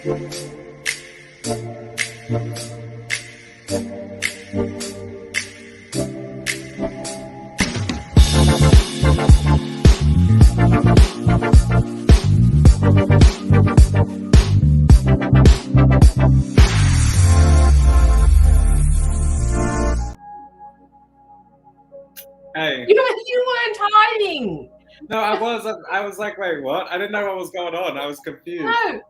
Hey. You weren't hiding. No, I was like, wait, what? I didn't know what was going on. I was confused. No,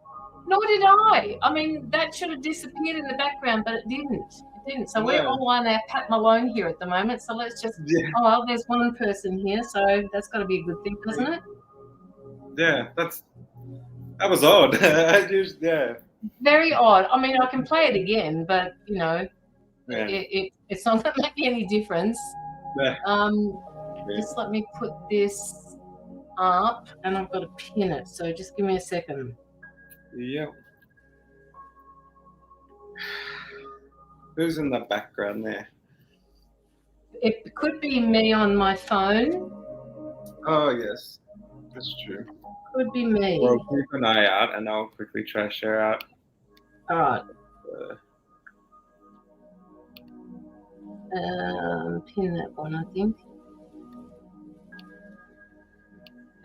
nor did I. I mean, that should have disappeared in the background, but it didn't. It didn't. So we're all on our Pat Malone here at the moment. So let's just, oh, well, there's one person here. So that's got to be a good thing, doesn't it? Yeah, that was odd. Yeah. Very odd. I mean, I can play it again, but, you know, it's not going to make any difference. Yeah. Just let me put this up, and I've got to pin it. So just give me a second. Yeah. Who's in the background there? It could be me on my phone. Oh, yes. That's true. Could be me. Well, keep an eye out, and I'll quickly try to share out. All right. Pin that one, I think.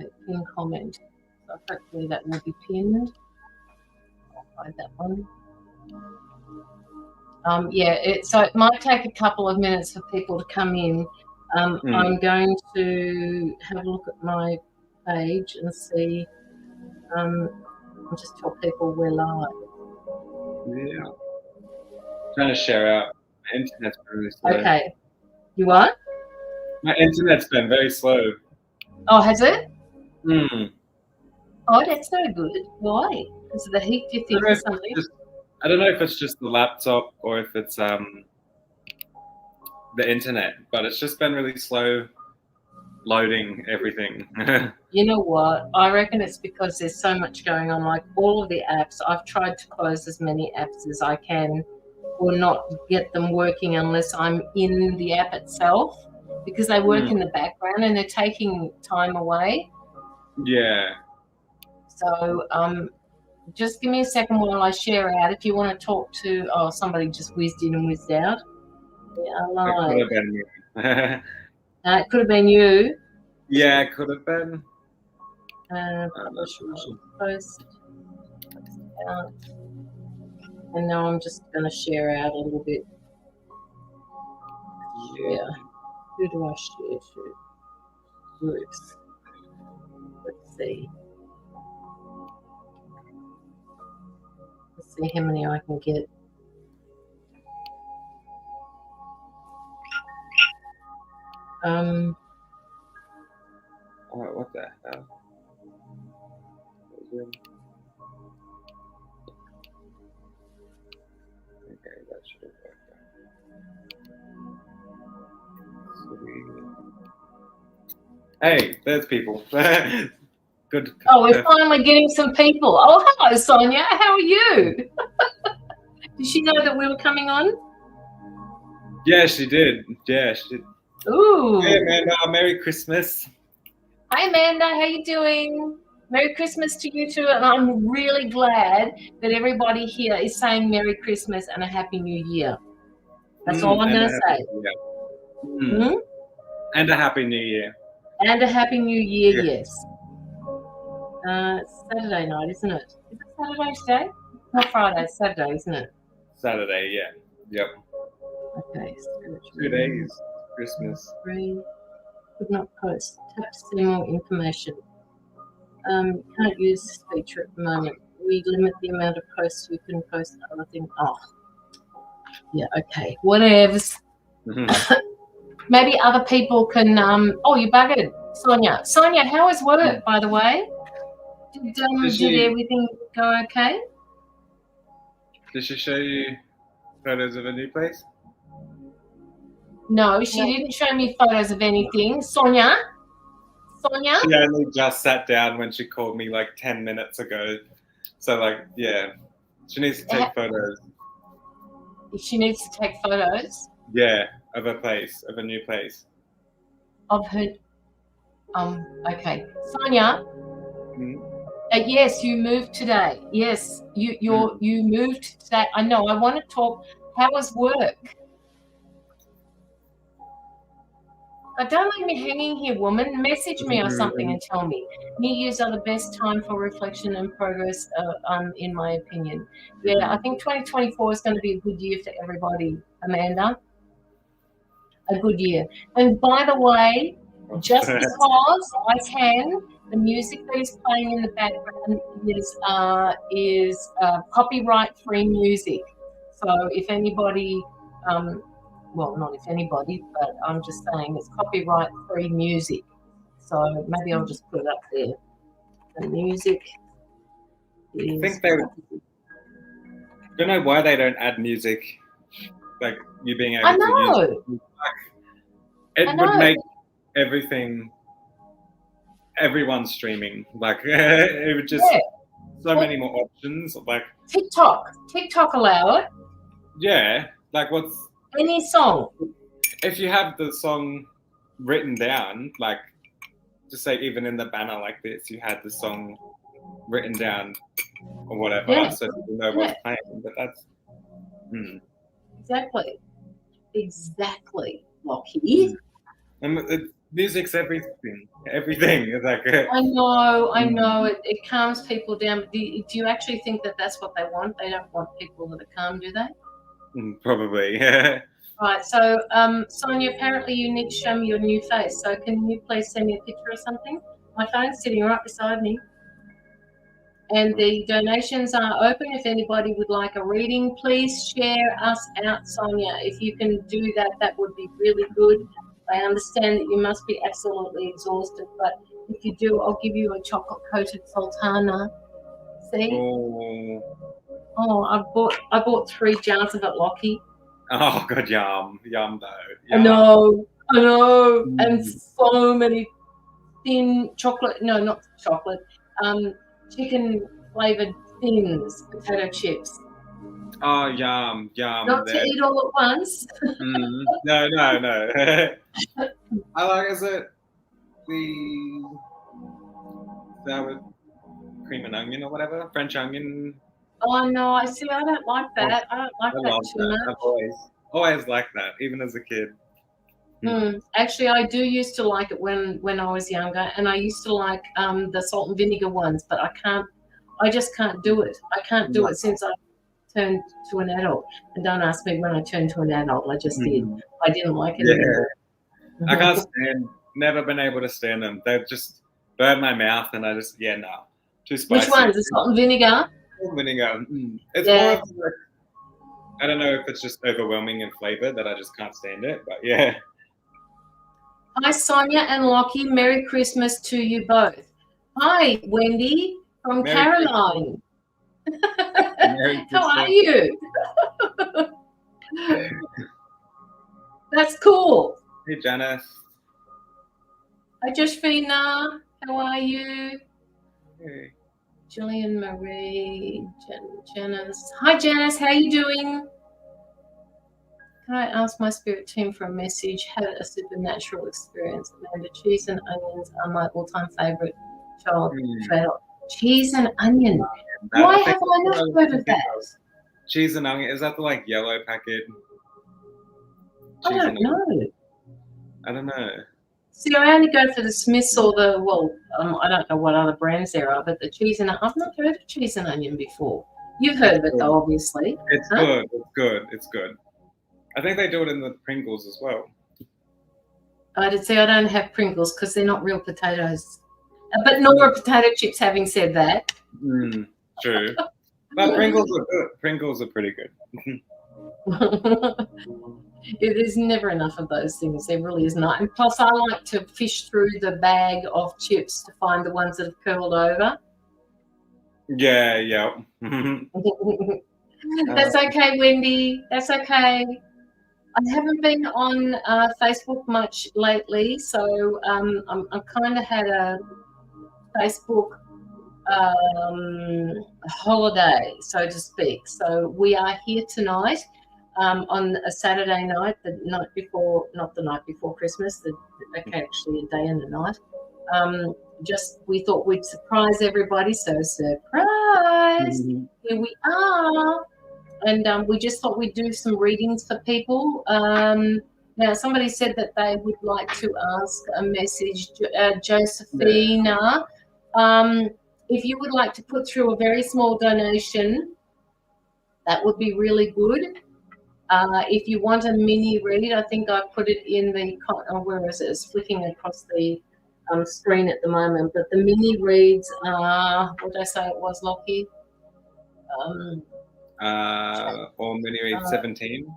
Okay, pin comment. So hopefully that will be pinned. I'll hide that one. So it might take a couple of minutes for people to come in. I'm going to have a look at my page and see. I'll just tell people we're live. Yeah. Trying to share out. My internet's been really slow. Okay. You what? My internet's been very slow. Oh, has it? Oh, that's no good. Why? Because of the heat, do you think, or something? I don't know if it's just the laptop or if it's the internet, but it's just been really slow loading everything. You know what? I reckon it's because there's so much going on. Like all of the apps, I've tried to close as many apps as I can or not get them working unless I'm in the app itself, because they work in the background and they're taking time away. Yeah. So just give me a second while I share out. If you want to talk to, somebody just whizzed in and whizzed out. We are live. It could have been me. It could have been you. Yeah, it could have been. Post out. And now I'm just going to share out a little bit. Yeah. Who do I share to? Groups. Let's see. Let's see how many I can get. What the hell? Okay, that should have worked out. Hey, there's people. Good. Oh, we're finally getting some people. Oh, hello, Sonia. How are you? Did she know that we were coming on? Yeah, she did. Ooh. Hey, Amanda. Merry Christmas. Hi, Amanda. How you doing? Merry Christmas to you too. And I'm really glad that everybody here is saying Merry Christmas and a Happy New Year. That's all I'm going to say. And a Happy New Year. And a Happy New Year, yes. It's Saturday night, isn't it? Is it Saturday today? Not Friday, it's Saturday, isn't it? Saturday, yeah. Yep. Okay. 2 days. Christmas. 3. Could not post. Tap to see more information. Can't use this feature at the moment. We limit the amount of posts you can post. Other thing. Oh. Yeah, okay. Whatevs. Maybe other people can you buggered, Sonia. Sonia, how was work, by the way? Did everything go okay? Did she show you photos of a new place? No, she didn't show me photos of anything. Sonia? She only just sat down when she called me like 10 minutes ago. So she needs to take photos. She needs to take photos? Yeah, of a new place. Of her, okay. Sonia, Yes, you moved today. Yes, you moved today. I know. I want to talk. How was work? Don't leave me hanging here, woman. Message me or something and tell me. New Year's are the best time for reflection and progress, in my opinion. Yeah, I think 2024 is going to be a good year for everybody, Amanda. A good year. And by the way, just because I can, the music that is playing in the background is copyright-free music. So if anybody, well, not if anybody, but I'm just saying it's copyright-free music. So maybe I'll just put it up there. The music is... I think they don't know why they don't add music, like you being able to use it. It would make everyone streaming. Like it would just so many more options. Like TikTok allow it. Yeah, like what's any song? If you have the song written down, like just say even in the banner like this, you had the song written down or whatever, so people know what's playing. But that's exactly, Locky. And music's everything. It's like I know. It calms people down. Do you actually think that that's what they want? They don't want people that are calm, do they? Probably. Right. So, Sonia, apparently you need to show me your new face. So, can you please send me a picture or something? My phone's sitting right beside me. And the donations are open. If anybody would like a reading, please share us out, Sonia. If you can do that, that would be really good. I understand that you must be absolutely exhausted, but if you do, I'll give you a chocolate-coated sultana. See? Oh, I bought 3 jars of it, Lockie. Oh, God, yum though. Yum. I know. And so many thin chocolate. No, not chocolate. Chicken flavored thins, potato chips. Oh, yum. Not to eat all at once. No. I like, is it the sour cream and onion or whatever? French onion? Oh, no, I don't like that. I don't like that too much. I've always liked that, even as a kid. Actually, I do used to like it when I was younger, and I used to like the salt and vinegar ones, but I just can't do it. I can't do it since I turned to an adult. And don't ask me when I turned to an adult. I just did. I didn't like it anymore. I can't never been able to stand them. They just burn my mouth, and I just, no. Too spicy. Which ones? The salt and vinegar? Vinegar. It's more of like, I don't know if it's just overwhelming in flavor that I just can't stand it, but yeah. Hi, Sonia and Lockie. Merry Christmas to you both. Hi, Wendy from Caroline. How are you? That's cool. Hey, Janice. Hi, Joshfina. How are you? Hey. Jillian Marie, Janice. Hi, Janice. How are you doing? Can I ask my spirit team for a message? Had a supernatural experience. Amanda, cheese and onions are my all-time favorite child. Cheese and onion. Why have I not heard of that? Cheese and onion. Is that the like yellow packet? I don't know. I don't know. See, I only go for the Smiths or I don't know what other brands there are, but the cheese and I've not heard of cheese and onion before. You've heard of it though, obviously. It's good. It's good. I think they do it in the Pringles as well. I don't have Pringles because they're not real potatoes. But nor are potato chips, having said that. True. But Pringles are good. Pringles are pretty good. There's never enough of those things. There really is not. And plus, I like to fish through the bag of chips to find the ones that have curled over. Yeah. That's okay, Wendy. That's okay. I haven't been on Facebook much lately, so I'm kind of had a Facebook holiday, so to speak. So we are here tonight on a Saturday night, the night before, not the night before Christmas, actually a day and a night. we thought we'd surprise everybody, so surprise, here we are. And we just thought we'd do some readings for people. Now, somebody said that they would like to ask a message. Josephina, if you would like to put through a very small donation, that would be really good. If you want a mini read, I think I put it in the, where is it? It's flicking across the screen at the moment. But the mini reads are, what did I say it was, Lockie? Or mini read 17.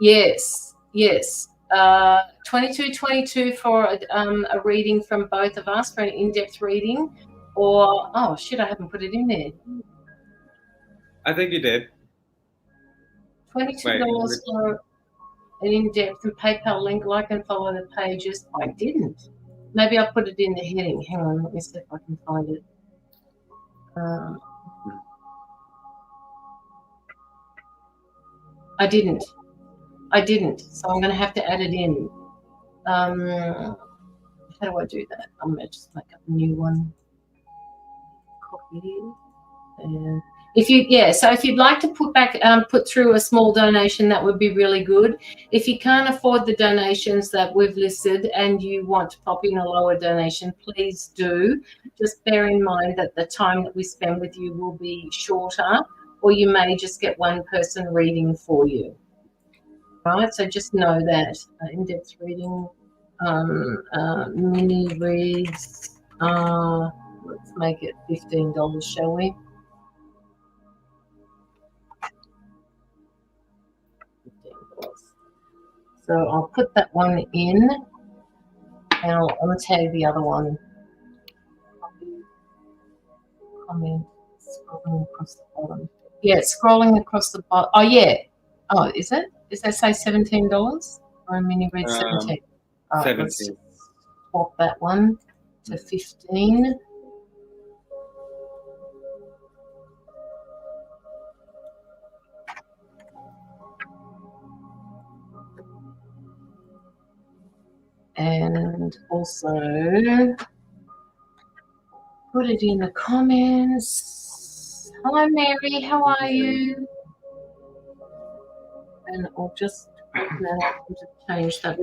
Yes. 2222 for a reading from both of us, for an in-depth reading. Or, oh, shit, I haven't put it in there. I think you did. $22 for an in-depth and PayPal link, like and follow the pages. I didn't. Maybe I'll put it in the heading. Hang on, let me see if I can find it. I didn't. So I'm going to have to add it in. How do I do that? I'm going to just make up a new one. Copy. And so if you'd like to put through a small donation, that would be really good. If you can't afford the donations that we've listed and you want to pop in a lower donation, please do. Just bear in mind that the time that we spend with you will be shorter, or you may just get one person reading for you. Right, so just know that. In-depth reading, mini reads, let's make it $15, shall we? $15. So I'll put that one in, and I'll untag the other one. Comment, scrolling across the bottom. Yeah, scrolling across the bottom. Oh, yeah. Oh, is it? Does that say $17 or a mini read 17? 17. Let's swap that one to 15. And also put it in the comments. Hello, Mary. How are you? And I'll just change that.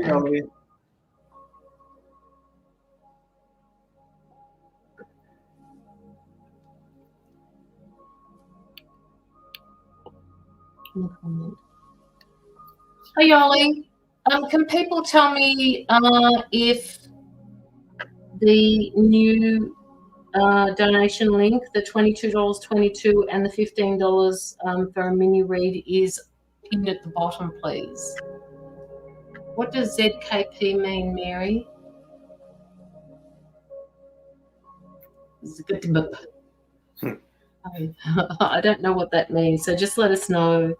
Hey, Ollie. Can people tell me if the new donation link, the $22.22 and the $15 for a mini read, is pinned at the bottom, please? What does ZKP mean, Mary? I don't know what that means, so just let us know.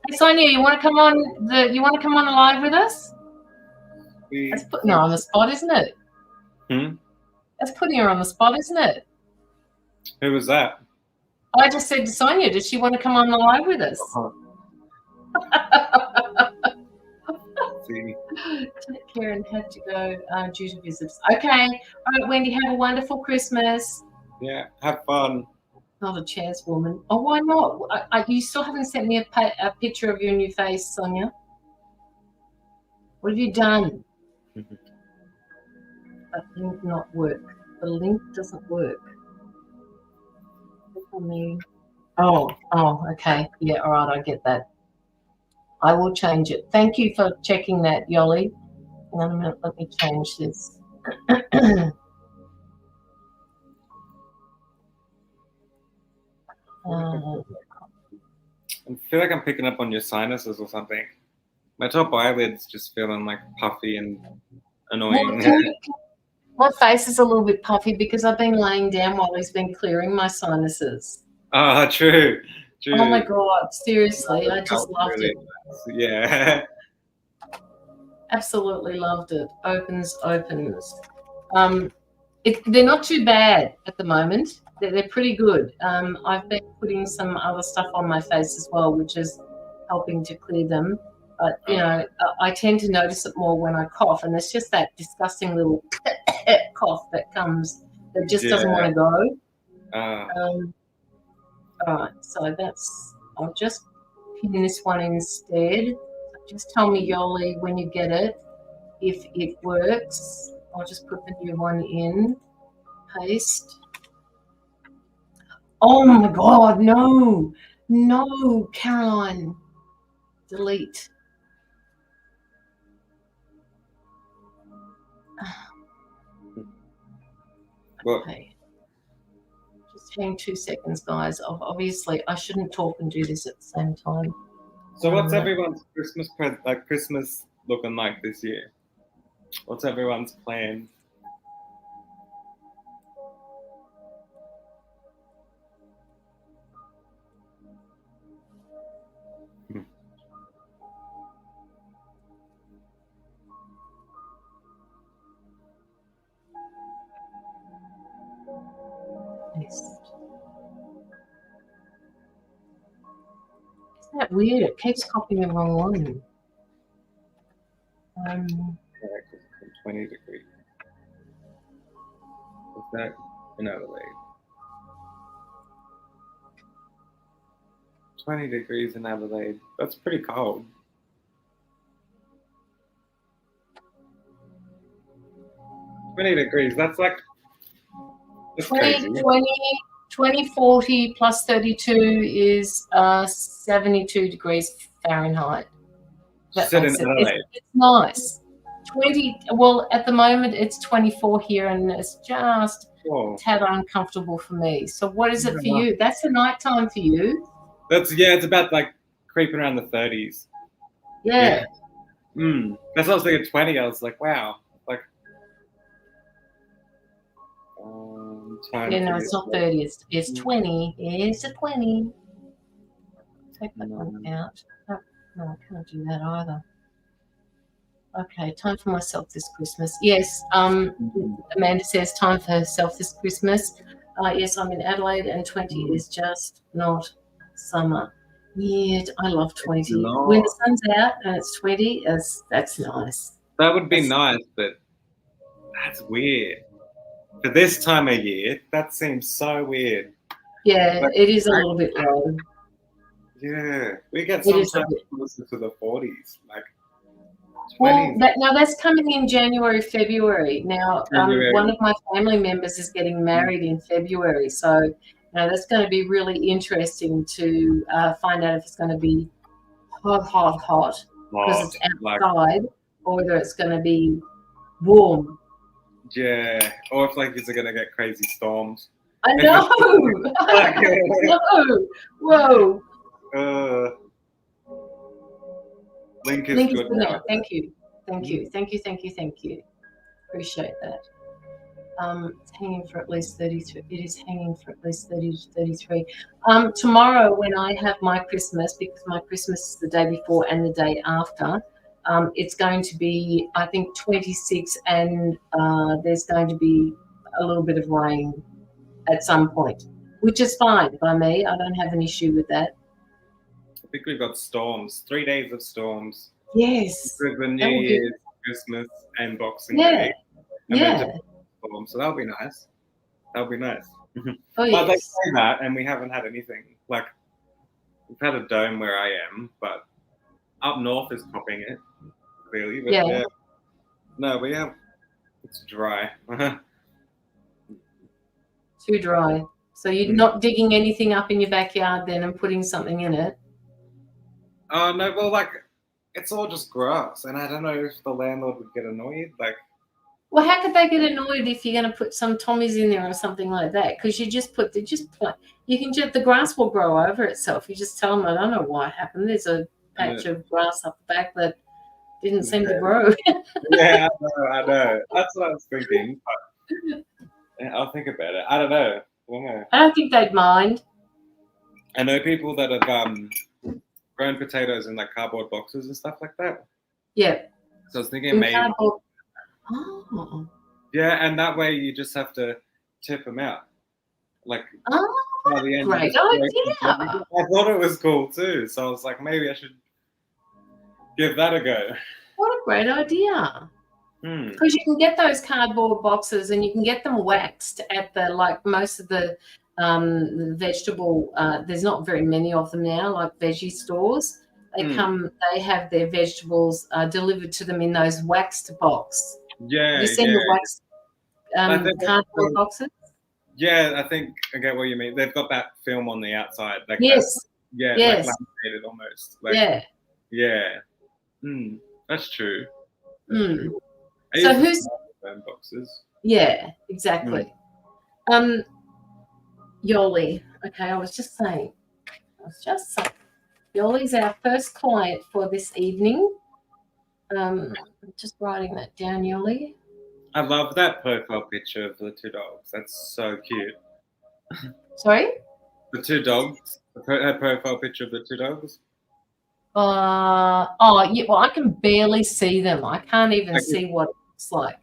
Hey, Sonia, you want to come on the live with us? That's putting her on the spot, isn't it? That's putting her on the spot, isn't it? Who was that? I just said to Sonia, does she want to come on the live with us? Take care and had to go due to visits. Okay. All right, Wendy, have a wonderful Christmas. Yeah, have fun. Not a chance, woman. Oh, why not? You still haven't sent me a picture of your new face, Sonia. What have you done? That link not work. The link doesn't work. Click on me. Oh, okay. Yeah, all right, I get that. I will change it. Thank you for checking that, Yoli. Hang on a minute, let me change this. I feel like I'm picking up on your sinuses or something. My top eyelid's just feeling like puffy and annoying. My face is a little bit puffy because I've been laying down while he's been clearing my sinuses. Oh, true. Oh my God, seriously, I just loved it. Yeah. Absolutely loved it. Opens. They're not too bad at the moment. They're pretty good. I've been putting some other stuff on my face as well, which is helping to clear them. But, you know, I tend to notice it more when I cough, and it's just that disgusting little cough that comes that just doesn't want to go. All right, so that's, I'll just pin this one instead. Just tell me, Yoli, when you get it, if it works. I'll just put the new one in. Paste. Oh my God, no. No, Caroline. Delete. Okay. Just hang 2 seconds, guys. Obviously, I shouldn't talk and do this at the same time. So what's everyone's Christmas looking like this year? What's everyone's plan? Isn't that weird? It keeps copying the wrong one. 20 degrees. What's that in Adelaide? 20 degrees in Adelaide. That's pretty cold. $20. That's like 2040 plus 32 is 72 degrees Fahrenheit. That makes it. It's nice. 20. Well, at the moment it's 24 here, and it's just a tad uncomfortable for me. So what is it for you? That's the nighttime for you. It's about like creeping around the 30s. Yeah. That's what I was thinking. 20. I was like, wow. Like. Yeah, no, it's not 30. It's 20. It's a 20. Take that one out. Oh, no, I can't do that either. Okay, time for myself this Christmas. Yes, Amanda says time for herself this Christmas. Yes, I'm in Adelaide, and 20 is just not summer. Yeah, I love 20. When the sun's out and it's 20, that's nice. That would be nice, but that's weird. For this time of year, that seems so weird. Yeah, like, it is a little bit low. Yeah, we get sometimes closer to the 40s, like 20s. Well, now that's coming in January, February. Now, one of my family members is getting married in February, so that's going to be really interesting to find out if it's going to be hot because it's outside, or whether it's going to be warm. Yeah, or if like it's going to get crazy storms. I know. No. Whoa. Link is good now. Thank you. Appreciate that. It's hanging for at least 33. It is hanging for at least 30 to 33. Tomorrow, when I have my Christmas, because my Christmas is the day before and the day after, it's going to be, I think, 26, and there's going to be a little bit of rain at some point, which is fine by me. I don't have an issue with that. I think we've got storms, 3 days of storms. Yes. For the New Year's, Christmas, and Boxing Day. Yeah. So that'll be nice. That'll be nice. Oh, but they say that, and we haven't had anything. Like, we've had a dome where I am, but up north is popping it, clearly. But no, we have. It's dry. Too dry. So you're not digging anything up in your backyard then and putting something in it? Oh, no, well, like, it's all just grass, and I don't know if the landlord would get annoyed. Like, well, how could they get annoyed if you're going to put some Tommies in there or something like that? Because you the grass will grow over itself. You just tell them, I don't know why it happened. There's a patch of grass up the back that didn't seem to grow. Yeah, I know. That's what I was thinking. But I'll think about it. I don't know. I don't think they'd mind. I know people that have grown potatoes in like cardboard boxes and stuff like that. Yeah. So I was thinking maybe. Cardboard. Oh. Yeah, and that way you just have to tip them out. Like, by the end great idea. I thought it was cool too, so I was like, maybe I should give that a go. What a great idea. Because you can get those cardboard boxes and you can get them waxed at the, like most of the vegetable, there's not very many of them now, like veggie stores. They have their vegetables delivered to them in those waxed box. Yeah, have you seen the waxed cardboard boxes? Yeah, I think I get what you mean. They've got that film on the outside. Like yes. Like laminated almost. Like, yeah. That's true. So who's boxes? Yeah, exactly. Yoli. Okay, I was just saying. Yoli's our first client for this evening. I'm just writing that down, Yoli. I love that profile picture of the two dogs. That's so cute. Sorry? The two dogs. Her profile picture of the two dogs. Yeah, well, I can barely see them. I can't even see what it looks like.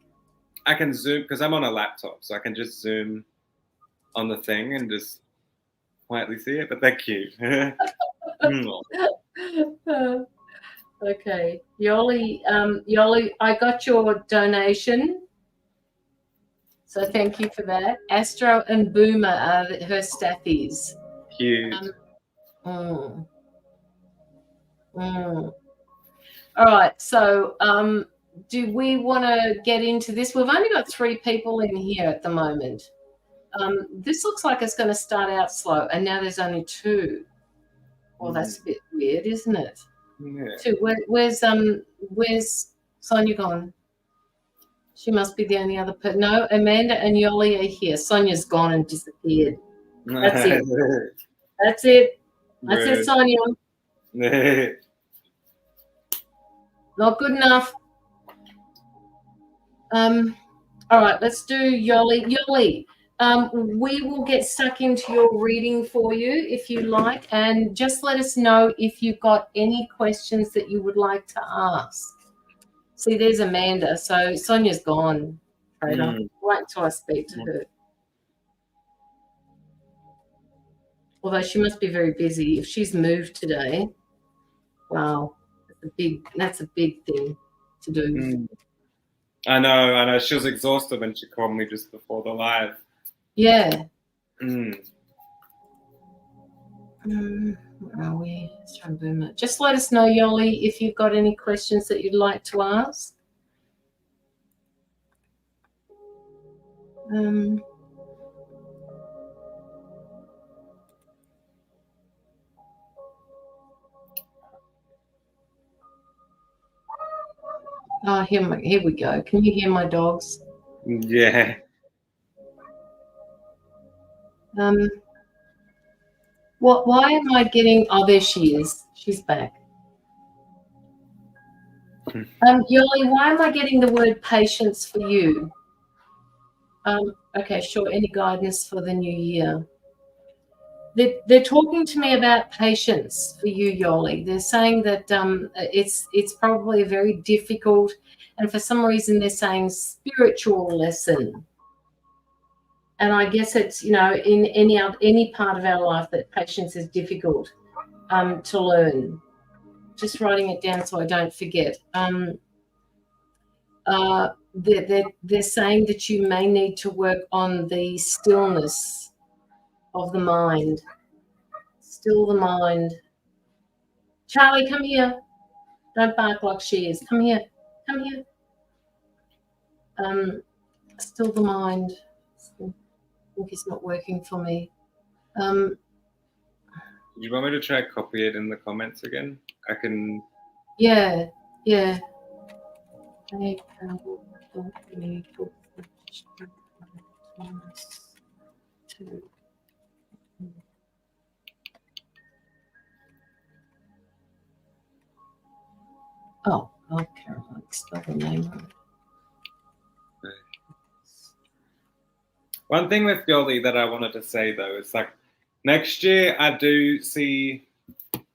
I can zoom because I'm on a laptop, so I can just zoom on the thing and just quietly see it. But they're cute. Okay, Yoli, I got your donation, so thank you for that. Astro and Boomer are her staffies. Cute. All right, so do we want to get into this? We've only got 3 people in here at the moment. This looks like it's going to start out slow, and now there's only 2. Well, that's a bit weird, isn't it? Yeah. 2. Where's Sonia gone? She must be the only other person. No, Amanda and Yoli are here. Sonia's gone and disappeared. That's it. That's it. That's it, Sonia. Not good enough. All right, let's do Yoli. Yoli, we will get stuck into your reading for you if you like, and just let us know if you've got any questions that you would like to ask. See, there's Amanda. So Sonia's gone. Wait until I speak to her. Although she must be very busy. If she's moved today, wow, that's a big thing to do. I know. She was exhausted when she called me just before the live. Yeah. Where are we? Let's try and boom it. Just let us know, Yoli, if you've got any questions that you'd like to ask. Oh, here we go. Can you hear my dogs? Yeah. Why am I getting? Oh, there she is. She's back. Yoli, why am I getting the word patience for you? Okay, sure. Any guidance for the new year? They're talking to me about patience for you, Yoli. They're saying that it's probably a very difficult, and for some reason they're saying spiritual lesson. And I guess it's, in any part of our life that patience is difficult to learn. Just writing it down so I don't forget. They're saying that you may need to work on the stillness of the mind. Still the mind. Charlie, come here. Don't bark like she is. Come here. Come here. Still the mind. I think it's not working for me. Do you want me to try copy it in the comments again? I can. Yeah. Oh, Caroline, spell the name right. One thing with Yoli that I wanted to say though is like next year I do see.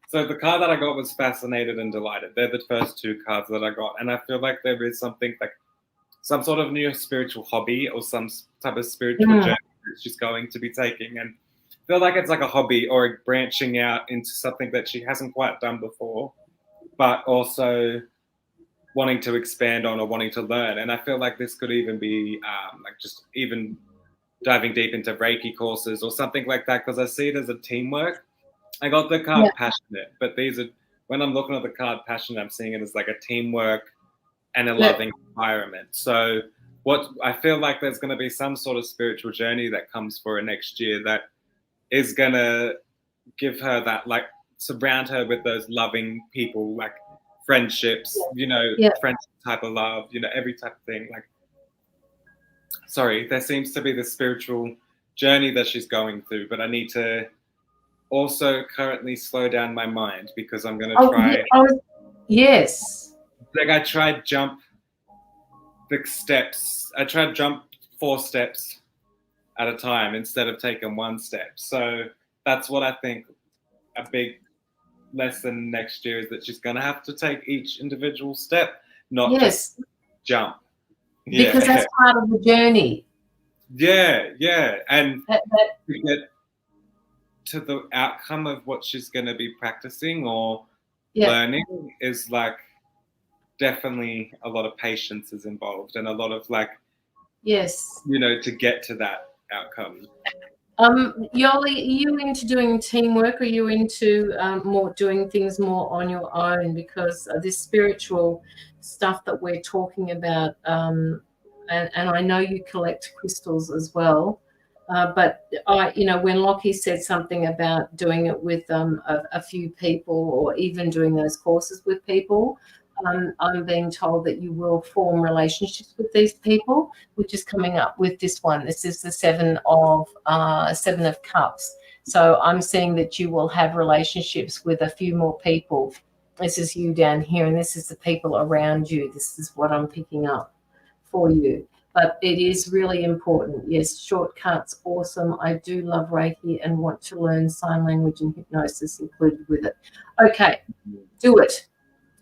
So the card that I got was Fascinated and Delighted. They're the first 2 cards that I got, and I feel like there is something like some sort of new spiritual hobby or some type of spiritual journey that she's going to be taking, and I feel like it's like a hobby or branching out into something that she hasn't quite done before, but also wanting to expand on or wanting to learn. And I feel like this could even be like just even diving deep into Reiki courses or something like that, because I see it as a teamwork. I got the card passionate, but these are, when I'm looking at the card passionate, I'm seeing it as like a teamwork and a loving environment. So what I feel like there's going to be some sort of spiritual journey that comes for her next year that is going to give her that, like, surround her with those loving people, like friendships, you know, friendship type of love, you know, every type of thing. Like, sorry, there seems to be this spiritual journey that she's going through, but I need to also currently slow down my mind, because I'm going to try. Yes. Like, I tried jump the steps. I tried jump 4 steps at a time instead of taking 1 step. So that's what I think a big lesson next year is, that she's going to have to take each individual step, not just jump. Because that's part of the journey. Yeah. And to get to the outcome of what she's going to be practicing or learning is like, definitely a lot of patience is involved, and a lot of, like, you know, to get to that outcome. Yoli, are you into doing teamwork, or are you into more doing things more on your own? Because this spiritual stuff that we're talking about, and I know you collect crystals as well, but you know, when Lockie said something about doing it with a few people, or even doing those courses with people, I'm being told that you will form relationships with these people, which is coming up with this one. This is the Seven of Cups. So I'm seeing that you will have relationships with a few more people. This is you down here, and this is the people around you. This is what I'm picking up for you. But it is really important. Yes, shortcuts, awesome. I do love Reiki and want to learn sign language and hypnosis included with it. Okay, do it.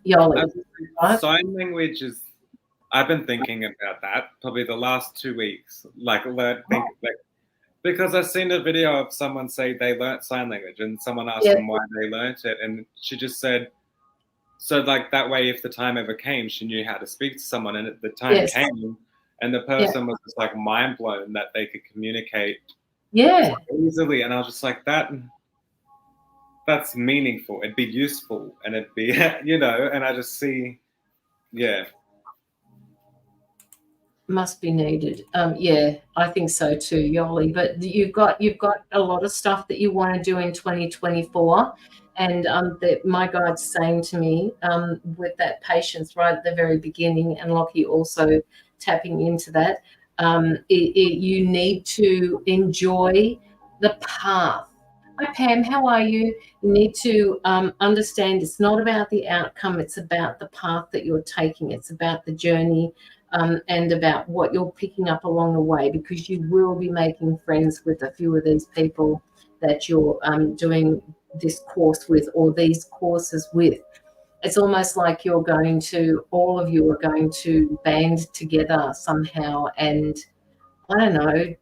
Yoli. Sign language is, I've been thinking about that probably the last 2 weeks. Because I've seen a video of someone say they learnt sign language, and someone asked them why they learnt it, and she just said, so like that way, if the time ever came, she knew how to speak to someone, and the time came, and the person was just like mind blown that they could communicate easily. And I was just like, that's meaningful. It'd be useful, and it'd be, you know, and I just see, must be needed. I think so too, Yoli. But you've got a lot of stuff that you want to do in 2024, and my guide's saying to me, with that patience right at the very beginning, and Lockie also tapping into that, you need to enjoy the path. Hi Pam, how are you? You need to understand it's not about the outcome, it's about the path that you're taking. It's about the journey, and about what you're picking up along the way, because you will be making friends with a few of these people that you're doing this course with, or these courses with. It's almost like all of you are going to band together somehow, and I don't know,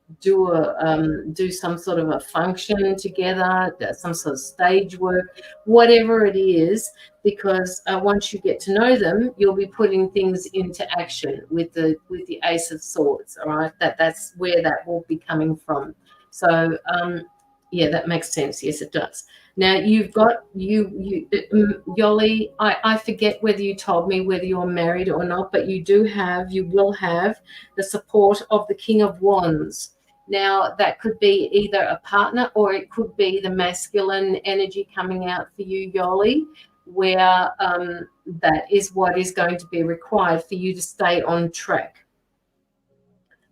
do some sort of a function together, some sort of stage work, whatever it is, because once you get to know them, you'll be putting things into action with the Ace of Swords. All right, that's where that will be coming from. So that makes sense. Yes, it does. Now you've got Yoli. I forget whether you told me whether you're married or not, but you will have the support of the King of Wands. Now that could be either a partner, or it could be the masculine energy coming out for you, Yoli, where that is what is going to be required for you to stay on track.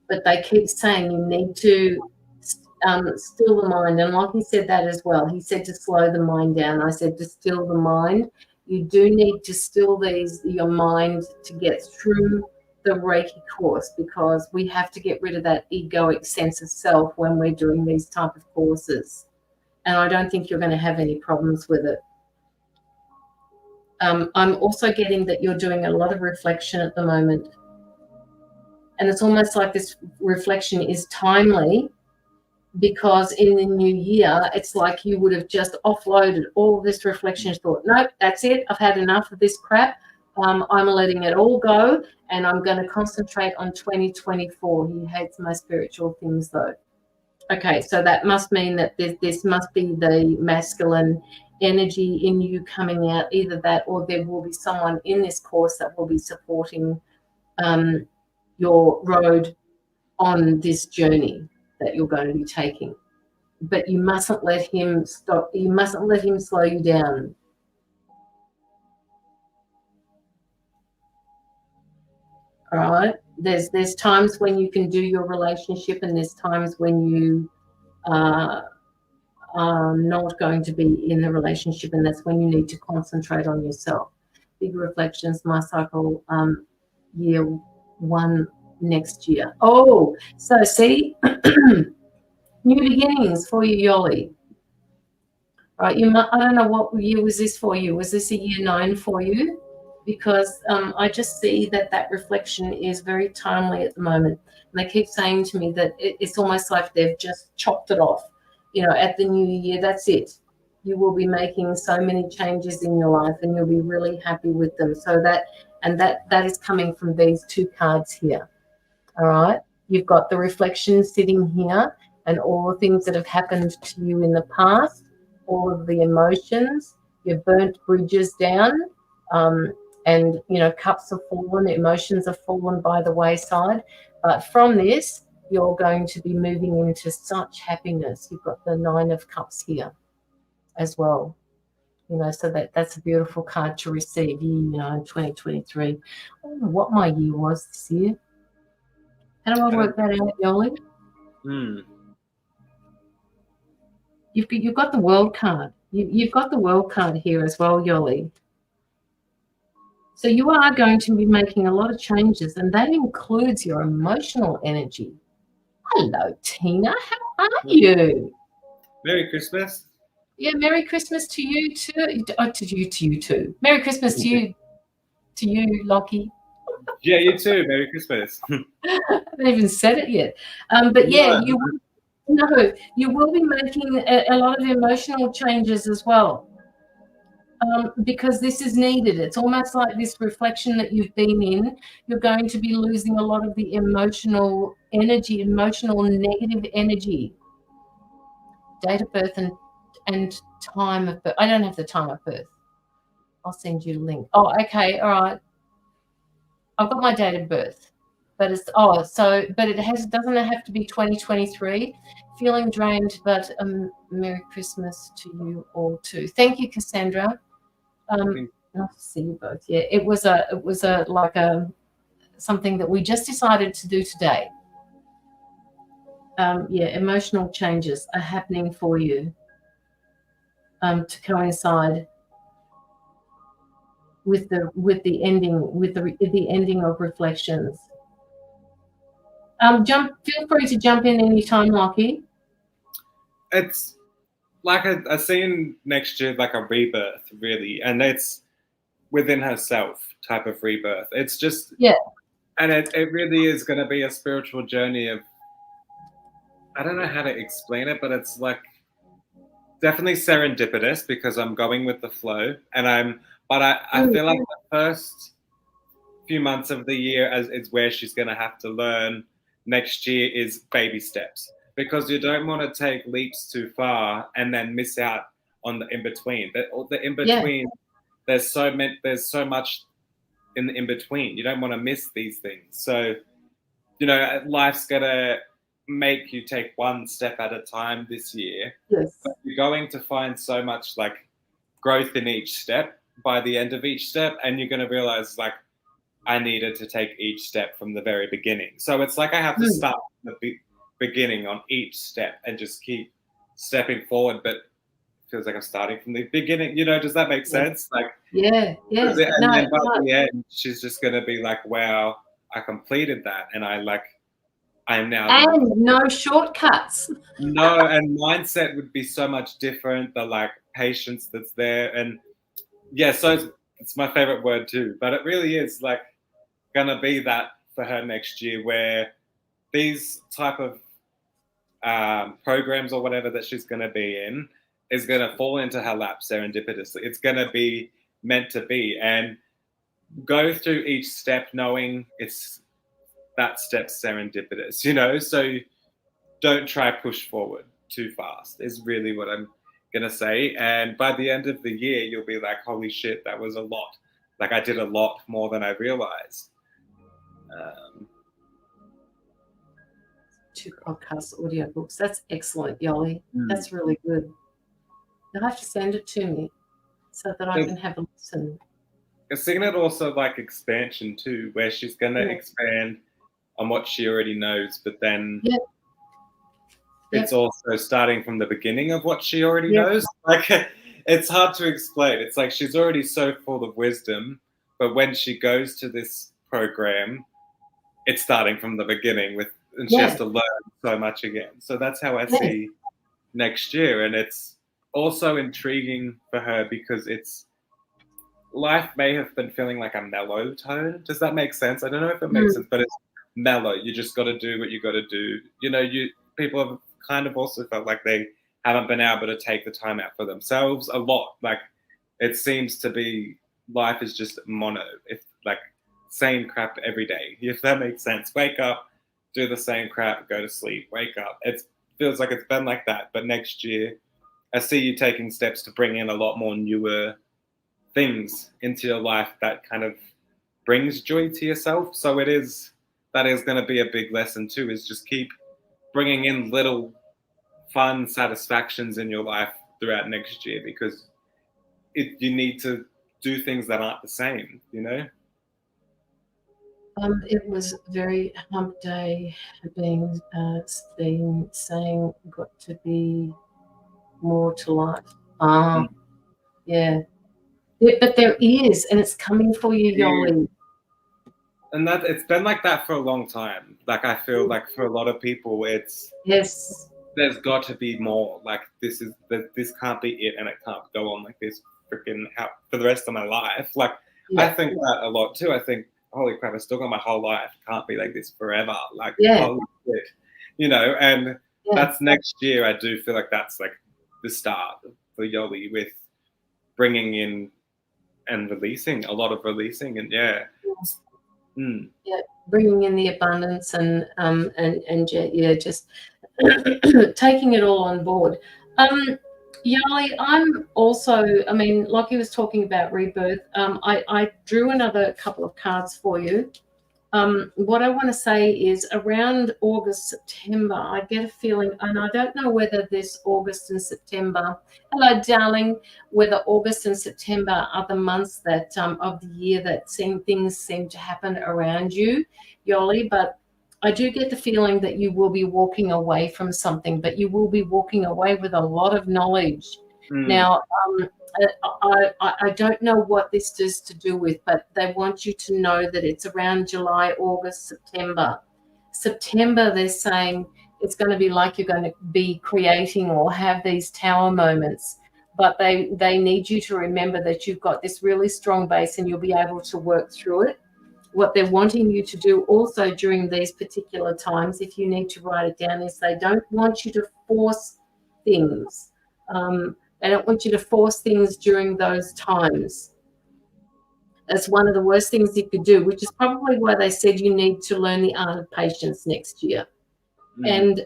But they keep saying you need to still the mind, and like he said that as well. He said to slow the mind down. I said to still the mind. You do need to still your mind to get through the Reiki course, because we have to get rid of that egoic sense of self when we're doing these type of courses. And I don't think you're going to have any problems with it. I'm also getting that you're doing a lot of reflection at the moment, and it's almost like this reflection is timely, because in the new year, it's like you would have just offloaded all of this reflection and thought, nope, that's it. I've had enough of this crap. I'm letting it all go, and I'm going to concentrate on 2024. He hates my spiritual things, though. Okay, so that must mean that this must be the masculine energy in you coming out, either that or there will be someone in this course that will be supporting your road on this journey that you're going to be taking. But you mustn't let him stop. You mustn't let him slow you down. All right. There's times when you can do your relationship, and there's times when you are not going to be in the relationship, and that's when you need to concentrate on yourself. Big reflections, my cycle, year 1 next year. Oh, so see, new beginnings for you, Yoli. Right, I don't know what year was this for you. Was this a year 9 for you? Because I just see that reflection is very timely at the moment. And they keep saying to me that it's almost like they've just chopped it off. You know, at the new year, that's it. You will be making so many changes in your life, and you'll be really happy with them. So that is coming from these 2 cards here. All right, you've got the reflection sitting here, and all the things that have happened to you in the past, all of the emotions, you've burnt bridges down. And, you know, cups have fallen, emotions have fallen by the wayside. But from this, you're going to be moving into such happiness. You've got the 9 of Cups here as well. You know, so that's a beautiful card to receive, you know, in 2023. I don't know what my year was this year. How do I work that out, Yoli? You've got the World card. You've got the World card here as well, Yoli. So you are going to be making a lot of changes, and that includes your emotional energy. Hello, Tina. How are you? Merry Christmas. Yeah, Merry Christmas to you too. Oh, to you too. Merry Christmas to you, Lockie. Yeah, you too. Merry Christmas. I haven't even said it yet. But yeah, you will be making a lot of emotional changes as well. Because this is needed. It's almost like this reflection that you've been in. You're going to be losing a lot of the emotional energy, emotional negative energy. Date of birth and time of birth. I don't have the time of birth. I'll send you a link. Oh, okay, all right. I've got my date of birth, but it doesn't have to be 2023. Feeling drained, but Merry Christmas to you all too. Thank you, Cassandra. Nice to see you both. Yeah, it was something that we just decided to do today. Yeah, emotional changes are happening for you to coincide with the ending of reflections. Feel free to jump in anytime, Lockie. It's like a scene next year, like a rebirth, really, and it's within herself type of rebirth. It's just and it really is going to be a spiritual journey of, I don't know how to explain it, but it's like definitely serendipitous because I'm going with the flow, and I feel like the first few months of the year is where she's going to have to learn. Next year is baby steps, because you don't want to take leaps too far and then miss out on the in between. The in between, there's so much in the in between. You don't want to miss these things. So, you know, life's gonna make you take one step at a time this year. Yes. But you're going to find so much like growth in each step by the end of each step, and you're going to realize like I needed to take each step from the very beginning. So it's like I have to start from the beginning on each step and just keep stepping forward, but it feels like I'm starting from the beginning. You know, does that make sense? Like, yeah. And then by the end, she's just going to be like, wow, I completed that. And I am now. And no shortcuts. No, and mindset would be so much different. The like patience that's there. And yeah, so it's my favorite word too. But it really is like going to be that for her next year, where these type of programs or whatever that she's going to be in is going to fall into her lap serendipitously. It's going to be meant to be. And go through each step knowing it's that step's serendipitous, you know? So don't try push forward too fast is really what I'm gonna say. And by the end of the year, you'll be like, holy shit, that was a lot. Like I did a lot more than I realized. 2 podcast audiobooks. That's excellent, Yoli. That's really good. You'll have to send it to me so that I can have a listen. Seeing it also like expansion too, where she's gonna expand on what she already knows, but then it's also starting from the beginning of what she already knows. Like it's hard to explain. It's like she's already so full of wisdom, but when she goes to this program, it's starting from the beginning with, and she has to learn so much again. So that's how I see next year. And it's also intriguing for her because it's, life may have been feeling like a mellow tone. Does that make sense? I don't know if it makes sense, but it's mellow. You just got to do what you got to do. You know, people have kind of also felt like they haven't been able to take the time out for themselves a lot. Like it seems to be life is just mono. If like same crap every day, if that makes sense. Wake up, do the same crap, go to sleep, wake up. It feels like it's been like that. But next year, I see you taking steps to bring in a lot more newer things into your life that kind of brings joy to yourself. So that is going to be a big lesson too, is just keep bringing in little fun satisfactions in your life throughout next year, because you need to do things that aren't the same, you know? It was very hump day being saying got to be more to life. Yeah, but there is, and it's coming for you, Yoli. And that it's been like that for a long time. Like I feel like for a lot of people, it's there's got to be more. Like this can't be it, and it can't go on like this freaking for the rest of my life. Like I think that a lot too. I think, holy crap, I still got my whole life. It can't be like this forever. Like holy shit, you know. And that's next year. I do feel like that's like the start for Yoli with bringing in and releasing a lot of releasing, and bringing in the abundance and just taking it all on board. Yali, I'm also, I mean, Lockie was talking about rebirth. I drew another couple of cards for you. What I want to say is around August, September, I get a feeling, and I don't know whether this August and September, hello, darling, whether August and September are the months that of the year that things seem to happen around you, Yoli, but I do get the feeling that you will be walking away from something, but you will be walking away with a lot of knowledge. Now, I don't know what this is to do with, but they want you to know that it's around July, August, September. September, they're saying it's going to be like you're going to be creating or have these tower moments, but they need you to remember that you've got this really strong base and you'll be able to work through it. What they're wanting you to do also during these particular times, if you need to write it down, is they don't want you to force things. They don't want you to force things during those times. That's one of the worst things you could do, which is probably why they said you need to learn the art of patience next year. And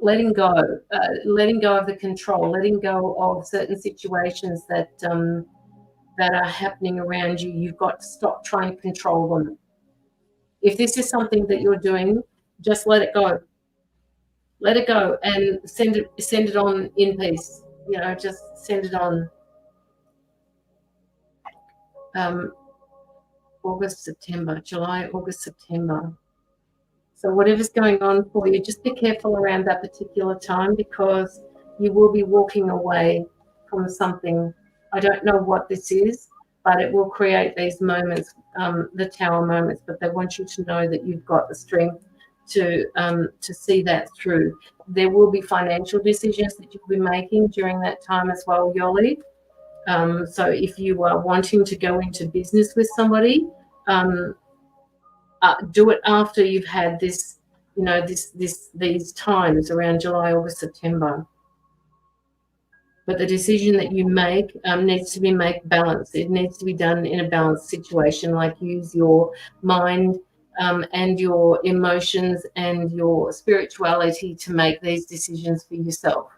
letting go of the control, letting go of certain situations that are happening around you. You've got to stop trying to control them. If this is something that you're doing, just let it go. Let it go and send it on in peace. You know, just send it on. August, September, July, August, September. So whatever's going on for you, just be careful around that particular time, because you will be walking away from something. I don't know what this is, but it will create these moments, the tower moments, but they want you to know that you've got the strength to see that through. There will be financial decisions that you'll be making during that time as well, Yoli. So if you are wanting to go into business with somebody, do it after you've had this, you know, these times around July, August, September. But the decision that you make needs to be balanced. It needs to be done in a balanced situation, like use your mind and your emotions and your spirituality to make these decisions for yourself.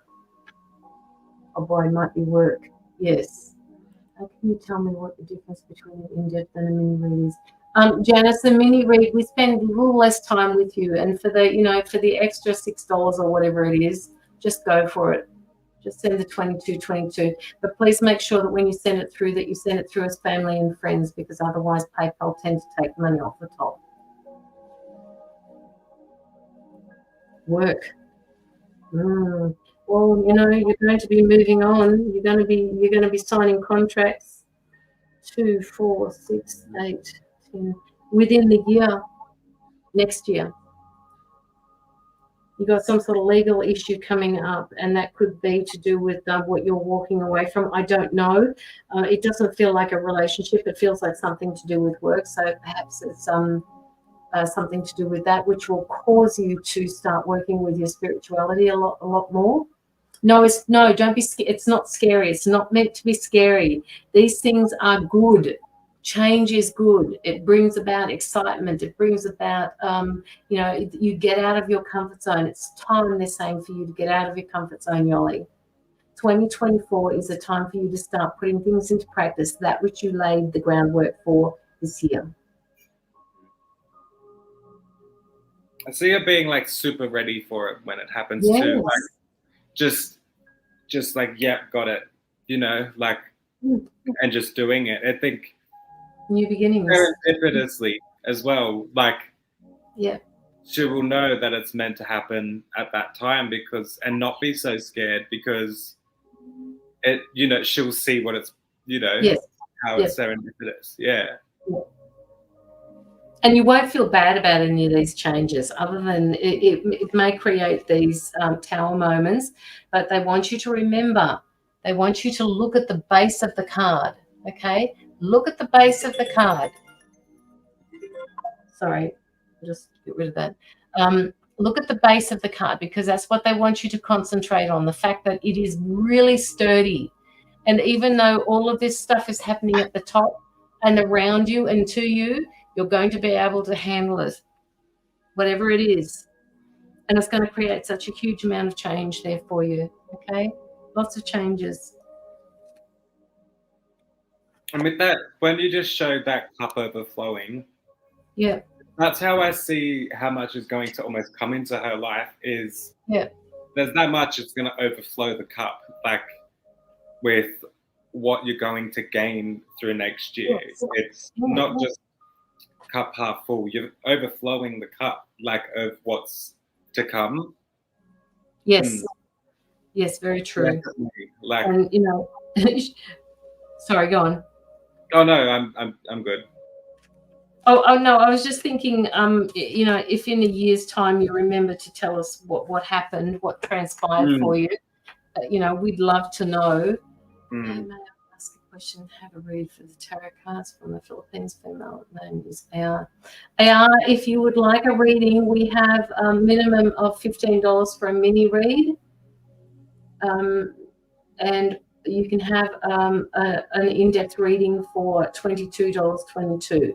Oh boy, it might be work. Yes. Can you tell me what the difference between an in-depth and a mini read is? Janice, the mini read, we spend a little less time with you, and for the, for the extra $6 or whatever it is, just go for it. Just send the 2222. But please make sure that when you send it through, that you send it through as family and friends, because otherwise PayPal tends to take money off the top. Work. Well, you're going to be moving on. You're going to be signing contracts 2, 4, 6, 8, 10 within the year, next year. You got some sort of legal issue coming up, and that could be to do with what you're walking away from. I don't know. It doesn't feel like a relationship. It feels like something to do with work. So perhaps it's something to do with that, which will cause you to start working with your spirituality a lot more. No, don't be scared. It's not scary. It's not meant to be scary. These things are good. Change is good. It brings about excitement. It brings about, you get out of your comfort zone. It's time, they're saying, for you to get out of your comfort zone, Yoli. 2024 is a time for you to start putting things into practice, that which you laid the groundwork for this year. I see you being like super ready for it when it happens Yes. too. Like just like, yeah, got it. And just doing it. I think new beginnings. Serendipitously as well. Like, yeah, she will know that it's meant to happen at that time, and not be so scared, because it, she'll see what it's, yes. how it's serendipitous. Yeah. And you won't feel bad about any of these changes, other than it may create these tower moments, but they want you to remember, they want you to look at the base of the card, okay? Look at the base of the card. Sorry, just get rid of that. Look at the base of the card, because that's what they want you to concentrate on, the fact that it is really sturdy. And even though all of this stuff is happening at the top and around you and to you, you're going to be able to handle it, whatever it is. And it's going to create such a huge amount of change there for you, okay? Lots of changes. And with that, when you just showed that cup overflowing, yeah, that's how I see how much is going to almost come into her life, is there's that much it's going to overflow the cup, like with what you're going to gain through next year. It's not just cup half full, you're overflowing the cup, like, of what's to come. Yes. Yes, very true. Like, and sorry, go on. Oh no, I'm good. Oh no, I was just thinking, if in a year's time you remember to tell us what happened, what transpired for you, we'd love to know. May I ask a question? How to read for the tarot cards from the Philippines? Female name is AR. AR, if you would like a reading, we have a minimum of $15 for a mini read, and you can have an in-depth reading for $22.22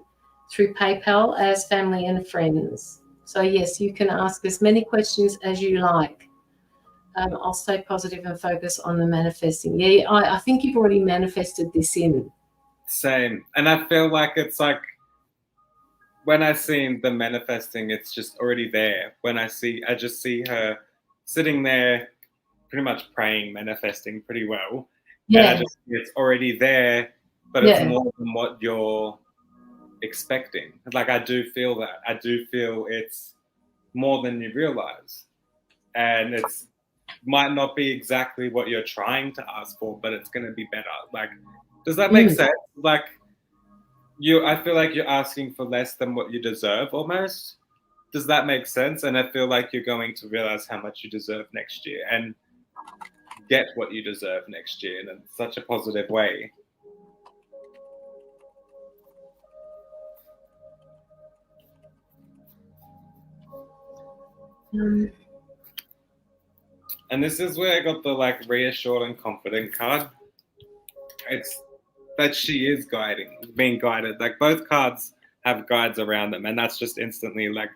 through PayPal as family and friends. So yes, you can ask as many questions as you like. I'll stay positive and focus on the manifesting. Yeah, I think you've already manifested this in. Same. And I feel like it's like, when I see the manifesting, it's just already there. I just see her sitting there pretty much praying, manifesting pretty well. Yeah. And it's already there, but it's more than what you're expecting. Like, I do feel that. I do feel it's more than you realize. And it's might not be exactly what you're trying to ask for, but it's going to be better. Like, does that make sense? Like, I feel like you're asking for less than what you deserve almost. Does that make sense? And I feel like you're going to realize how much you deserve next year and get what you deserve next year in such a positive way. And this is where I got the like reassured and confident card. It's that she is being guided. Like both cards have guides around them, and that's just instantly like,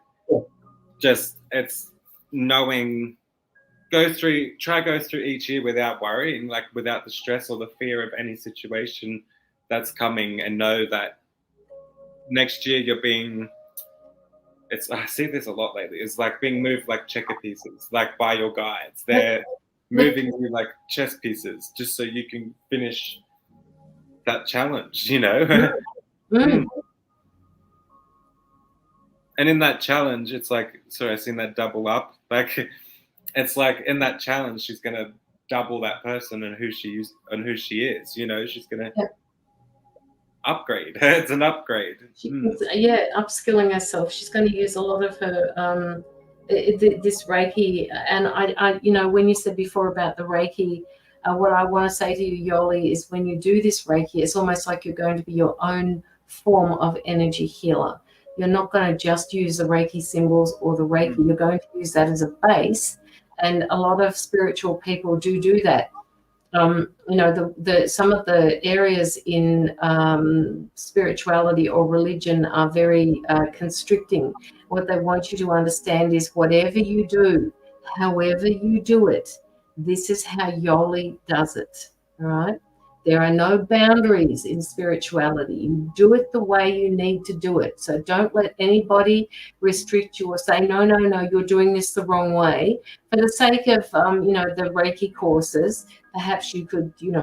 just it's knowing. Go through each year without worrying, like without the stress or the fear of any situation that's coming, and know that next year you're being. I see this a lot lately. It's like being moved like checker pieces, like by your guides. They're moving you like chess pieces, just so you can finish that challenge, you know. And in that challenge, it's like, sorry, I've seen that double up. Like, it's like in that challenge, she's gonna double that person and who she is. You know, she's gonna upgrade. It's an upgrade. Upskilling herself. She's going to use a lot of her this Reiki. And I you know, when you said before about the Reiki, what I want to say to you, Yoli, is when you do this Reiki, it's almost like you're going to be your own form of energy healer. You're not going to just use the Reiki symbols or the Reiki. You're going to use that as a base. And a lot of spiritual people do that. You know, some of the areas in spirituality or religion are very constricting. What they want you to understand is whatever you do, however you do it, this is how Yoli does it, all right? There are no boundaries in spirituality. You do it the way you need to do it. So don't let anybody restrict you or say, no, you're doing this the wrong way. For the sake of, you know, the Reiki courses, perhaps you could, you know,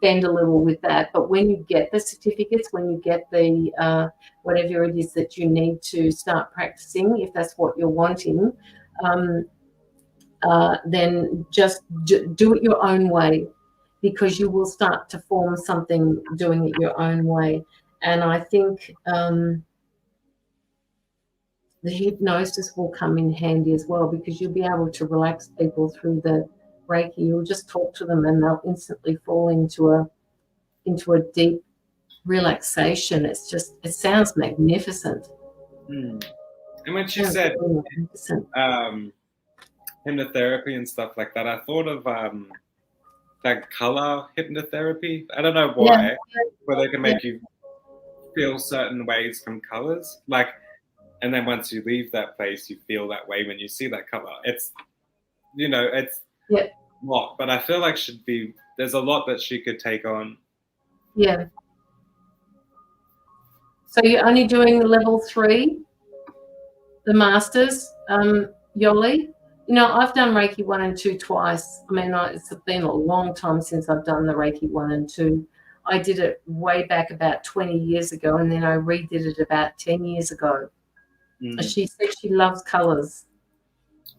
bend a little with that. But when you get the certificates, when you get the whatever it is that you need to start practicing, if that's what you're wanting, then just do it your own way, because you will start to form something doing it your own way. And I think the hypnosis will come in handy as well, because you'll be able to relax people through the Reiki. You'll just talk to them and they'll instantly fall into a deep relaxation. It sounds magnificent. And when she said hypnotherapy and stuff like that, I thought of like color hypnotherapy. I don't know why, where they can make you feel certain ways from colors. Like, and then once you leave that place, you feel that way when you see that color. It's, you know, it's a lot, but I feel like there's a lot that she could take on. Yeah. So you're only doing level 3, the masters, Yoli? You know, I've done Reiki 1 and 2 twice. I mean, it's been a long time since I've done the Reiki 1 and 2. I did it way back about 20 years ago, and then I redid it about 10 years ago. She said she loves colours.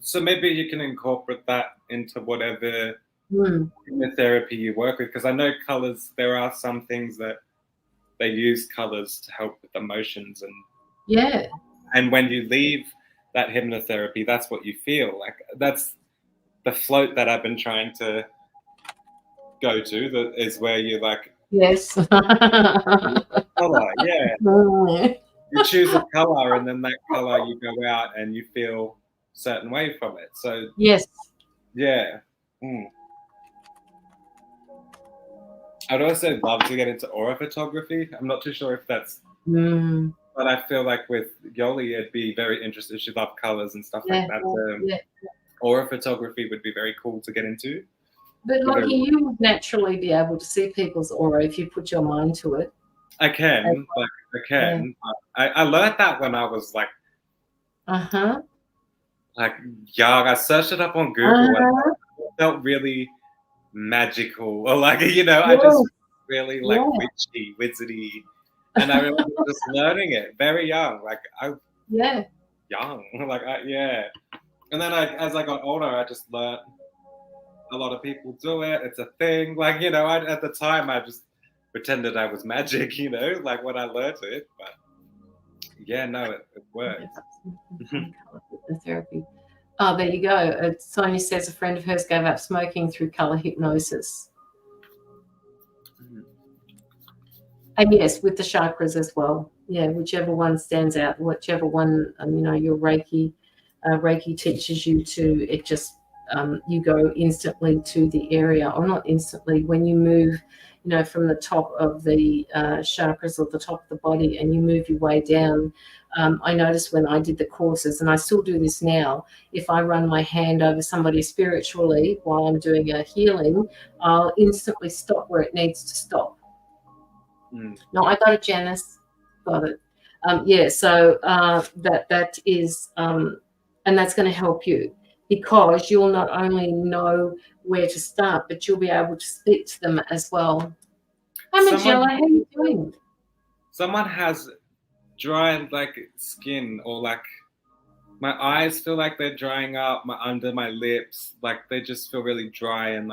So maybe you can incorporate that into whatever hypnotherapy you work with, because I know colours, there are some things that they use colours to help with emotions. And when you leave that hypnotherapy, that's what you feel like. That's the float that I've been trying to go to. That is where you like color, you choose a color, and then that color you go out and you feel a certain way from it. So I'd also love to get into aura photography. I'm not too sure if that's but I feel like with Yoli, it'd be very interesting. She loves colors and stuff like that. Aura photography would be very cool to get into. But Lockie, you would naturally be able to see people's aura if you put your mind to it. I can. I learned that when I was like young. I searched it up on Google and it felt really magical. Or like, you know, I just really like wizardy. And I remember just learning it very young. Like young. Like And then as I got older, I just learned a lot of people do it. It's a thing. Like, you know, at the time I just pretended I was magic, you know, like when I learned it. But it worked. Therapy. Oh, there you go. Sonia says a friend of hers gave up smoking through color hypnosis. And yes, with the chakras as well. Yeah, whichever one stands out, whichever one, you know, your Reiki teaches you to, it just you go instantly to the area, or not instantly, when you move, from the top of the chakras or the top of the body, and you move your way down. I noticed when I did the courses, and I still do this now, if I run my hand over somebody spiritually while I'm doing a healing, I'll instantly stop where it needs to stop. No, I got it, Janice. Got it. So that is, and that's going to help you, because you'll not only know where to start, but you'll be able to speak to them as well. Hi, Magella, how are you doing? Someone has dry skin, or my eyes feel like they're drying up, under my lips, they just feel really dry and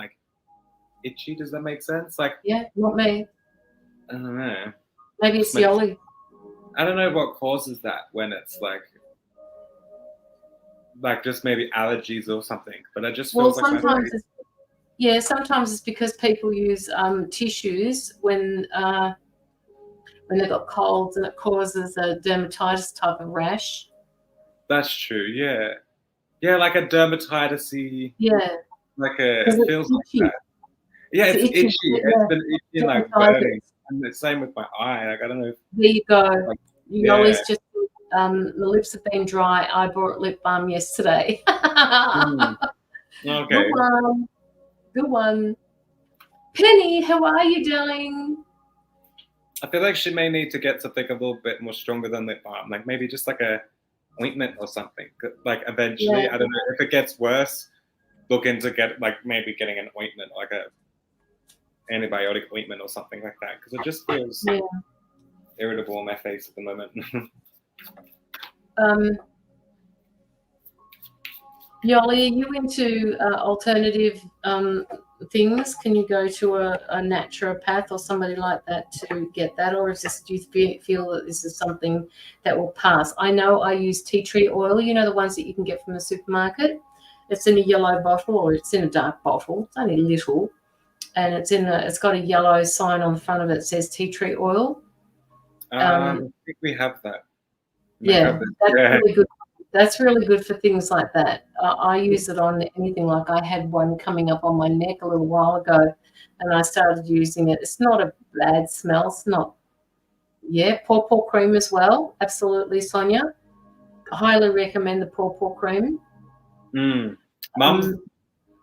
itchy. Does that make sense? Yeah, not me. I don't know. Maybe it's Yoli. I don't know what causes that, when it's just maybe allergies or something, but I just feel sometimes it's because people use tissues when they've got colds, and it causes a dermatitis type of rash. That's true. Yeah, like a dermatitis-y. Yeah. It feels like that. Yeah, it's itchy. It's been itchy, burning. And the same with my eye. I don't know. There you go. You always just, the lips have been dry. I bought lip balm yesterday. Okay. Good one. Penny, how are you, darling? I feel like she may need to get something a little bit more stronger than lip balm, maybe just a ointment or something. Eventually, yeah. I don't know, if it gets worse, look into maybe getting an ointment, a antibiotic ointment or something like that, because it just feels irritable on my face at the moment. Yoli, are you into alternative things? Can you go to a naturopath or somebody like that to get that, or do you feel that this is something that will pass? I know I use tea tree oil, the ones that you can get from the supermarket. It's in a yellow bottle, or it's in a dark bottle. It's only little, and it's got a yellow sign on the front of it that says tea tree oil. I think we have that. Really good. That's really good for things like that. I use it on anything. I had one coming up on my neck a little while ago, and I started using it. It's not a bad smell. It's not. Yeah, pawpaw cream as well. Absolutely, Sonia. Highly recommend the pawpaw cream. Mum,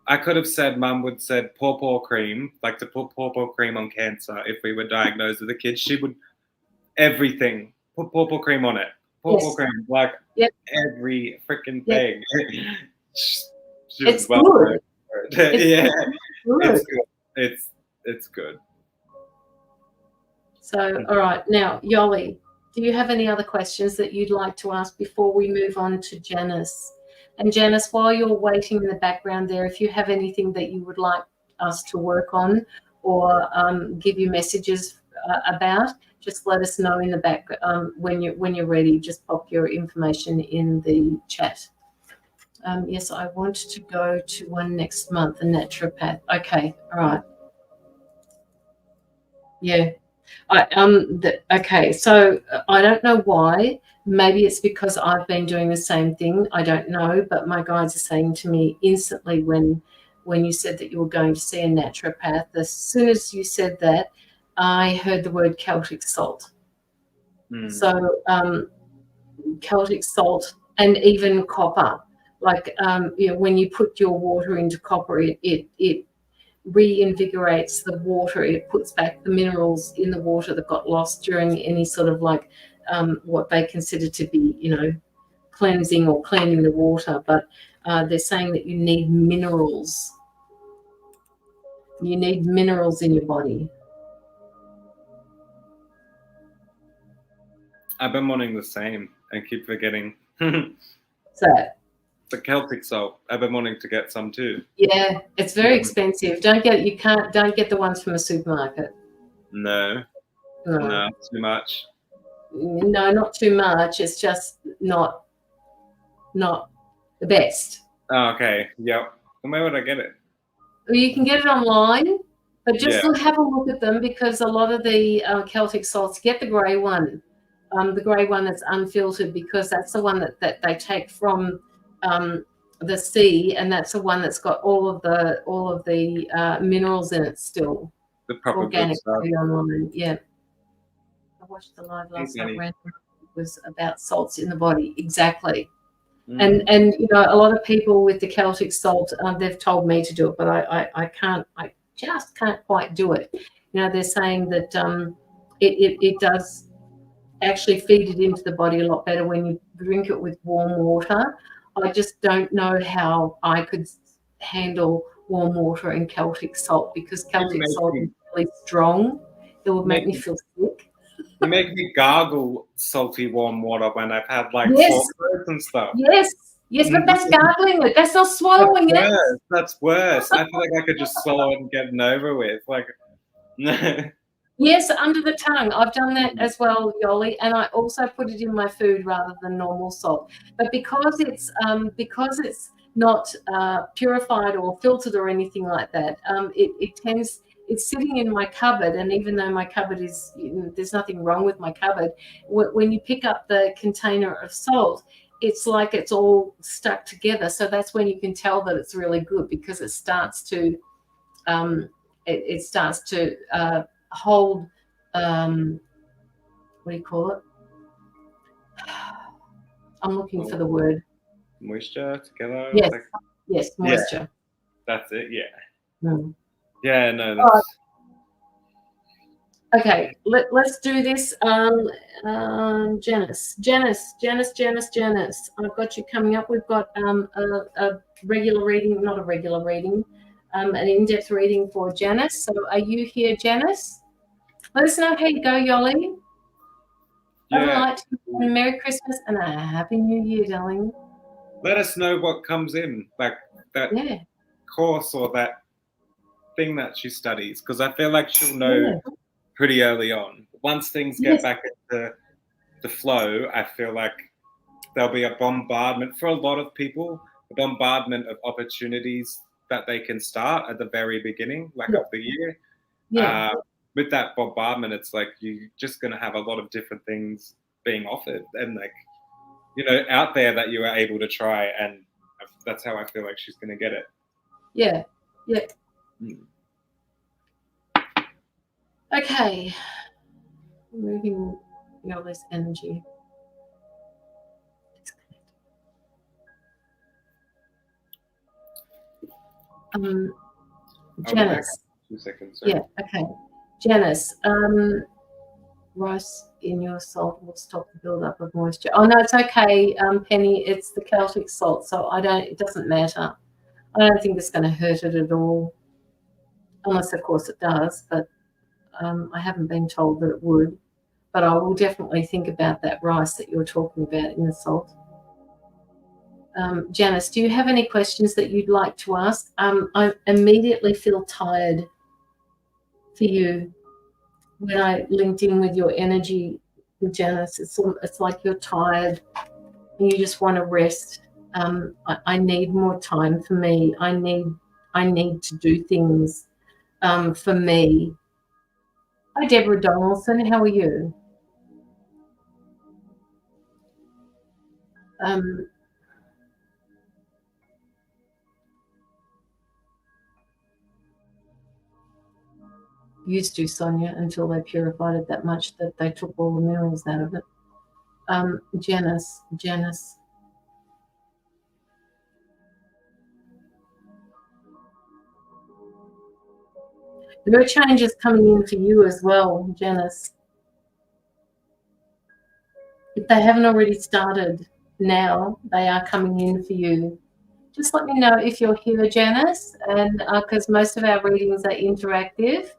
I could have said Mum would said pawpaw cream, to put pawpaw cream on cancer if we were diagnosed with a kid. She would everything. Put pawpaw cream on it. Pawpaw cream, every freaking thing. It's good. It's good. So, all right. Now, Yoli, do you have any other questions that you'd like to ask before we move on to Janice? And Janice, while you're waiting in the background there, if you have anything that you would like us to work on or give you messages about, just let us know in the back when you're ready. Just pop your information in the chat. Yes, I want to go to one next month, a naturopath. Okay, all right. Yeah. Okay, so I don't know why. Maybe it's because I've been doing the same thing. I don't know, but my guides are saying to me instantly when you said that you were going to see a naturopath, as soon as you said that, I heard the word Celtic salt. So Celtic salt and even copper. When you put your water into copper, it reinvigorates the water. It puts back the minerals in the water that got lost during any sort of what they consider to be, cleansing or cleaning the water. But they're saying that you need minerals. You need minerals in your body. I've been wanting the same and keep forgetting. So the Celtic salt. I've been wanting to get some too. Yeah, it's very expensive. Don't get the ones from a supermarket. No, too much. No, not too much. It's just not the best. Oh, okay. Yep. Where would I get it? Well, you can get it online, but just have a look at them, because a lot of the Celtic salts, get the grey one. The grey one that's unfiltered, because that's the one that they take from the C, and that's the one that's got all of the minerals in it still. The proper organic good stuff. online. Yeah. I watched the live last night. It was about salts in the body. Exactly. And you know, a lot of people with the Celtic salt, they've told me to do it, but I can't. I just can't quite do it. You know, they're saying that it does actually feed it into the body a lot better when you drink it with warm water. I just don't know how I could handle warm water and Celtic salt, because Celtic salt is really strong. It would make me feel sick. You make me gargle salty warm water when I've had like Yes. pork and stuff. Yes, but that's gargling it. That's not swallowing it. That's worse. I feel like I could just swallow it and get it over with. Like, yes, under the tongue. I've done that as well, Yoli, and I also put it in my food rather than normal salt. But because it's not purified or filtered or anything like that, it's sitting in my cupboard, and even though my cupboard is, there's nothing wrong with my cupboard, when you pick up the container of salt, it's like it's all stuck together. So that's when you can tell that it's really good, because it starts to hold, what do you call it? I'm looking for the word. Moisture together? Yes, yes, moisture. Yeah, that's it, yeah. Mm. Yeah, no, that's... Okay, let's do this. Janice, I've got you coming up. We've got a regular reading, not a regular reading, an in-depth reading for Janice. So are you here, Janice? Let us know how you go, Yoli. Yeah. Merry Christmas and a Happy New Year, darling. Let us know what comes in, like that course or that thing that she studies, because I feel like she'll know pretty early on. Once things get back into the flow, I feel like there'll be a bombardment for a lot of people, a bombardment of opportunities that they can start at the very beginning, like of the year. Yeah. With that bombardment, it's like you're just going to have a lot of different things being offered and, like, you know, out there that you are able to try, and that's how I feel like she's going to get it. Yeah, yeah. Okay, moving all this energy. Janice. 2 seconds. Sorry. Yeah, okay. Janice, rice in your salt will stop the buildup of moisture. Oh no, it's okay, Penny. It's the Celtic salt, so it doesn't matter. I don't think it's going to hurt it at all, unless of course it does. But I haven't been told that it would. But I will definitely think about that rice that you're talking about in the salt. Janice, do you have any questions that you'd like to ask? I immediately feel tired for you when I linked in with your energy, Janice. It's like you're tired and you just want to rest. I need more time for me. I need to do things for me. Hi, Deborah Donaldson. How are you? Used to, Sonia, until they purified it that much that they took all the minerals out of it. Janice. There are changes coming in for you as well, Janice. If they haven't already started now, they are coming in for you. Just let me know if you're here, Janice, and because most of our readings are interactive.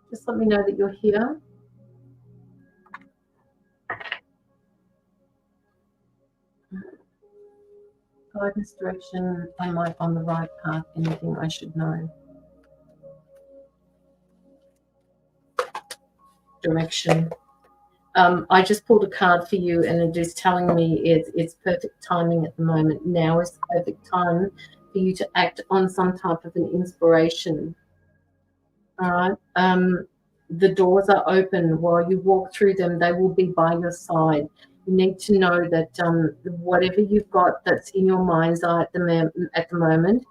Just let me know that you're here. Guidance, direction, am I on the right path? Anything I should know? Direction. I just pulled a card for you, and it is telling me it's perfect timing at the moment. Now is the perfect time for you to act on some type of an inspiration. All right. the doors are open. While you walk through them, they will be by your side. You need to know that whatever you've got that's in your mind's eye at the moment,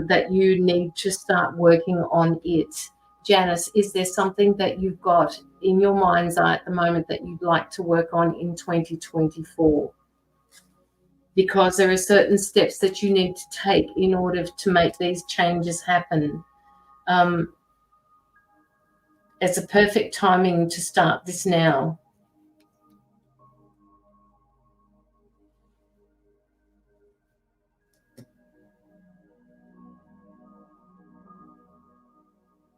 that you need to start working on it. Janice, is there something that you've got in your mind's eye at the moment that you'd like to work on in 2024? Because there are certain steps that you need to take in order to make these changes happen. It's a perfect timing to start this now.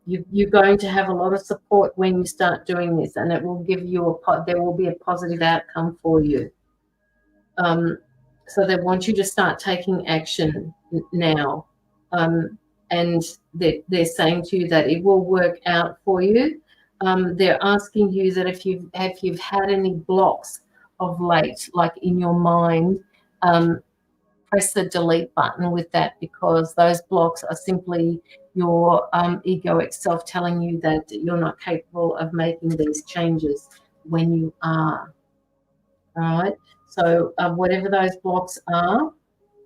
You're going to have a lot of support when you start doing this, and it will give you there will be a positive outcome for you. So they want you to start taking action now, and they're saying to you that it will work out for you. They're asking you that if you've had any blocks of late, like in your mind, press the delete button with that, because those blocks are simply your egoic self telling you that you're not capable of making these changes when you are. All right. So whatever those blocks are,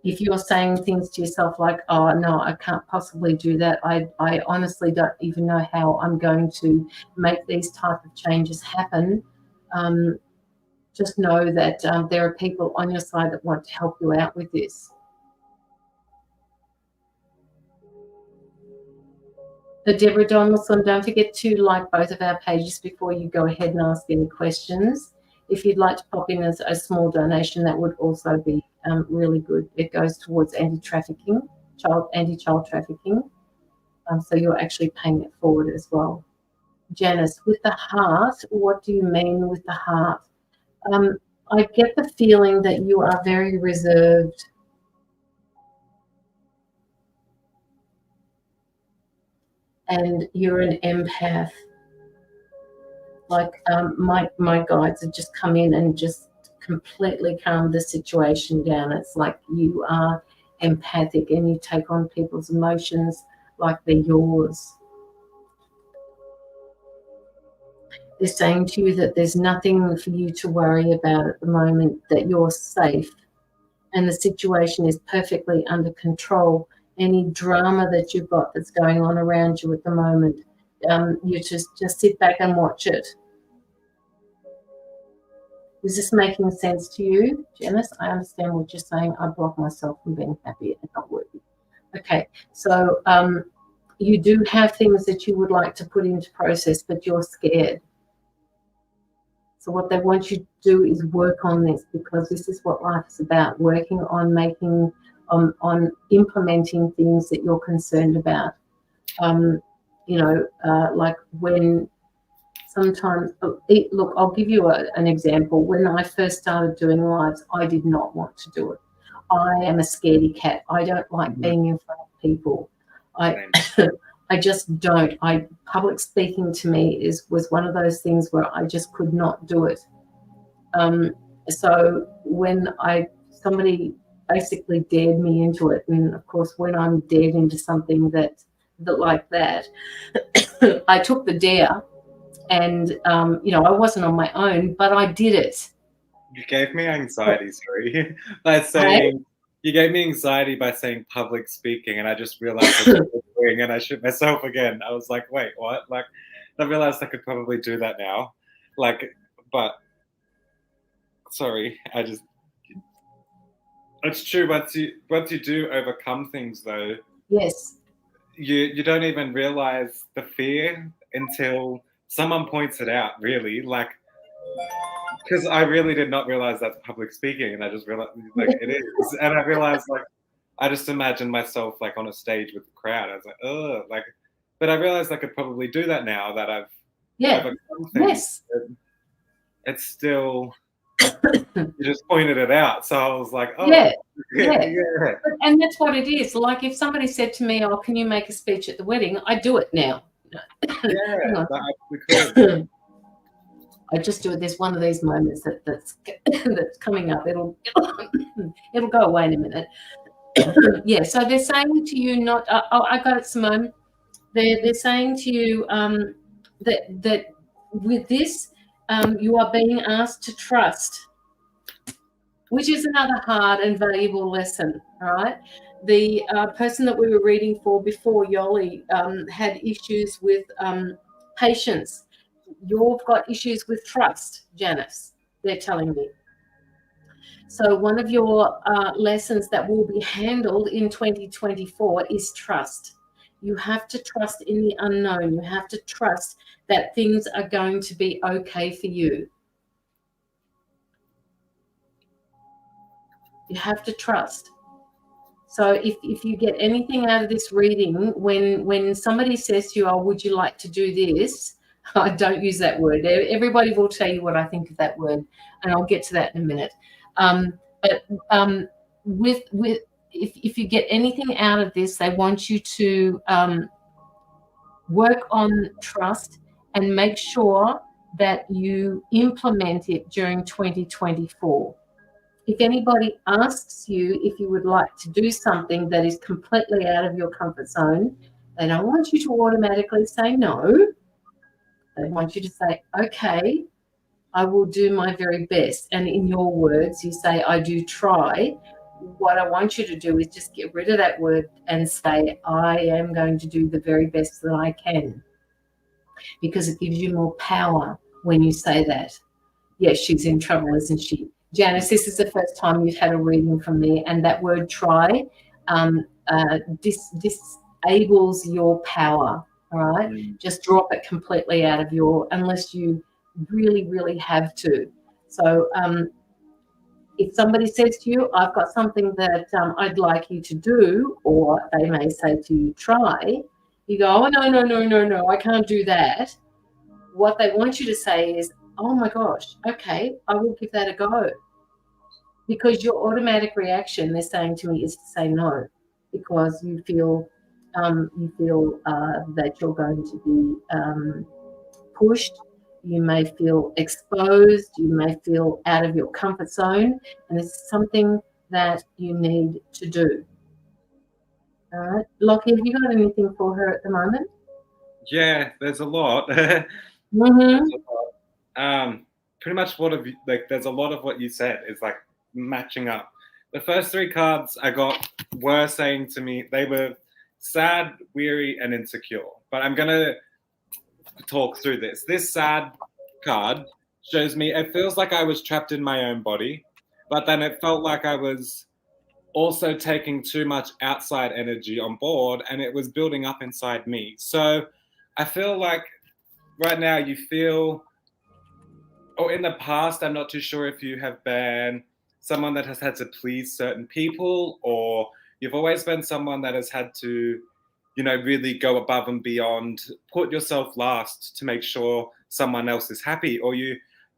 if you're saying things to yourself like, oh, no, I can't possibly do that. I honestly don't even know how I'm going to make these type of changes happen. Just know that there are people on your side that want to help you out with this. Deborah Donaldson, don't forget to like both of our pages before you go ahead and ask any questions. If you'd like to pop in as a small donation, that would also be really good. It goes towards anti-trafficking, anti-child trafficking. So you're actually paying it forward as well. Janice, with the heart, what do you mean with the heart? I get the feeling that you are very reserved. And you're an empath. Like my guides have just come in and just completely calmed the situation down. It's like you are empathic and you take on people's emotions like they're yours. They're saying to you that there's nothing for you to worry about at the moment, that you're safe and the situation is perfectly under control. Any drama that you've got that's going on around you at the moment, you just sit back and watch it. Is this making sense to you, Janice? I understand what you're saying. I block myself from being happy and not worthy. Okay, so you do have things that you would like to put into process, but you're scared. So what they want you to do is work on this, because this is what life is about, working on making, on implementing things that you're concerned about. Like when sometimes, look, I'll give you an example. When I first started doing lives, I did not want to do it. I am a scaredy cat. I don't like being in front of people. I just don't. Public speaking to me was one of those things where I just could not do it. So when somebody basically dared me into it, and of course when I'm dared into something that like that, I took the dare, and I wasn't on my own, but I did it. You gave me anxiety, sorry, by saying you gave me anxiety by saying public speaking, and I just realized what I was doing, and I shoot myself again. I was like, wait, what? Like, I realized I could probably do that now. Like, but sorry, it's true. Once you do overcome things, though, yes, you don't even realize the fear until someone points it out. Really, like. Because I really did not realize that's public speaking, and I just realized like it is, and I realized like I just imagined myself like on a stage with the crowd. I was like, oh, like, but I realized I could probably do that now that I've overcome things. Yes. It's still you just pointed it out, so I was like, oh, yeah. And that's what it is. Like if somebody said to me, "Oh, can you make a speech at the wedding?" I do it now. Yeah, that I just do it. There's one of these moments that's coming up. It'll go away in a minute. Yeah. So they're saying to you, not. I got it, Simone. They're saying to you, that with this, you are being asked to trust, which is another hard and valuable lesson, right? The person that we were reading for before, Yoli, had issues with patience. You've got issues with trust, Janice, they're telling me. So one of your lessons that will be handled in 2024 is trust. You have to trust in the unknown. You have to trust that things are going to be okay for you. You have to trust. So if you get anything out of this reading, when somebody says to you, oh, would you like to do this? I don't use that word. Everybody will tell you what I think of that word, and I'll get to that in a minute. But if you get anything out of this, they want you to work on trust and make sure that you implement it during 2024. If anybody asks you if you would like to do something that is completely out of your comfort zone, they don't want you to automatically say no. They want you to say, okay, I will do my very best. And in your words, you say, I do try. What I want you to do is just get rid of that word and say, I am going to do the very best that I can. Because it gives you more power when you say that. Yes, she's in trouble, isn't she? Janice, this is the first time you've had a reading from me, and that word try disables your power, all right? Just drop it completely out of your, unless you really, really have to. So if somebody says to you, I've got something that I'd like you to do, or they may say to you, try, you go, oh, no, I can't do that. What they want you to say is, oh my gosh, okay, I will give that a go. Because your automatic reaction, they're saying to me, is to say no, because you feel that you're going to be pushed. You may feel exposed. You may feel out of your comfort zone, and it's something that you need to do. All right, Lockie, have you got anything for her at the moment? Yeah, there's a lot. Pretty much there's a lot of what you said is like matching up. The first three cards I got were saying to me, they were sad, weary, and insecure. But I'm gonna talk through this. This sad card shows me it feels like I was trapped in my own body, but then it felt like I was also taking too much outside energy on board, and it was building up inside me. So I feel like right now you feel, or in the past, I'm not too sure if you have been someone that has had to please certain people, or you've always been someone that has had to, really go above and beyond, put yourself last to make sure someone else is happy. Or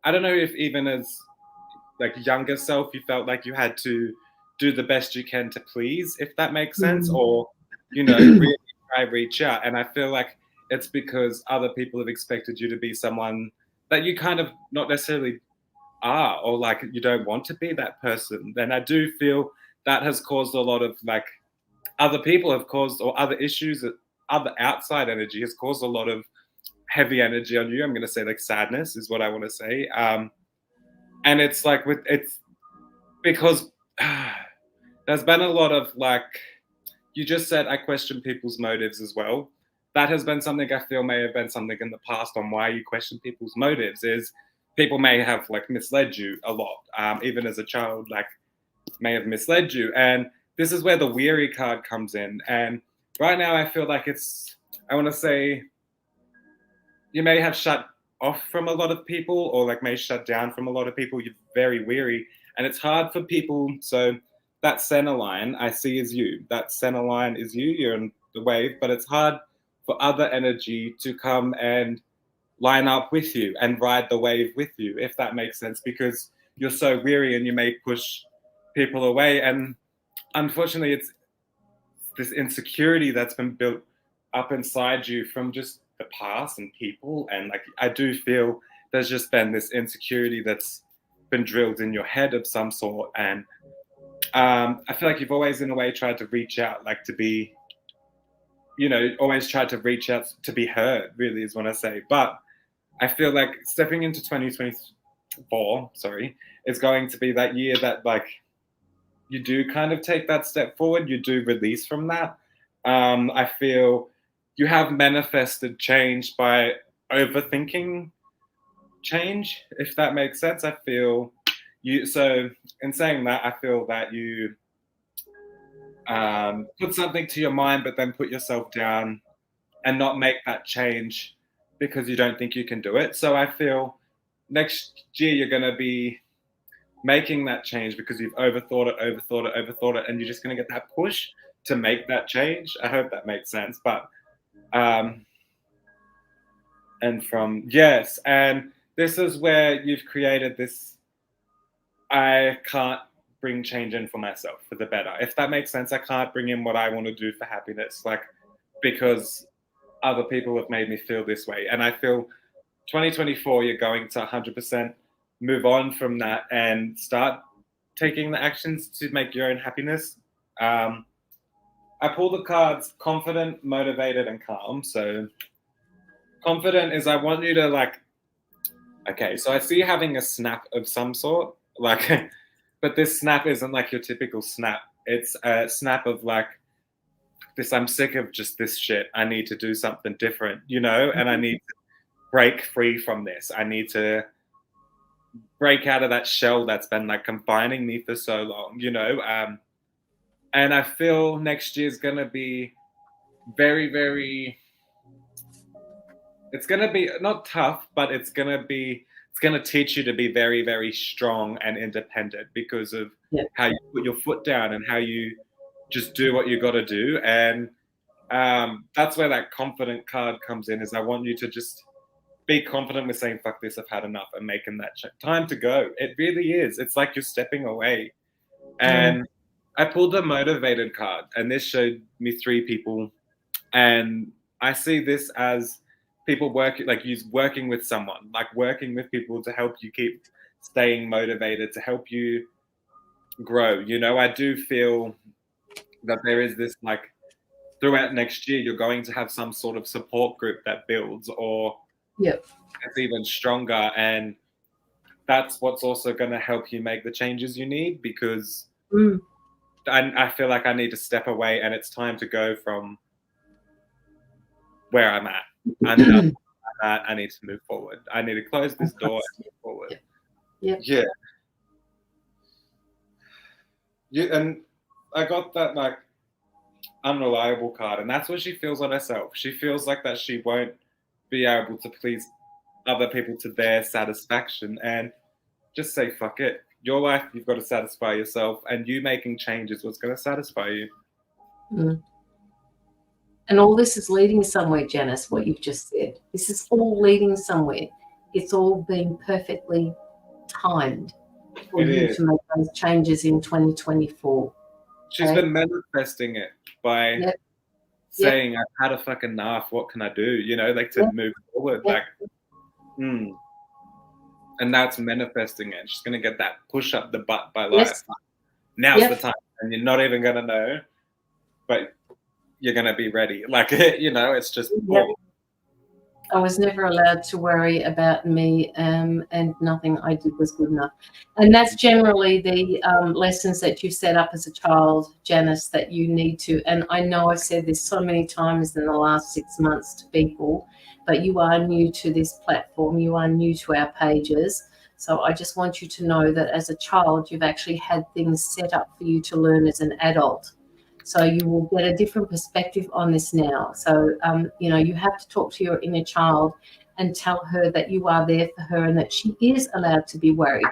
I don't know if even as like younger self, you felt like you had to do the best you can to please, if that makes sense, or, really try reach out. And I feel like it's because other people have expected you to be someone that you kind of not necessarily are, or like you don't want to be that person. Then I do feel that has caused a lot of like other people have caused, or other issues, other outside energy has caused a lot of heavy energy on you. I'm going to say like sadness is what I want to say. And it's like it's because there's been a lot of like, you just said, I question people's motives as well. That has been something I feel may have been something in the past on why you question people's motives, is people may have like misled you a lot. Even as a child, like may have misled you. And this is where the weary card comes in. And right now I feel like I want to say, you may have shut off from a lot of people, or like may shut down from a lot of people. You're very weary, and it's hard for people. So that center line I see is you. That center line is you. You're in the wave, but it's hard for other energy to come and line up with you and ride the wave with you, if that makes sense, because you're so weary and you may push people away. And unfortunately, it's this insecurity that's been built up inside you from just the past and people. And like, I do feel there's just been this insecurity that's been drilled in your head of some sort. And I feel like you've always in a way tried to reach out, like to be, always tried to reach out to be heard, really is what I say. But I feel like stepping into 2024, is going to be that year that like you do kind of take that step forward. You do release from that. I feel you have manifested change by overthinking change, if that makes sense. I feel you. So in saying that, I feel that you put something to your mind, but then put yourself down and not make that change because you don't think you can do it. So I feel next year you're going to be making that change because you've overthought it, and you're just going to get that push to make that change. I hope that makes sense. But and this is where you've created this, I can't bring change in for myself for the better, if that makes sense. I can't bring in what I want to do for happiness, like, because other people have made me feel this way. And I feel 2024, you're going to 100% move on from that and start taking the actions to make your own happiness. I pulled the cards confident, motivated, and calm. So confident is I want you to like, okay, so I see you having a snap of some sort, like, but this snap isn't like your typical snap. It's a snap of like, this, I'm sick of just this shit. I need to do something different, you know, and I need to break free from this. I need to break out of that shell that's been like confining me for so long, you know. And I feel next year is going to be very, very, it's going to be not tough, but it's going to teach you to be very, very strong and independent because of how you put your foot down and how you just do what you got to do. And that's where that confident card comes in, is I want you to just be confident with saying, fuck this, I've had enough, and making that time to go. It really is. It's like you're stepping away. And I pulled the motivated card, and this showed me 3 people. And I see this as people working with someone, like working with people to help you keep staying motivated, to help you grow. You know, I do feel that there is this, like, throughout next year, you're going to have some sort of support group that builds, or it's even stronger. And that's what's also going to help you make the changes you need, because I feel like I need to step away, and it's time to go from where I'm at. I need to move forward. I need to close this door and move forward. Yeah. And I got that, like, unreliable card, and that's what she feels on herself. She feels like that she won't be able to please other people to their satisfaction. And just say, fuck it. Your life, you've got to satisfy yourself, and you making changes what's going to satisfy you. And all this is leading somewhere, Janice, what you've just said. This is all leading somewhere. It's all been perfectly timed for you to make those changes in 2024. She's been manifesting it by saying, I've had a fucking enough. What can I do? You know, like, to move forward. Like, and that's manifesting it. She's going to get that push up the butt by life. Now's the time. And you're not even going to know, but you're going to be ready. Like, you know, it's just I was never allowed to worry about me, and nothing I did was good enough. And that's generally the lessons that you set up as a child, Janice, that you need to. And I know I've said this so many times in the last 6 months to people, but you are new to this platform. You are new to our pages. So I just want you to know that as a child, you've actually had things set up for you to learn as an adult. So you will get a different perspective on this now. So, you know, you have to talk to your inner child and tell her that you are there for her, and that she is allowed to be worried,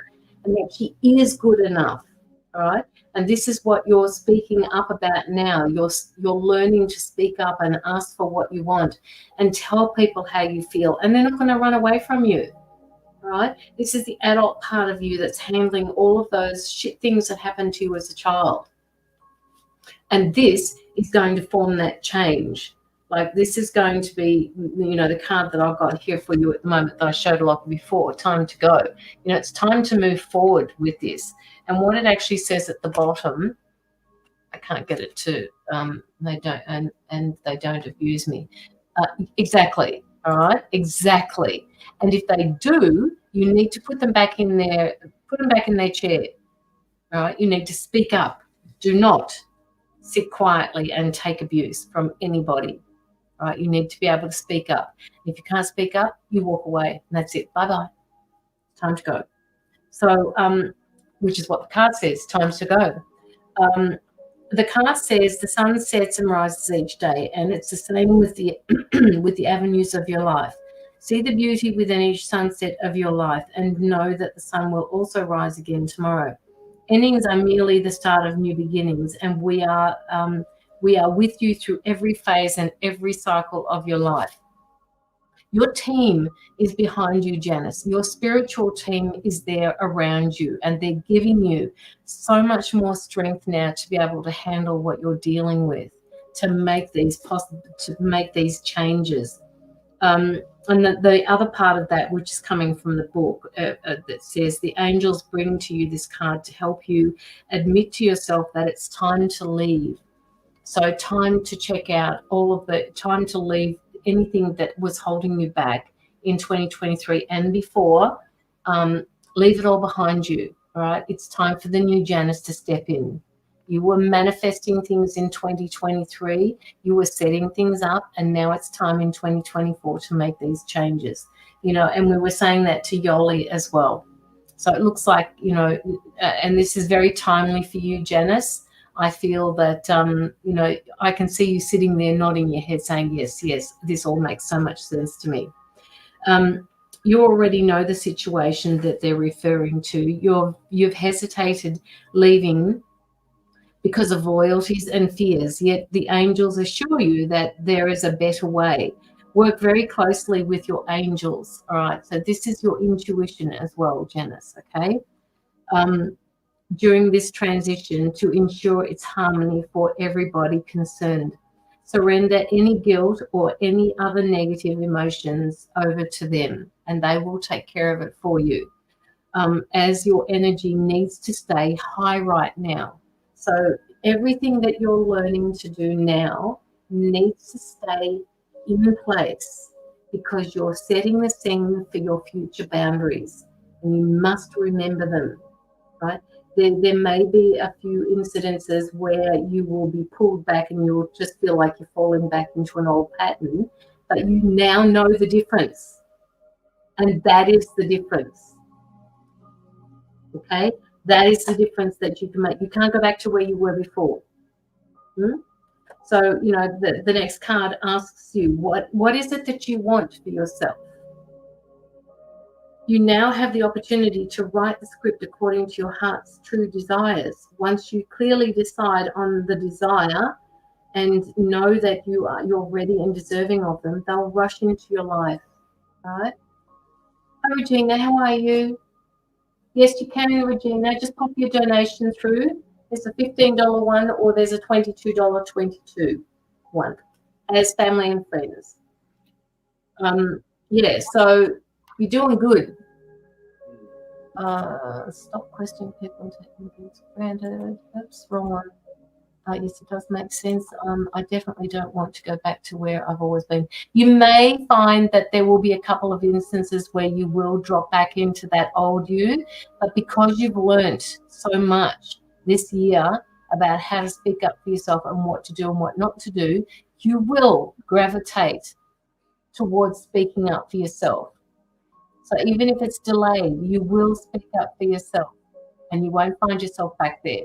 and that she is good enough, all right? And this is what you're speaking up about now. You're learning to speak up and ask for what you want and tell people how you feel, and they're not going to run away from you, all right? This is the adult part of you that's handling all of those shit things that happened to you as a child. And this is going to form that change. Like, this is going to be, you know, the card that I've got here for you at the moment that I showed a lot before, time to go. You know, it's time to move forward with this. And what it actually says at the bottom, I can't get it to, they don't, and they don't abuse me. Exactly. All right, exactly. And if they do, you need to put them back in their chair. All right, you need to speak up. Do not sit quietly and take abuse from anybody. All right, you need to be able to speak up. If you can't speak up, you walk away, and that's it. Bye-bye. Time to go. So, which is what the card says, time to go. The card says the sun sets and rises each day, and it's the same with the with the avenues of your life. See the beauty within each sunset of your life, and know that the sun will also rise again tomorrow. Endings are merely the start of new beginnings, and we are with you through every phase and every cycle of your life. Your team is behind you, Janice. Your spiritual team is there around you, and they're giving you so much more strength now to be able to handle what you're dealing with, to make these changes. And the other part of that, which is coming from the book, that says the angels bring to you this card to help you admit to yourself that it's time to leave. So time to check out time to leave anything that was holding you back in 2023 and before. Leave it all behind you. All right. It's time for the new Janice to step in. You were manifesting things in 2023. You were setting things up, and now it's time in 2024 to make these changes. And we were saying that to Yoli as well. So it looks like, and this is very timely for you, Janice. I feel that, I can see you sitting there nodding your head saying, yes, this all makes so much sense to me. You already know the situation that they're referring to. You've hesitated leaving because of loyalties and fears, yet the angels assure you that there is a better way. Work very closely with your angels, all right? So this is your intuition as well, Janice, okay? During this transition to ensure its harmony for everybody concerned. Surrender any guilt or any other negative emotions over to them, and they will take care of it for you, as your energy needs to stay high right now. So everything that you're learning to do now needs to stay in place, because you're setting the scene for your future boundaries, and you must remember them, right? There may be a few incidences where you will be pulled back and you'll just feel like you're falling back into an old pattern, but you now know the difference, and that is the difference. Okay, that is the difference that you can make. You can't go back to where you were before. So, the next card asks you, what is it that you want for yourself? You now have the opportunity to write the script according to your heart's true desires. Once you clearly decide on the desire and know that you're ready and deserving of them, they'll rush into your life. Right? Hi, Regina, how are you? Yes, you can, Regina. Just pop your donation through. There's a $15 one, or there's a $22.22 one, as family and friends. So you're doing good. Stop questioning people and taking things for granted. Oops, wrong one. Yes, it does make sense. I definitely don't want to go back to where I've always been. You may find that there will be a couple of instances where you will drop back into that old you, but because you've learnt so much this year about how to speak up for yourself and what to do and what not to do, you will gravitate towards speaking up for yourself. So even if it's delayed, you will speak up for yourself, and you won't find yourself back there.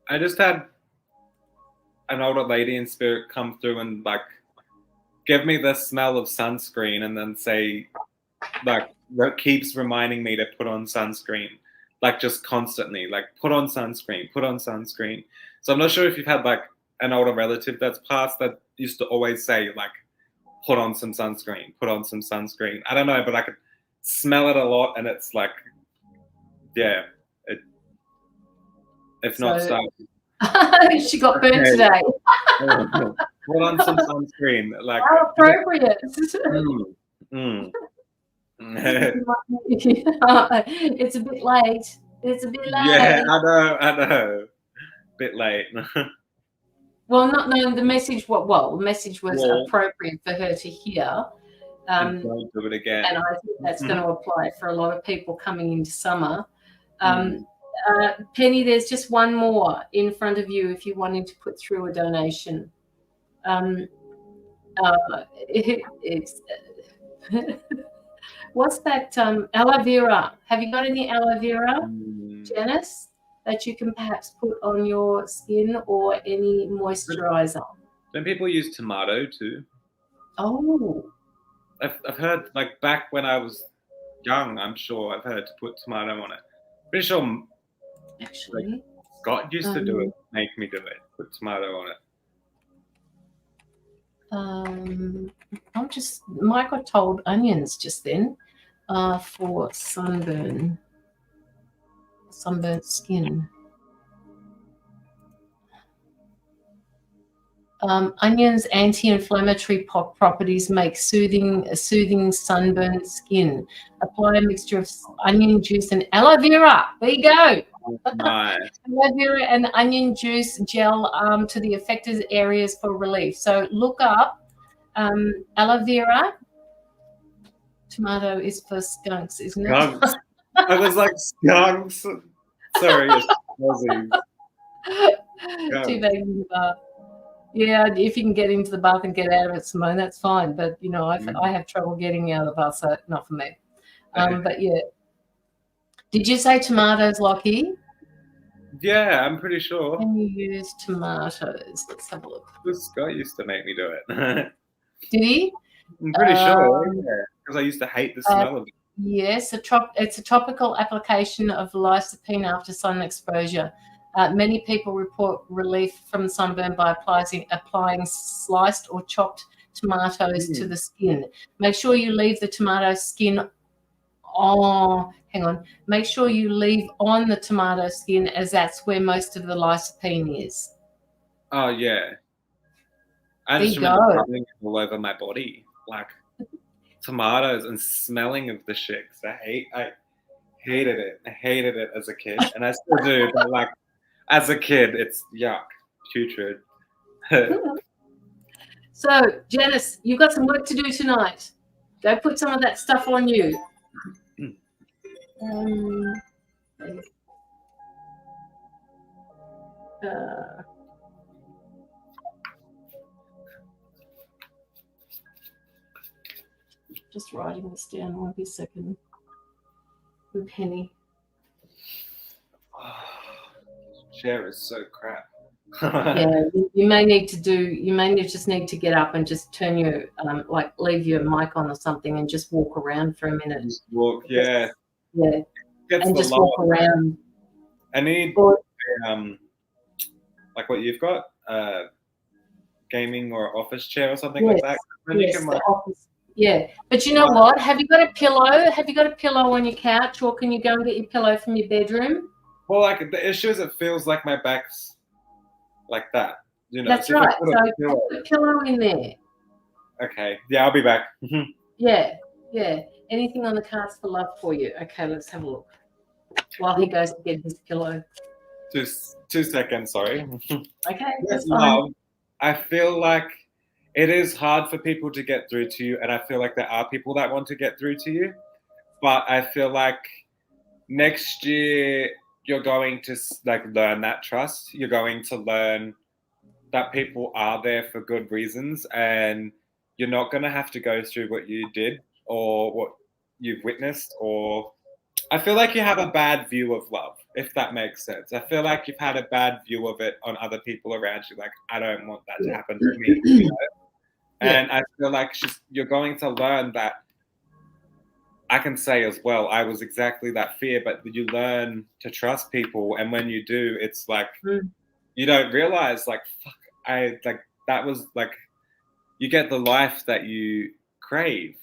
I just had an older lady in spirit come through and give me the smell of sunscreen, and then say that keeps reminding me to put on sunscreen, just constantly, put on sunscreen, put on sunscreen. So I'm not sure if you've had an older relative that's passed that used to always say put on some sunscreen, put on some sunscreen. I don't know, but I could smell it a lot, and it's it's not starting. She got burnt today. Put on some sunscreen. How appropriate. It's a bit late. It's a bit late. Yeah, I know. Bit late. Well, not knowing the message. The message was Well, appropriate for her to hear. and don't do it again. And I think that's going to apply for a lot of people coming into summer. Penny, there's just one more in front of you if you're wanting to put through a donation. It's what's that? Aloe vera. Have you got any aloe vera, Janice, that you can perhaps put on your skin, or any moisturizer? Don't people use tomato too? Oh. I've heard, like, back when I was young, I'm sure I've heard to put tomato on it. Pretty sure actually, like, Scott used to do it, make me do it, put tomato on it. Mike got told onions just then for sunburnt skin. Onions' anti-inflammatory properties make soothing sunburned skin. Apply a mixture of onion juice and aloe vera. There you go. Nice. Aloe vera and onion juice gel to the affected areas for relief. So look up aloe vera. Tomato is for skunks, isn't it? Skunks. I was like, skunks. Sorry, it's too bad in the bath. Yeah, if you can get into the bath and get out of it, Simone, that's fine. But you know, I have trouble getting out of the bath, so not for me. But yeah, did you say tomatoes, Lockie? Yeah, I'm pretty sure. Can you use tomatoes? Let's have a look. Scott used to make me do it. Did he? I'm pretty sure, because I used to hate the smell of it. Yes, it's a topical application of lycopene after sun exposure. Many people report relief from sunburn by applying sliced or chopped tomatoes to the skin. Make sure you leave the tomato skin Make sure you leave on the tomato skin, as that's where most of the lycopene is. Oh, yeah. I just remember rubbing it all over my body, like tomatoes, and smelling of the shits. I hated it. I hated it as a kid, and I still do, but like, as a kid, it's yuck, putrid. So, Janice, you've got some work to do tonight. Go put some of that stuff on you. Just writing this down. Won't be a second. With Penny. Chair is so crap. Yeah, you may just need to get up and just turn your leave your mic on or something and just walk around for a minute. Just walk, yeah. Yeah. And just walk around. I need like what you've got, gaming or office chair or something like that. Yes, the office. Yeah, but you know what? Have you got a pillow? Have you got a pillow on your couch, or can you go and get your pillow from your bedroom? Well, like, the issue is it feels like my back's like that. You know. That's right. So put a pillow in there. Okay. Yeah, I'll be back. Yeah. Anything on the cards for love for you? Okay, let's have a look. While he goes to get his pillow. 2 seconds, sorry. Okay, that's fine. I feel like it is hard for people to get through to you, and I feel like there are people that want to get through to you, but I feel like next year you're going to learn that trust. You're going to learn that people are there for good reasons, and you're not going to have to go through what you did or what you've witnessed. Or I feel like you have a bad view of love, if that makes sense. I feel like you've had a bad view of it on other people around you. Like, I don't want that to happen to me. You know? And I feel like you're going to learn that. I can say as well, I was exactly that fear, but you learn to trust people. And when you do, it's like, you don't realize, like, that was like, you get the life that you crave,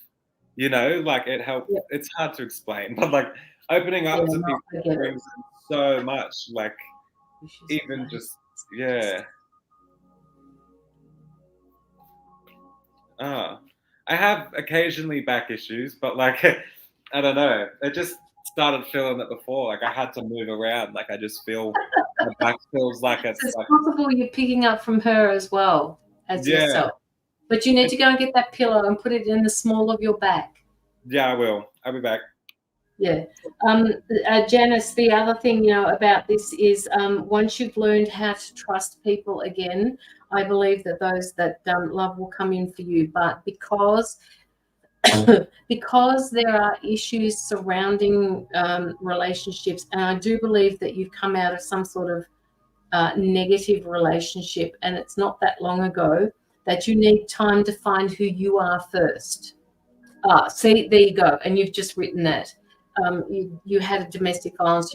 you know, like it helps. Yeah. It's hard to explain, but like opening up to people brings so much, like even just, I have occasionally back issues, but like, I don't know. I just started feeling it before. Like I had to move around. Like I just feel My back feels like So it's possible you're picking up from her as well as yourself. But you need to go and get that pillow and put it in the small of your back. Yeah, I will. I'll be back. Yeah. Janice, the other thing, about this is once you've learned how to trust people again, I believe that those that love will come in for you. But because there are issues surrounding relationships, and I do believe that you've come out of some sort of negative relationship, and it's not that long ago, that you need time to find who you are first. See, there you go. And you've just written that. You had a domestic violence.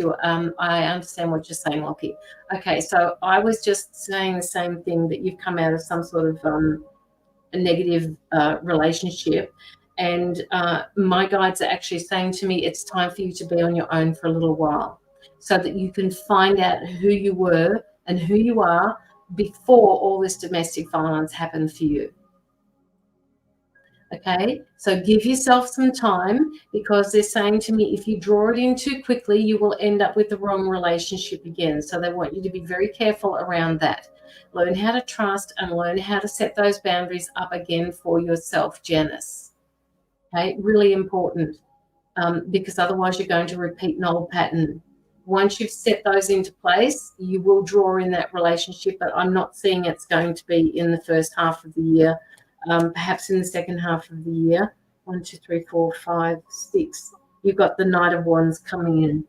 I understand what you're saying, Lockie. Okay, so I was just saying the same thing, that you've come out of some sort of a negative relationship. And my guides are actually saying to me, it's time for you to be on your own for a little while so that you can find out who you were and who you are before all this domestic violence happened for you. Okay, so give yourself some time, because they're saying to me, if you draw it in too quickly, you will end up with the wrong relationship again. So they want you to be very careful around that. Learn how to trust and learn how to set those boundaries up again for yourself, Janice. Okay, really important, because otherwise you're going to repeat an old pattern. Once you've set those into place, you will draw in that relationship, but I'm not seeing it's going to be in the first half of the year. Perhaps in the second half of the year. 1, 2, 3, 4, 5, 6. You've got the Knight of Wands coming in.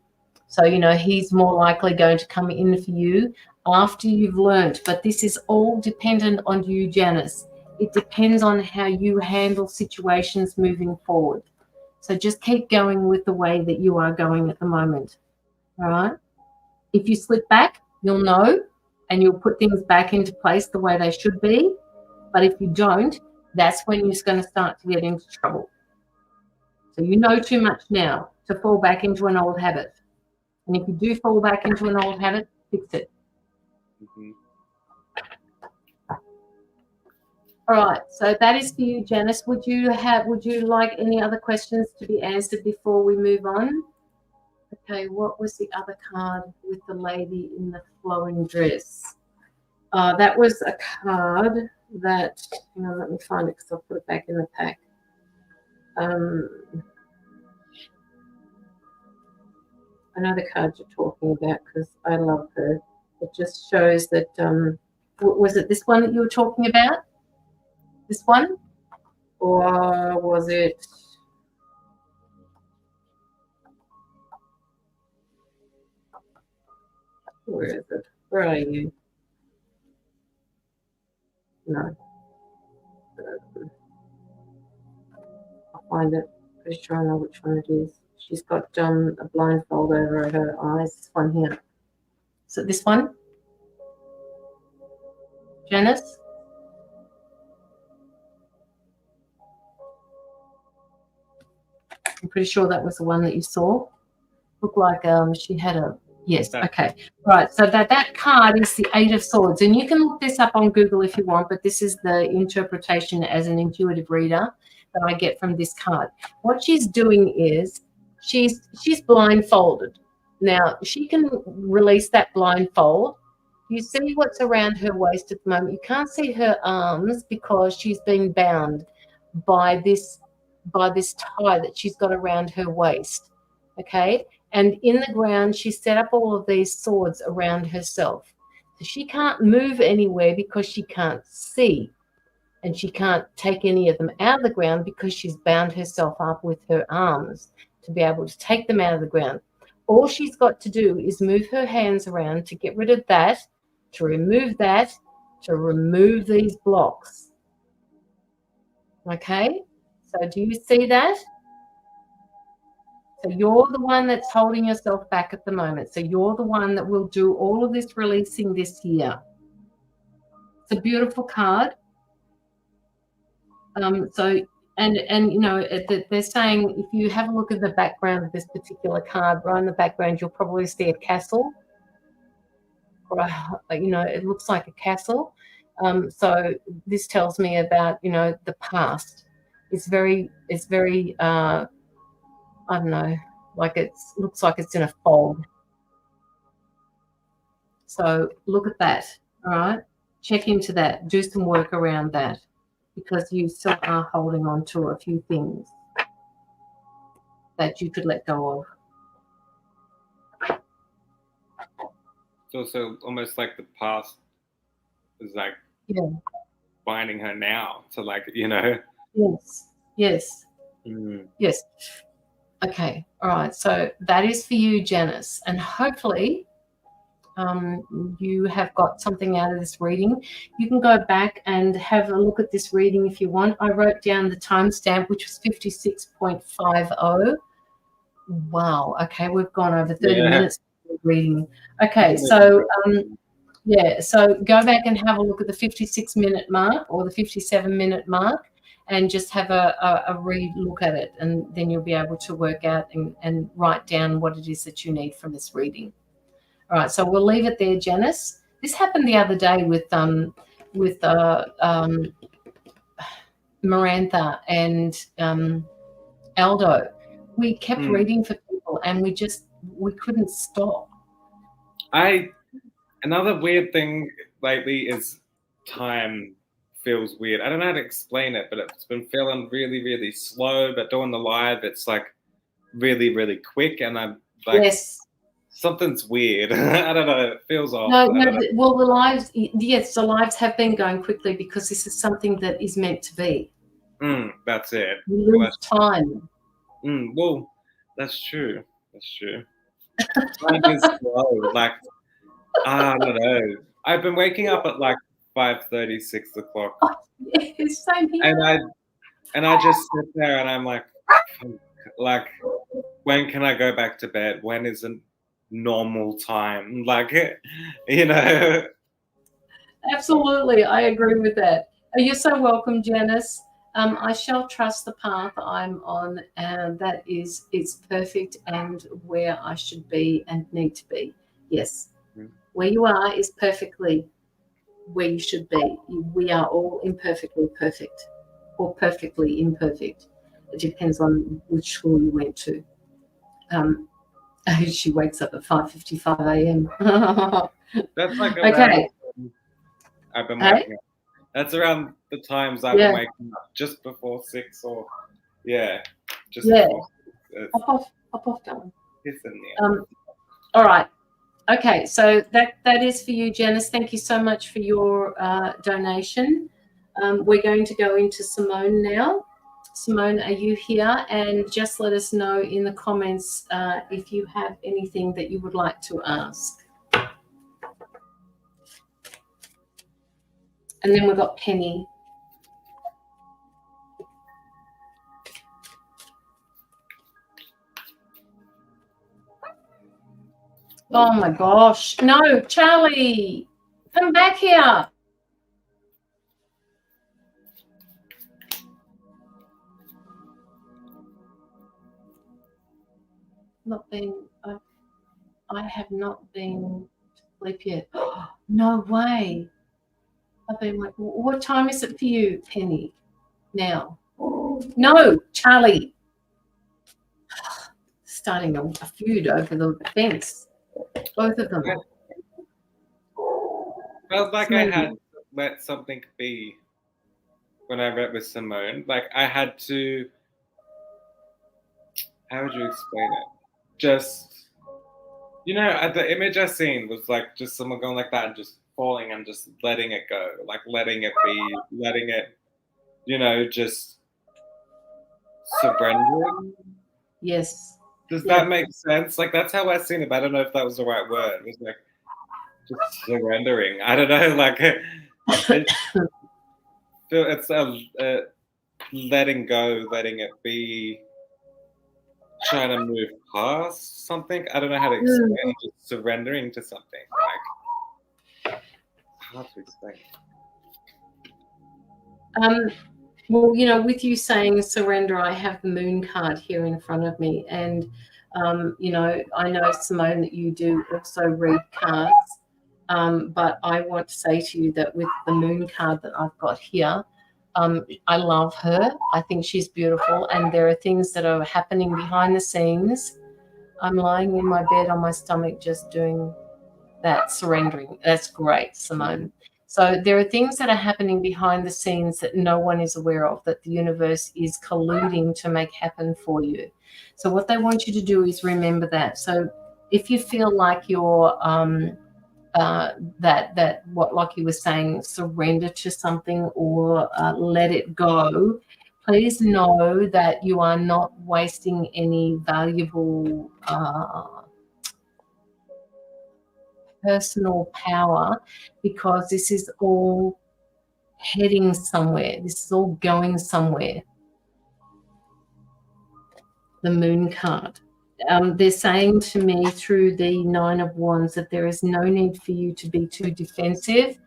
So, he's more likely going to come in for you after you've learnt. But this is all dependent on you, Janice. It depends on how you handle situations moving forward. So just keep going with the way that you are going at the moment. All right? If you slip back, you'll know, and you'll put things back into place the way they should be. But if you don't, that's when you're going to start to get into trouble. So you know too much now to fall back into an old habit. And if you do fall back into an old habit, fix it. Mm-hmm. All right. So that is for you, Janice. Would you like any other questions to be answered before we move on? Okay. What was the other card with the lady in the flowing dress? That was a card that, let me find it because I'll put it back in the pack. I know the card you're talking about because I love her. It just shows that, was it this one that you were talking about? This one? Or was it? Where is it? Where are you? No. I'll find it. Pretty sure I know which one it is. She's got a blindfold over her eyes. This one here. So this one? Janice? I'm pretty sure that was the one that you saw. Looked like she had a... Yes, okay. Right, so that card is the 8 of Swords. And you can look this up on Google if you want, but this is the interpretation as an intuitive reader that I get from this card. What she's doing is she's blindfolded. Now, she can release that blindfold. You see what's around her waist at the moment. You can't see her arms because she's being bound by this tie that she's got around her waist, okay? And in the ground, she set up all of these swords around herself. So she can't move anywhere because she can't see. And she can't take any of them out of the ground because she's bound herself up with her arms to be able to take them out of the ground. All she's got to do is move her hands around to get rid of that, to remove these blocks. Okay? So do you see that? So you're the one that's holding yourself back at the moment. So you're the one that will do all of this releasing this year. It's a beautiful card. They're saying if you have a look at the background of this particular card, right in the background, you'll probably see a castle. Or it looks like a castle. So this tells me about, the past. It's very I don't know, like looks like it's in a fog. So look at that, all right? Check into that. Do some work around that, because you still are holding on to a few things that you could let go of. It's also almost like the past is like binding her now to, like, you know. Yes. Yes. Okay. All right. So that is for you, Janice, and hopefully you have got something out of this reading. You can go back and have a look at this reading if you want. I wrote down the timestamp, which was 56.50. Wow. Okay, we've gone over 30 minutes of reading. Okay, so so go back and have a look at the 56-minute mark or the 57-minute mark, and just have a re-look at it, and then you'll be able to work out and write down what it is that you need from this reading. All right, so we'll leave it there, Janice. This happened the other day with Marantha and Aldo. We kept reading for people, and we couldn't stop. Another weird thing lately is time feels weird. I don't know how to explain it, but it's been feeling really, really slow. But doing the live, it's like really, really quick, and I'm like, something's weird. I don't know. It feels off. No. Well, the lives, the lives have been going quickly because this is something that is meant to be. That's it. You lose time. Well, that's true. Time is slow. Like, I don't know. I've been waking up at like 5:30, 6 o'clock. Oh, yes, same here. And I just sit there and I'm like, when can I go back to bed? When is a normal time? Like, you know. Absolutely, I agree with that. You're so welcome, Janice. I shall trust the path I'm on, and that is, it's perfect and where I should be and need to be. Yes, where you are is perfectly where you should be. We are all imperfectly perfect or perfectly imperfect. It depends on which school you went to. She wakes up at 5:55 a.m. That's like okay. I've been waking up. That's around the times I've been waking up, just before 6 or just before 6. Hop off, darling. It's in there. All right. Okay, so that is for you, Janice. Thank you so much for your donation. We're going to go into Simone now. Simone, are you here? And just let us know in the comments if you have anything that you would like to ask. And then we've got Penny. Oh my gosh. No, Charlie, come back here. I have not been asleep yet. No way. I've been like, what time is it for you, Penny? Now. No, Charlie. Starting a feud over the fence. Both of them. Felt like I had to let something be when I read with Simone. Like, I had to, how would you explain it? Just, you know, the image I seen was like just someone going like that and just falling and just letting it go, like letting it be, letting it, you know, just surrendering. Yes. Does that make sense? Like, that's how I seen it, but I don't know if that was the right word. It was like just surrendering. I don't know, like it's letting go, letting it be, trying to move past something. I don't know how to explain it. Just surrendering to something. Like, hard to explain. Well, you know, with you saying surrender, I have the moon card here in front of me. And, you know, I know, Simone, that you do also read cards. But I want to say to you that with the moon card that I've got here, I love her. I think she's beautiful. And there are things that are happening behind the scenes. I'm lying in my bed on my stomach just doing that surrendering. That's great, Simone. So there are things that are happening behind the scenes that no one is aware of, that the universe is colluding to make happen for you. So what they want you to do is remember that. So if you feel like you're that what Lockie was saying, surrender to something or let it go, please know that you are not wasting any valuable personal power, because this is all heading somewhere. This is all going somewhere. The Moon card. They're saying to me through the Nine of Wands that there is no need for you to be too defensive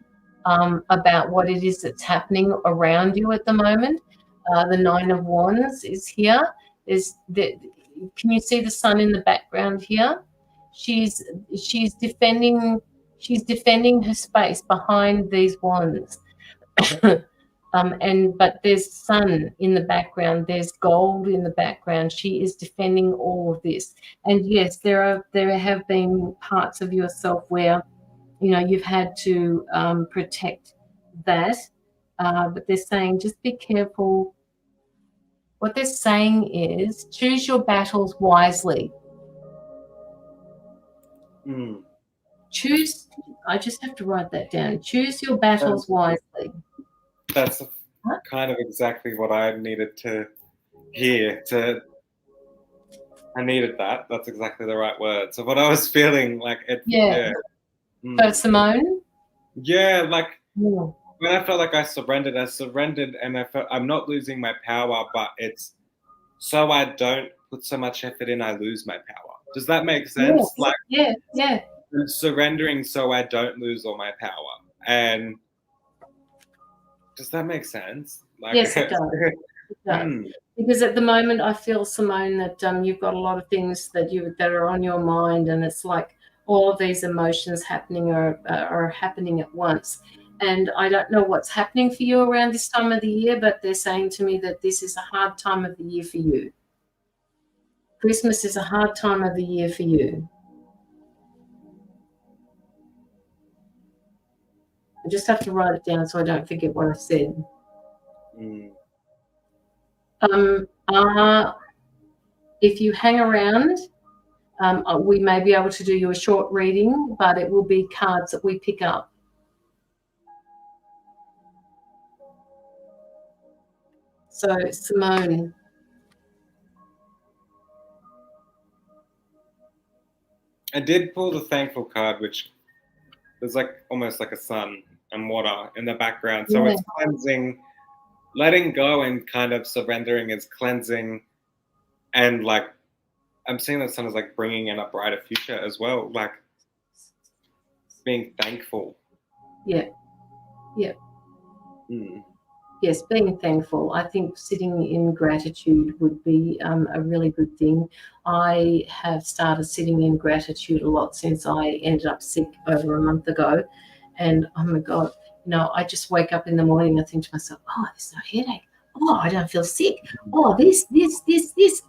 about what it is that's happening around you at the moment. The Nine of Wands is here. Can you see the sun in the background here? She's defending her space behind these wands. But there's sun in the background, there's gold in the background. She is defending all of this. And yes, there have been parts of yourself where, you know, you've had to protect that. But they're saying just be careful. What they're saying is choose your battles wisely. Choose, I just have to write that down. Choose your battles wisely. That's kind of exactly what I needed to hear. I needed that. That's exactly the right word. So what I was feeling like it. Yeah. So Simone? Yeah, like when I felt like I surrendered, and I felt I'm not losing my power, but it's so I don't put so much effort in, I lose my power. Does that make sense? Yes. Yeah. I'm surrendering so I don't lose all my power. And does that make sense? Yes, it does. It does. Because at the moment, I feel, Simone, that you've got a lot of things that are on your mind, and it's like all of these emotions happening are happening at once. And I don't know what's happening for you around this time of the year, but they're saying to me that this is a hard time of the year for you. Christmas is a hard time of the year for you. I just have to write it down so I don't forget what I said. If you hang around, we may be able to do you a short reading, but it will be cards that we pick up. So, Simone. I did pull the Thankful card, which is like almost like a sun and water in the background. So it's cleansing, letting go, and kind of surrendering is cleansing. And like, I'm seeing the sun as like bringing in a brighter future as well, like being thankful. Yeah. Yes, being thankful. I think sitting in gratitude would be a really good thing. I have started sitting in gratitude a lot since I ended up sick over a month ago. And oh my God, you know, I just wake up in the morning and think to myself, oh, there's no headache. Oh, I don't feel sick. Oh, this.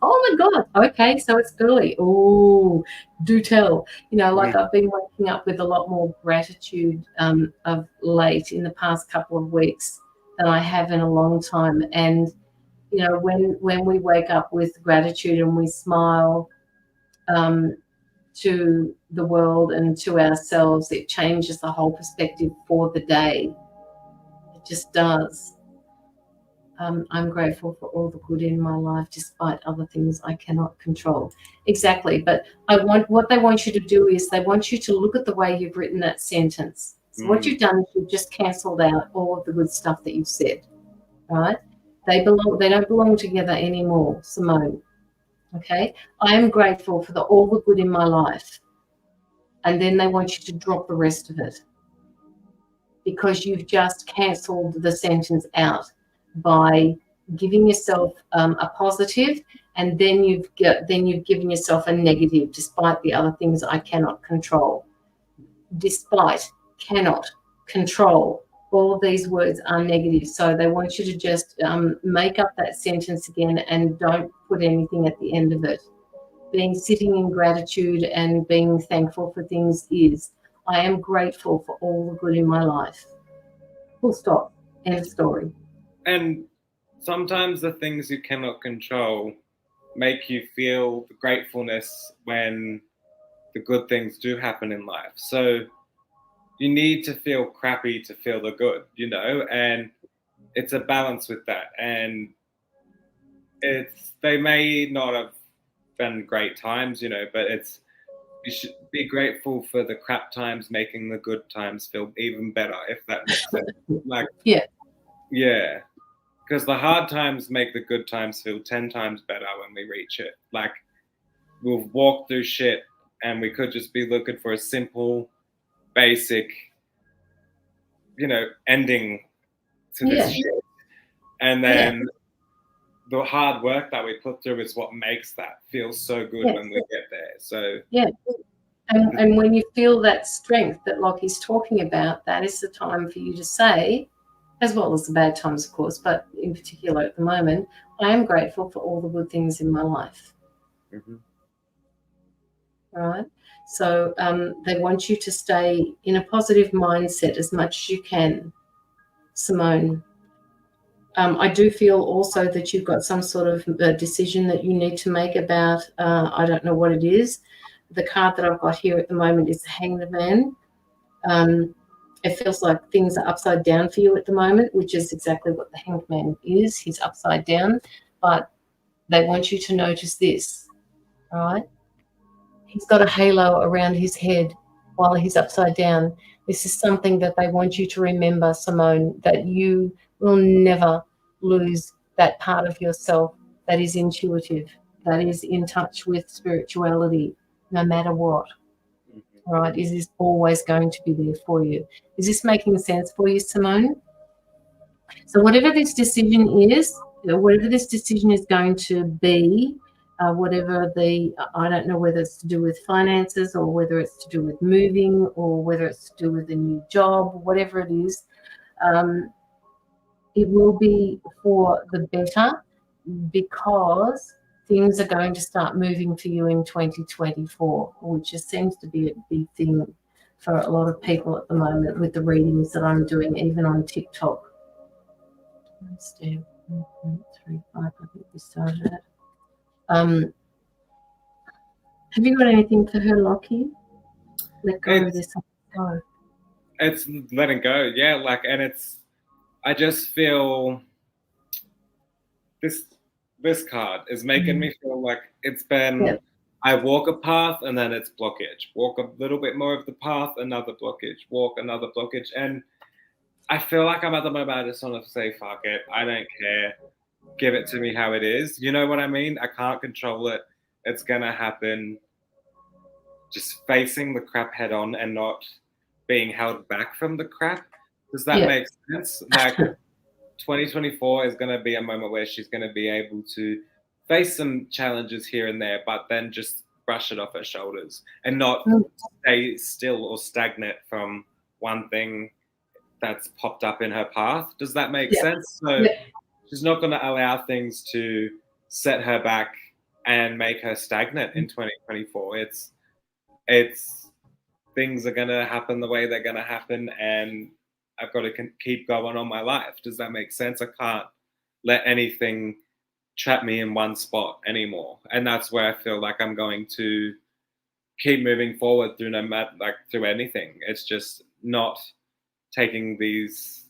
Oh my God. Okay, so it's early. Oh, do tell. You know, like I've been waking up with a lot more gratitude of late in the past couple of weeks than I have in a long time. And, you know, when we wake up with gratitude and we smile to the world and to ourselves, it changes the whole perspective for the day. It just does. I'm grateful for all the good in my life, despite other things I cannot control. Exactly. But what they want you to do is they want you to look at the way you've written that sentence. So what you've done is you've just cancelled out all of the good stuff that you've said, right? They don't belong together anymore, Simone. Okay? I am grateful for all the good in my life. And then they want you to drop the rest of it, because you've just cancelled the sentence out by giving yourself a positive, and then you've given yourself a negative, despite the other things I cannot control. Despite, cannot, control, all of these words are negative. So they want you to just make up that sentence again and don't put anything at the end of it. Sitting in gratitude and being thankful for things is, I am grateful for all the good in my life. Full stop. End of story. And sometimes the things you cannot control make you feel the gratefulness when the good things do happen in life. So you need to feel crappy to feel the good, you know, and it's a balance with that. And they may not have been great times, you know, but you should be grateful for the crap times making the good times feel even better, if that makes sense. Like, yeah, because the hard times make the good times feel 10 times better when we reach it. Like, we'll walk through shit and we could just be looking for a simple, basic, you know, ending to this shit. And then the hard work that we put through is what makes that feel so good when we get there. So and when you feel that strength that Lockie's talking about, that is the time for you to say, as well as the bad times, of course, but in particular at the moment, I am grateful for all the good things in my life. Right? So they want you to stay in a positive mindset as much as you can, Simone. I do feel also that you've got some sort of decision that you need to make about, I don't know what it is. The card that I've got here at the moment is the Hanged Man. It feels like things are upside down for you at the moment, which is exactly what the Hanged Man is. He's upside down, but they want you to notice this, right? He's got a halo around his head while he's upside down. This is something that they want you to remember, Simone, that you will never lose that part of yourself that is intuitive, that is in touch with spirituality, no matter what. Right? It is always going to be there for you. Is this making sense for you, Simone? So whatever this decision is, whatever this decision is going to be, whatever I don't know whether it's to do with finances or whether it's to do with moving or whether it's to do with a new job, whatever it is, it will be for the better because things are going to start moving for you in 2024, which just seems to be a big thing for a lot of people at the moment with the readings that I'm doing, even on TikTok. Step 1.35, I think we started it. Have you got anything for her, Lockie? Let go of this. Go. It's letting go, yeah. Like, and I just feel this card is making me feel like it's been. I walk a path and then it's blockage. Walk a little bit more of the path, another blockage. Walk another blockage, and I feel like I'm at the moment I just want to say, fuck it. I don't care. Give it to me how it is. You know what I mean? I can't control it. It's going to happen. Just facing the crap head on and not being held back from the crap. Does that make sense? Like, 2024 is going to be a moment where she's going to be able to face some challenges here and there, but then just brush it off her shoulders and not stay still or stagnant from one thing that's popped up in her path. Does that make sense? So she's not going to allow things to set her back and make her stagnant in 2024. It's things are going to happen the way they're going to happen, and I've got to keep going on my life. Does that make sense? I can't let anything trap me in one spot anymore. And that's where I feel like I'm going to keep moving forward through through anything. It's just not taking these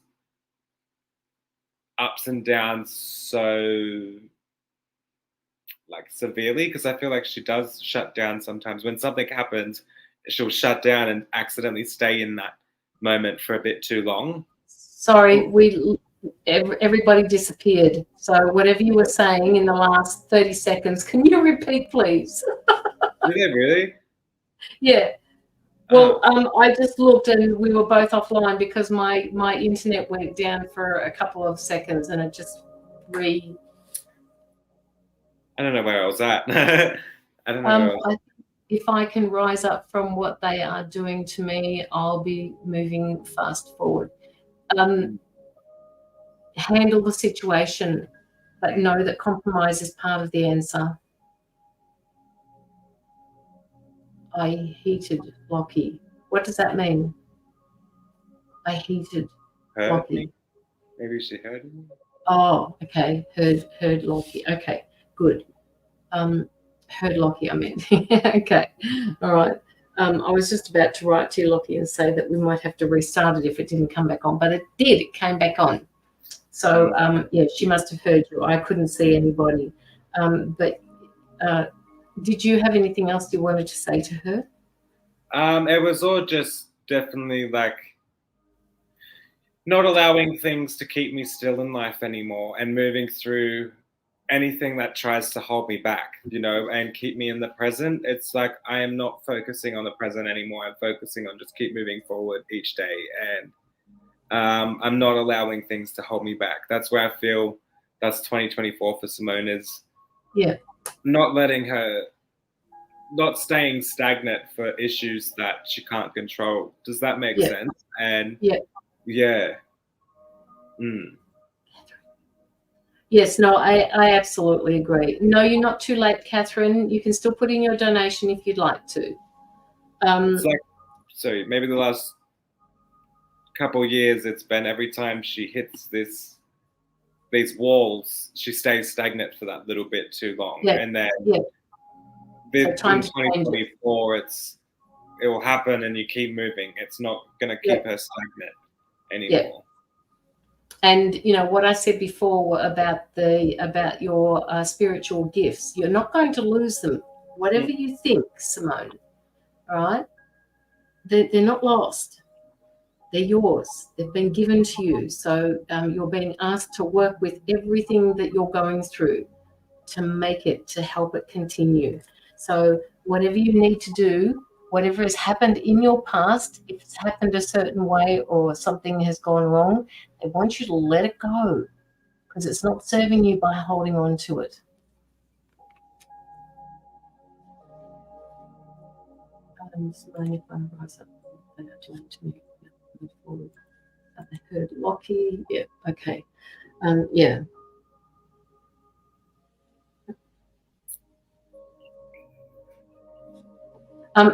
ups and downs so severely, because I feel like she does shut down sometimes. When something happens, she'll shut down and accidentally stay in that moment for a bit too long. Sorry, everybody disappeared. So whatever you were saying in the last 30 seconds, can you repeat, please? Did they really? Yeah. Well, I just looked and we were both offline because my internet went down for a couple of seconds and it just I don't know where I was at. I don't know. If I can rise up from what they are doing to me, I'll be moving fast forward. Handle the situation, but know that compromise is part of the answer. I heated Lockie. What does that mean? I heated Lockie. Maybe she heard me. Oh, okay. Heard Lockie. Okay, good. Heard Lockie, I meant. Okay, all right. I was just about to write to you, Lockie, and say that we might have to restart it if it didn't come back on, but it did. It came back on. So, yeah, she must have heard you. I couldn't see anybody. But did you have anything else you wanted to say to her? It was all just definitely like not allowing things to keep me still in life anymore and moving through anything that tries to hold me back, you know, and keep me in the present. It's like I am not focusing on the present anymore. I'm focusing on just keep moving forward each day. And I'm not allowing things to hold me back. That's where I feel that's 2024 for Simone, is not letting her, not staying stagnant for issues that she can't control. Does that make sense? And yeah. Yes, no, I absolutely agree. No, you're not too late, Catherine. You can still put in your donation if you'd like to. It's like, so maybe the last couple of years, it's been every time she hits these walls, she stays stagnant for that little bit too long. And then in 2024, it will happen and you keep moving. It's not going to keep her stagnant anymore. And you know what I said before about your spiritual gifts, you're not going to lose them. Whatever you think, Simone, all right? They're not lost. They're yours. They've been given to you. So you're being asked to work with everything that you're going through to make it, to help it continue. So whatever you need to do, whatever has happened in your past, if it's happened a certain way or something has gone wrong, they want you to let it go because it's not serving you by holding on to it. I heard Lockie. Yeah, okay. Yeah.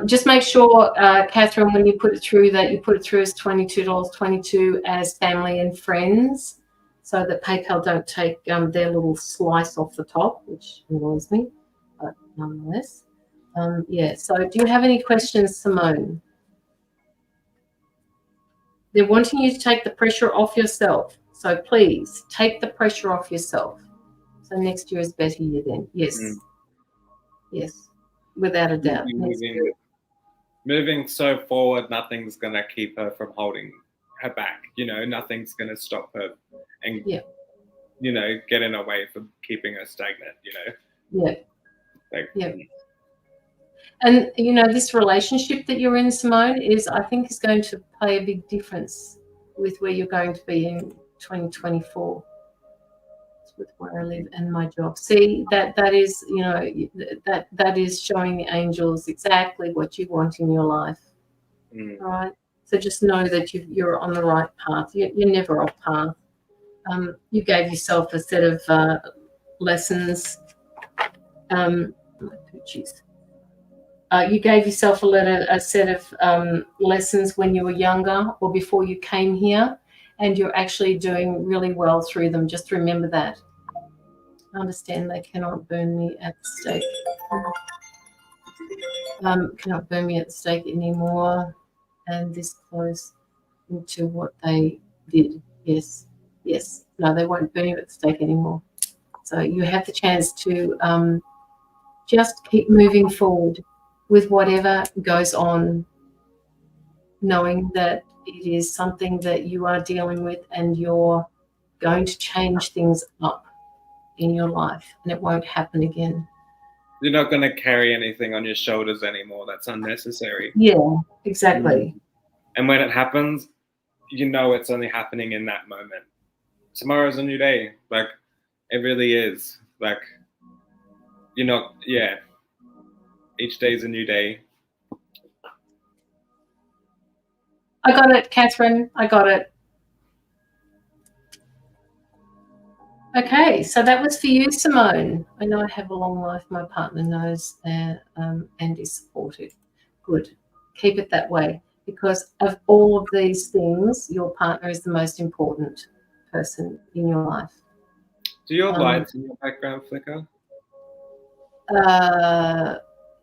Just make sure, Catherine, when you put it through, that you put it through as $22.22 as family and friends, so that PayPal don't take their little slice off the top, which annoys me, but nonetheless. Yeah, so do you have any questions, Simone? They're wanting you to take the pressure off yourself. So please take the pressure off yourself. So next year is a better year then. Yes. Yes. Without a doubt. Moving so forward, nothing's going to keep her from holding her back. You know, nothing's going to stop her and, you know, get in her way from keeping her stagnant, you know. And, you know, this relationship that you're in, Simone, I think is going to play a big difference with where you're going to be in 2024. With where I live and my job. See, that is, you know, that is showing the angels exactly what you want in your life. All right. So just know that you're on the right path. You're never off path. You gave yourself a set of lessons. You gave yourself a set of lessons when you were younger or before you came here. And you're actually doing really well through them. Just remember that. I understand they cannot burn me at the stake. Cannot burn me at the stake anymore. And this flows into what they did. Yes. Yes. No, they won't burn you at the stake anymore. So you have the chance to just keep moving forward with whatever goes on, knowing that it is something that you are dealing with and you're going to change things up in your life and it won't happen again. You're not going to carry anything on your shoulders anymore that's unnecessary. Yeah, exactly. And when it happens, you know it's only happening in that moment. Tomorrow's a new day. Like, it really is. Like, you're not, each day is a new day. I got it, Catherine. I got it. Okay, so that was for you, Simone. I know I have a long life. My partner knows and is supportive. Good. Keep it that way. because of all of these things, your partner is the most important person in your life. Do your lights in your background flicker?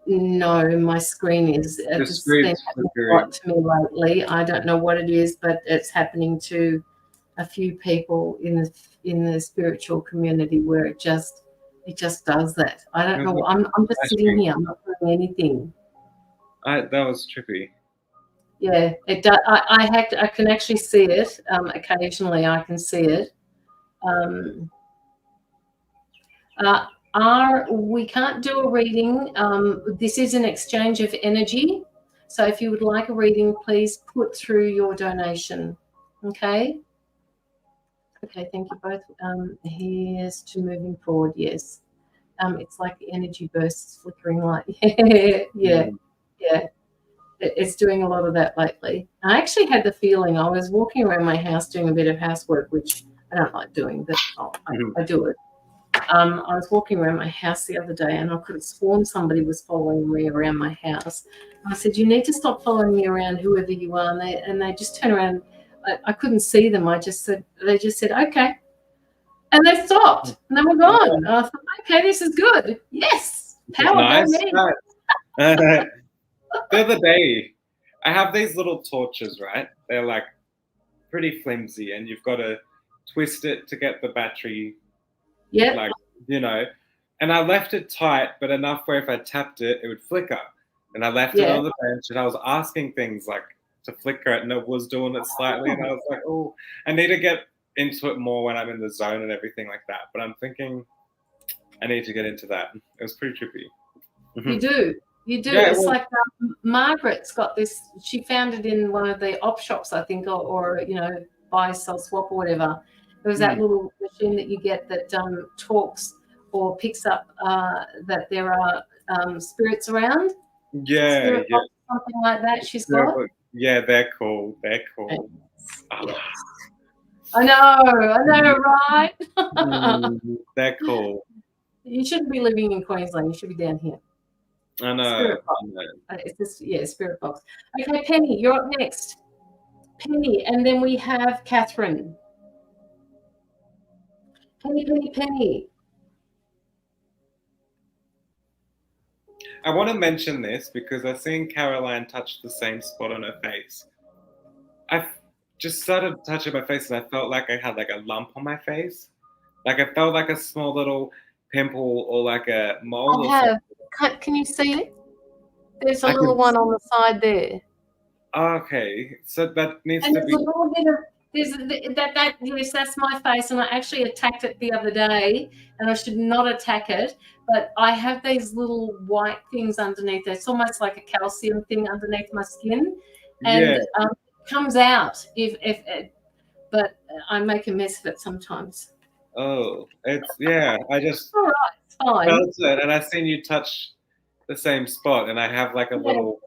No, my screen is. This has been happening a lot to me lately. I don't know what it is, but it's happening to a few people in the spiritual community where it just does that. I don't know. I'm just sitting here. I'm not doing anything. That was trippy. Yeah, it does. I can actually see it. Occasionally, I can see it. We can't do a reading. This is an exchange of energy. So if you would like a reading, please put through your donation. Okay. Okay. Thank you both. Here's to moving forward. Yes. It's like energy bursts flickering light. Yeah. It's doing a lot of that lately. I actually had the feeling I was walking around my house doing a bit of housework, which I don't like doing, but I do it. I was walking around my house the other day and I could have sworn somebody was following me around my house. I said, you need to stop following me around, whoever you are. And they just turned around. I couldn't see them. They just said, okay. And they stopped and they were gone. And I thought, okay, this is good. Yes. Power nice. go The other day, I have these little torches, right? They're like pretty flimsy and you've got to twist it to get the battery. Yeah. Like, and I left it tight, but enough where if I tapped it, it would flicker. And I left it on the bench and I was asking things like to flicker it and it was doing it slightly. And I was like, oh, I need to get into it more when I'm in the zone and everything like that. But I'm thinking I need to get into that. It was pretty trippy. You do. Yeah, it's like Margaret's got this. She found it in one of the op shops, I think, or buy, sell, swap or whatever. There was that little machine that you get that talks or picks up that there are spirits around. Yeah, box, something like that. She's got. Yeah, they're cool. They're cool. Yes. I know, right? They're cool. You shouldn't be living in Queensland. You should be down here. I know. Spirit box. It's just, spirit box. Okay, Penny, you're up next. Penny, and then we have Catherine. Penny. I want to mention this because I've seen Caroline touch the same spot on her face. I've just started touching my face and I felt like I had like a lump on my face. Like I felt like a small little pimple or like a mole. Can you see it? There's a little one on the side there. Okay, so that needs to be. A little bit of yes, that's my face, and I actually attacked it the other day, and I should not attack it, but I have these little white things underneath it. It's almost like a calcium thing underneath my skin, and it comes out but I make a mess of it sometimes. Oh, I just all right, it's fine. Felt it, and I seen you touch the same spot, and I have like a little.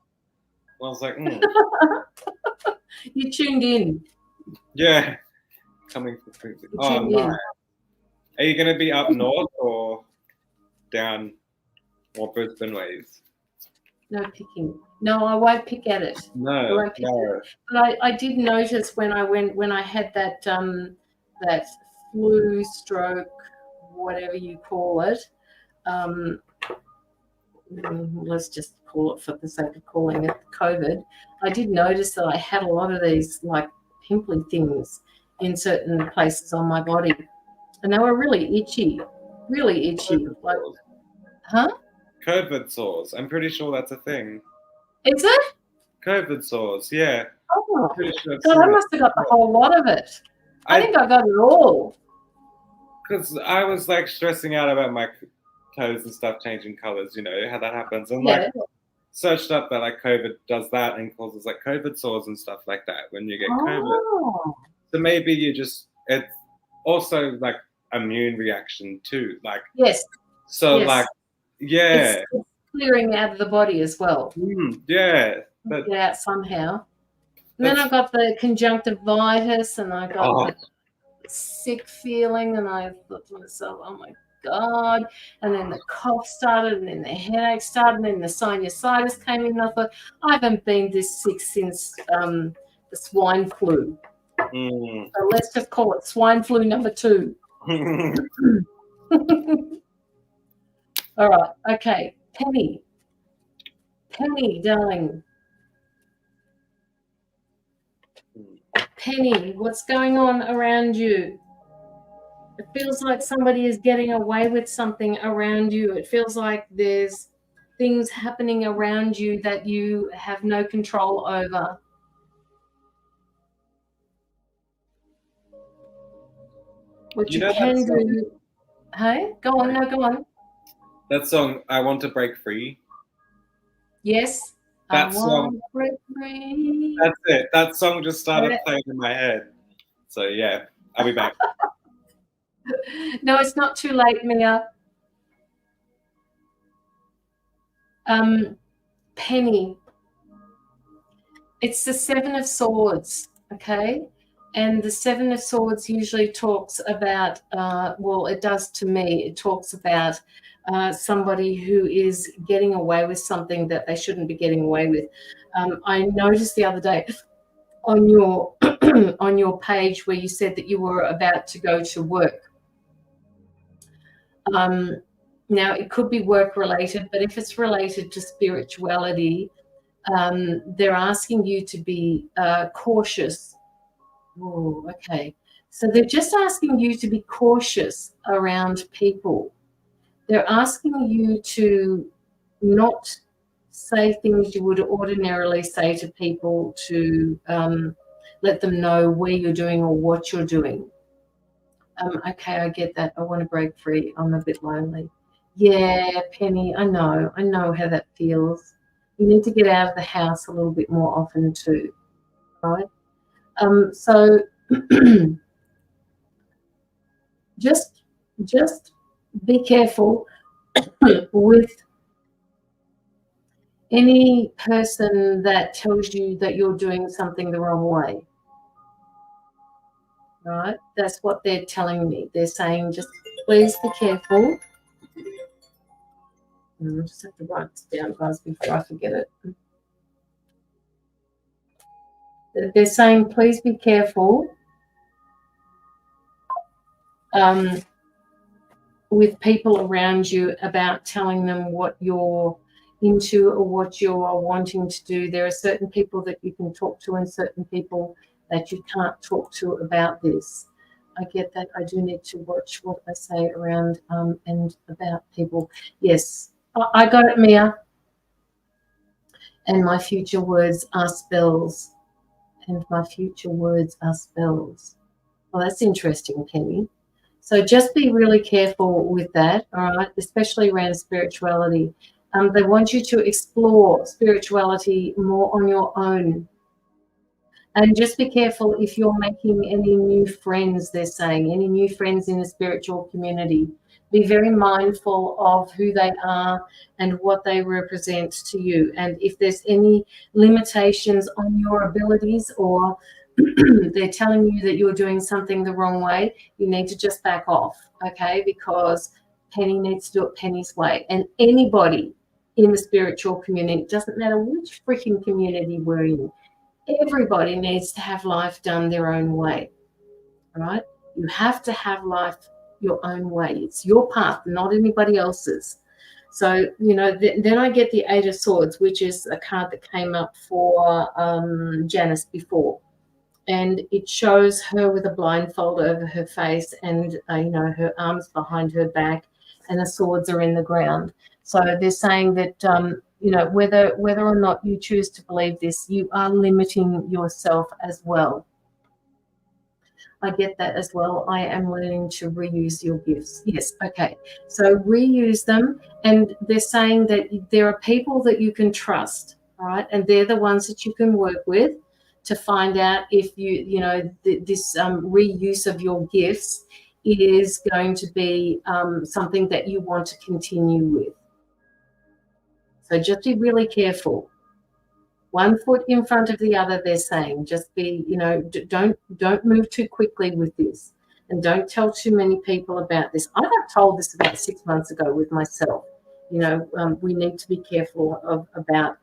I was like, You tuned in. Yeah, coming from Queensland. Oh, nice. Are you going to be up north or down more Brisbane ways? No picking. No, I won't pick at it. No. But I did notice when I had that that flu stroke, whatever you call it. Let's just call it, for the sake of calling it, COVID. I did notice that I had a lot of these like pimply things in certain places on my body, and they were really itchy. Like, COVID sores. I'm pretty sure that's a thing. Is it? COVID sores, yeah. Oh, so I must have got the whole lot of it. I think I got it all. Because I was like stressing out about my toes and stuff changing colors, how that happens. And like searched up that like COVID does that and causes like COVID sores and stuff like that when you get COVID. So maybe it's also like immune reaction too. Like like it's clearing out of the body as well. But get out somehow. And then I got the conjunctivitis and I got the sick feeling, and I thought to myself, oh my God. And then the cough started, and then the headache started, and then the sinusitis came in. And I thought, I haven't been this sick since the swine flu. So let's just call it swine flu number 2. All right. Okay. Penny, darling. Penny, what's going on around you? It feels like somebody is getting away with something around you. It feels like there's things happening around you that you have no control over. What you can do... Hey, go on. No, go on. That song, I Want to Break Free. Yes. That I song. want to break free. That's it. That song just started playing in my head. So, yeah, I'll be back. No, it's not too late, Mia. Penny. It's the 7 of Swords, okay? And the 7 of Swords usually talks about, well, it does to me, it talks about somebody who is getting away with something that they shouldn't be getting away with. I noticed the other day on your on your page where you said that you were about to go to work. Now, it could be work related, but if it's related to spirituality, they're asking you to be cautious. Oh, okay. So they're just asking you to be cautious around people. They're asking you to not say things you would ordinarily say to people to let them know where you're doing or what you're doing. Okay, I get that. I want to break free. I'm a bit lonely. Yeah, Penny, I know how that feels. You need to get out of the house a little bit more often too, right? So just be careful with any person that tells you that you're doing something the wrong way. Right? That's what they're telling me. They're saying, just please be careful. I just have to write this down, guys, before I forget it. They're saying, please be careful with people around you about telling them what you're into or what you are wanting to do. There are certain people that you can talk to and certain people that you can't talk to about this. I get that. I do need to watch what I say around and about people. Yes, I got it, Mia. And my future words are spells. And my future words are spells. Well, that's interesting, Penny. So just be really careful with that, all right, especially around spirituality. They want you to explore spirituality more on your own. And just be careful if you're making any new friends, they're saying, any new friends in the spiritual community. Be very mindful of who they are and what they represent to you. And if there's any limitations on your abilities or they're telling you that you're doing something the wrong way, you need to just back off, okay? Because Penny needs to do it Penny's way. And anybody in the spiritual community, doesn't matter which freaking community we're in, everybody needs to have life done their own way, right? You have to have life your own way. It's your path, not anybody else's. So, you know, then I get the 8 of Swords, which is a card that came up for Janice before. And it shows her with a blindfold over her face and, you know, her arms behind her back and the swords are in the ground. So they're saying that, you know, whether or not you choose to believe this, you are limiting yourself as well. I get that as well. I am learning to reuse your gifts. Yes, okay. So reuse them. And they're saying that there are people that you can trust, all right? And they're the ones that you can work with to find out if you know, this reuse of your gifts is going to be something that you want to continue with. So just be really careful. One foot in front of the other, they're saying. Just be, you know, don't move too quickly with this. and don't tell too many people about this. I got told this about 6 months ago with myself. You know, we need to be careful about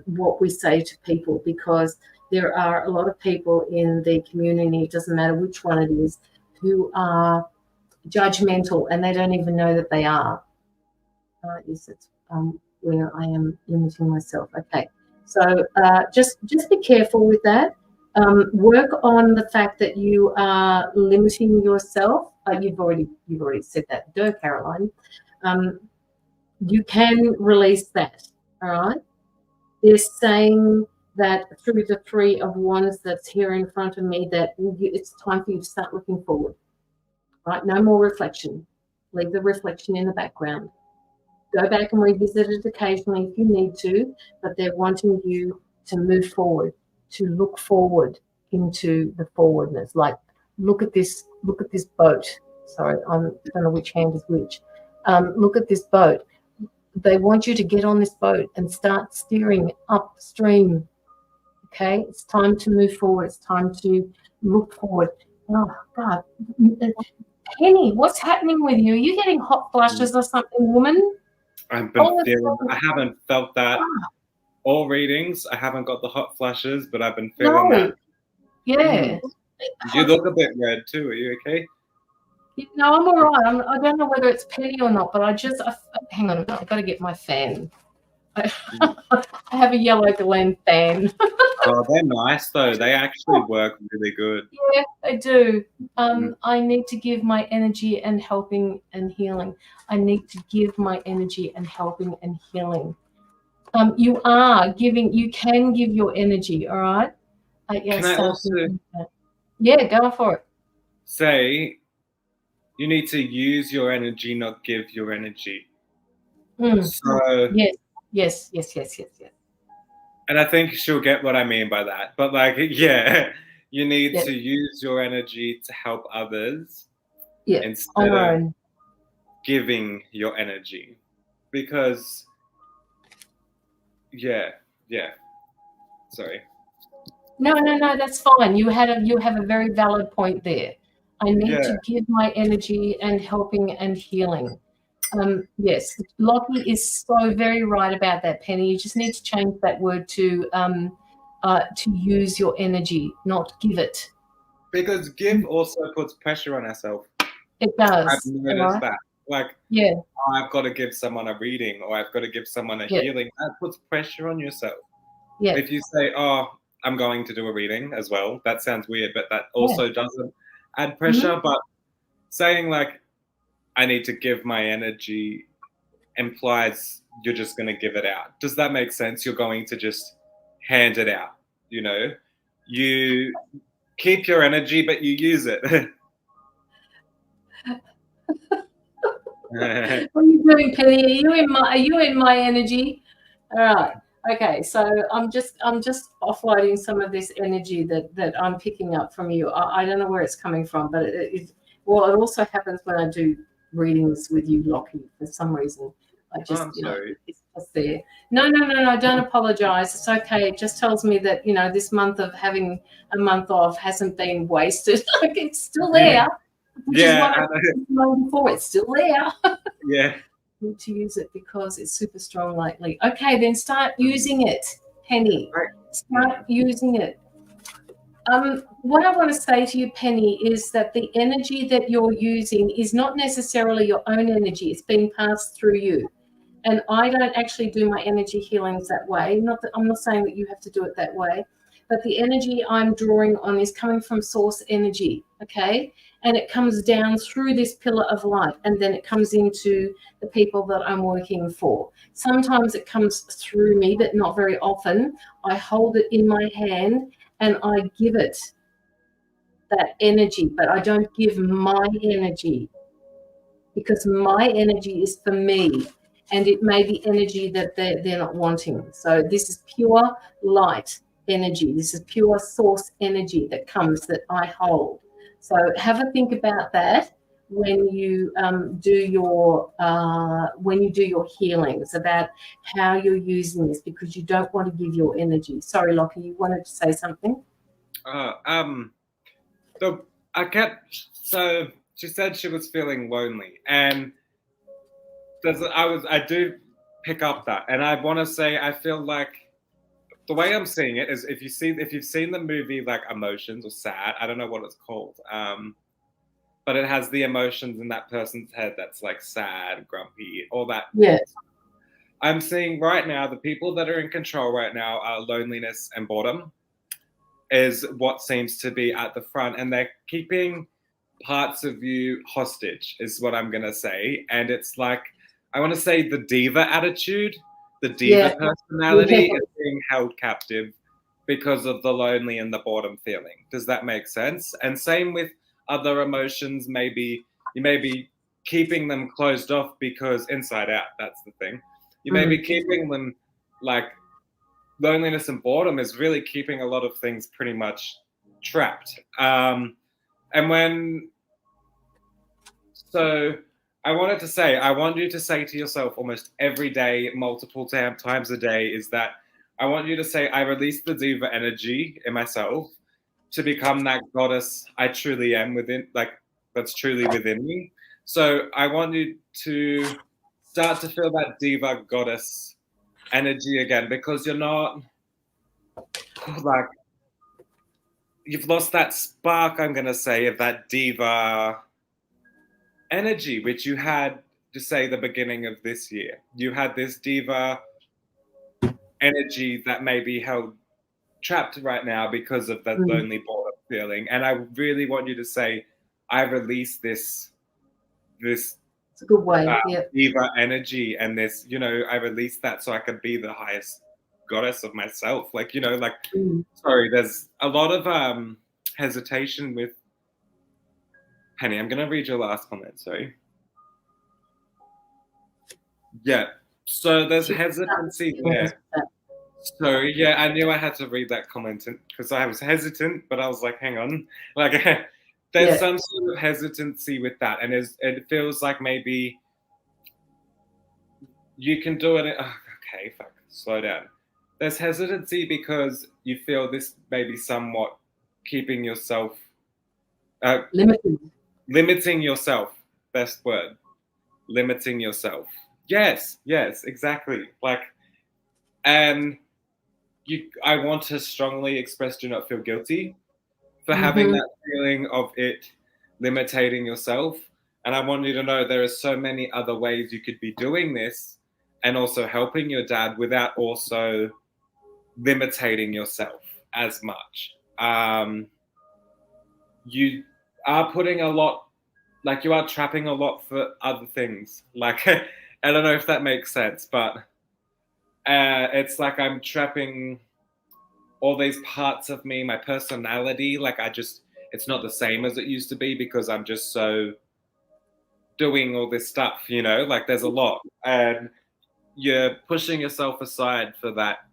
what we say to people, because there are a lot of people in the community, it doesn't matter which one it is, who are judgmental, and they don't even know that they are. Is it where I am limiting myself? Okay, so just be careful with that. Work on the fact that you are limiting yourself. You've already said that, Caroline. You can release that. All right. They're saying that through the Three of Wands that's here in front of me, that it's time for you to start looking forward. Right? No more reflection. Leave the reflection in the background. Go back and revisit it occasionally if you need to, but they're wanting you to move forward, to look forward into the forwardness. Like, look at this boat. Sorry, I don't know which hand is which. Look at this boat. They want you to get on this boat and start steering upstream. Okay, it's time to move forward. It's time to look forward. Oh God, Penny, what's happening with you? Are you getting hot flushes or something, woman? I haven't felt that all readings. I haven't got the hot flushes, but I've been feeling that. Yeah. You look a bit red too. Are you okay? No, I'm all right. I don't know whether it's Penny or not, but hang on a minute. I've got to get my fan. I have a yellow Glen fan. Oh, they're nice though. They actually work really good. Yeah, they do. I need to give my energy and helping and healing. I need to give my energy and helping and healing. You are giving. You can give your energy. All right. Can I also? Yeah, go for it. Say, you need to use your energy, not give your energy. So yes. And I think she'll get what I mean by that. But like, yeah, you need to use your energy to help others instead of giving your energy. Because, sorry. No, that's fine. You have a very valid point there. I need to give my energy and helping and healing. Yes, Lockie is so very right about that, Penny. You just need to change that word to use your energy, not give it. Because give also puts pressure on ourselves. It does. I've noticed that. Like, I've got to give someone a reading, or I've got to give someone a healing. That puts pressure on yourself. Yeah. If you say, "Oh, I'm going to do a reading as well," that sounds weird, but that also doesn't add pressure. But saying like, I need to give my energy implies you're just going to give it out. Does that make sense? You're going to just hand it out, you know? You keep your energy, but you use it. What are you doing, Penny? Are you in my energy? All right. Okay, so I'm just offloading some of this energy that I'm picking up from you. I don't know where it's coming from, but it also happens when I do readings with you, Lockie, for some reason. It's just there. No, don't apologize. It's okay. It just tells me that, this month of having a month off hasn't been wasted. Like, it's still there. Which is what I said before. It's still there. Yeah. Need to use it because it's super strong lately. Okay, then start using it, Penny. Start using it. What I want to say to you, Penny, is that the energy that you're using is not necessarily your own energy. It's being passed through you. And I don't actually do my energy healings that way. I'm not saying that you have to do it that way, but the energy I'm drawing on is coming from source energy, okay? And it comes down through this pillar of light, and then it comes into the people that I'm working for. Sometimes it comes through me, but not very often. I hold it in my hand and I give it that energy, but I don't give my energy, because my energy is for me, and it may be energy that they're not wanting. So this is pure light energy. This is pure source energy that comes, that I hold. So have a think about that when you do your healings, about how you're using this, because you don't want to give your energy. Sorry, Lockie, you wanted to say something? So she said she was feeling lonely, and I do pick up that, and I want to say I feel like the way I'm seeing it is if you've seen the movie like Emotions or Sad, I don't know what it's called, but it has the emotions in that person's head that's like sad, grumpy, all that. Yeah. I'm seeing right now the people that are in control right now are loneliness and boredom is what seems to be at the front, and they're keeping parts of you hostage is what I'm gonna say. And it's like I want to say the diva attitude, the diva personality is being held captive because of the lonely and the boredom feeling. Does that make sense? And same with other emotions. Maybe you may be keeping them closed off because inside out, that's the thing. You may be keeping them like loneliness and boredom is really keeping a lot of things pretty much trapped. So I want you to say to yourself almost every day, multiple times a day, is that I want you to say, I release the diva energy in myself to become that goddess I truly am within, like that's truly within me. So I want you to start to feel that diva goddess energy again, because you're not like, you've lost that spark, I'm going to say, of that diva energy, which you had to say the beginning of this year. You had this diva energy that may be held trapped right now because of that lonely boredom feeling. And I really want you to say, I release this it's a good way. diva energy, and this, I release that so I can be the highest goddess of myself. Like, sorry, there's a lot of hesitation with Penny. I'm gonna read your last comment, sorry. Yeah, so there's hesitancy there. So yeah, I knew I had to read that comment because I was hesitant, but I was like, hang on, like there's some sort of hesitancy with that, and it feels like maybe you can do it. Okay, fuck, slow down. There's hesitancy because you feel this may be somewhat keeping yourself limiting yourself. Best word, limiting yourself. Yes, exactly. Like, and I want to strongly express, do not feel guilty for having that feeling of it limiting yourself. And I want you to know there are so many other ways you could be doing this and also helping your dad without also limiting yourself as much. You are putting a lot, like you are trapping a lot for other things. Like, I don't know if that makes sense, but it's like I'm trapping all these parts of me, my personality. Like it's not the same as it used to be because I'm just so doing all this stuff, like there's a lot, and you're pushing yourself aside for that,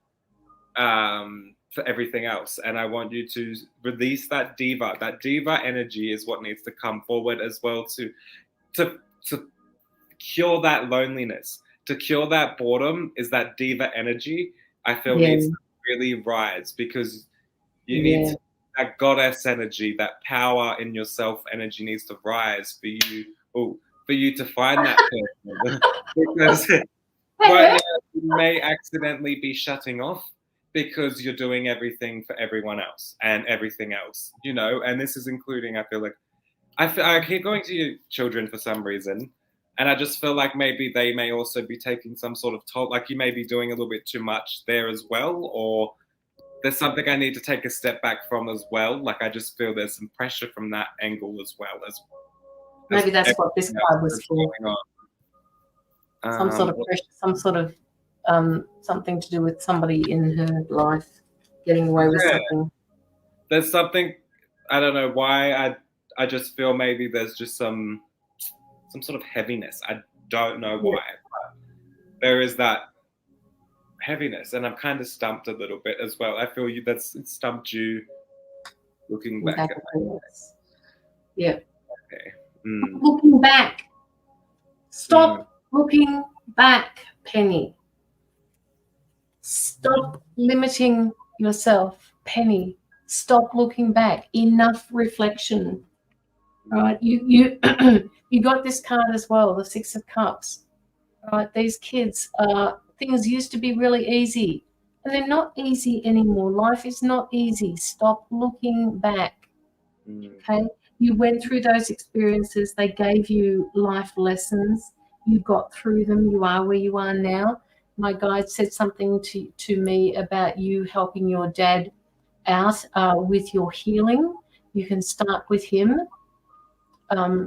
for everything else. And I want you to release that diva energy is what needs to come forward as well to cure that loneliness, to cure that boredom. Is that diva energy I feel needs to really rise, because you need that goddess energy, that power in yourself energy needs to rise for you to find that person. Because right now you may accidentally be shutting off because you're doing everything for everyone else and everything else, and this is including, I feel like I keep going to your children for some reason, and I just feel like maybe they may also be taking some sort of toll, like you may be doing a little bit too much there as well, or there's something I need to take a step back from as well. Like I just feel there's some pressure from that angle as well. Maybe that's what this card was for. Some sort of pressure, some sort of something to do with somebody in her life getting away with something. There's something, I don't know why, I just feel maybe there's just some sort of heaviness. I don't know why, but there is that heaviness, and I'm kind of stumped a little bit as well. I feel it stumped you looking back at my face. Yeah. Okay. Looking back. Stop looking back, Penny. Stop limiting yourself, Penny. Stop looking back. Enough reflection. Right? You you got this card as well, the Six of Cups. Right? These kids, things used to be really easy, and they're not easy anymore. Life is not easy. Stop looking back. Okay? You went through those experiences. They gave you life lessons. You got through them. You are where you are now. My guide said something to me about you helping your dad out with your healing. You can start with him.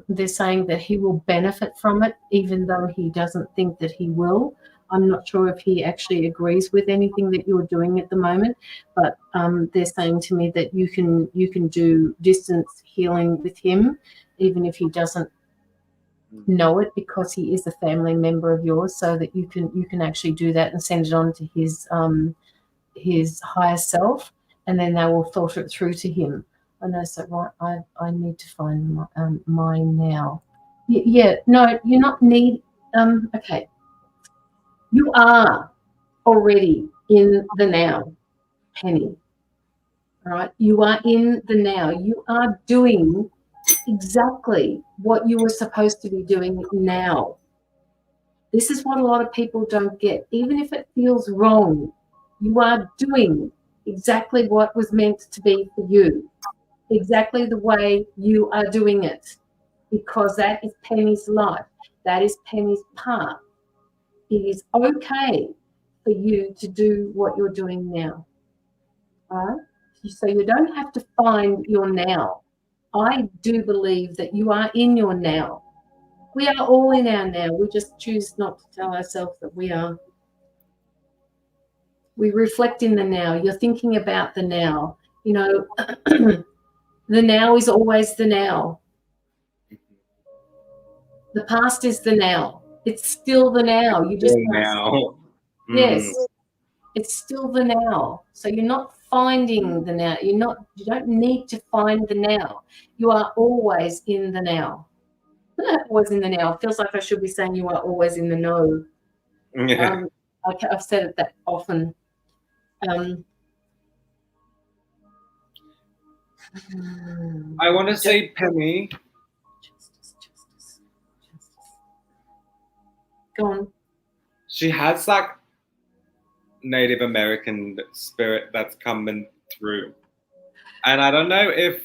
They're saying that he will benefit from it, even though he doesn't think that he will. I'm not sure if he actually agrees with anything that you're doing at the moment, but they're saying to me that you can do distance healing with him, even if he doesn't know it, because he is a family member of yours, so that you can actually do that and send it on to his higher self, and then they will filter it through to him. I know, so right, I need to find mine now. Yeah, no, you're not need. Okay, you are already in the now, Penny. All right, you are in the now. You are doing exactly what you were supposed to be doing now. This is what a lot of people don't get. Even if it feels wrong, you are doing exactly what was meant to be for you, exactly the way you are doing it, because that is Penny's life. That is Penny's path. It is okay for you to do what you're doing now. All right? So you don't have to find your now. I do believe that you are in your now. We are all in our now. We just choose not to tell ourselves that we are. We reflect in the now. You're thinking about the now. You know, the now is always the now. The past is the now. It's still the now. You just now. Yes, it's still the now. So you're not finding the now. You don't need to find the now. You are always in the now. Always in the now. It feels like I should be saying you are always in the know. I've said it that often. I want to say Penny. Justice. Go on. She has like Native American spirit that's coming through, and I don't know if.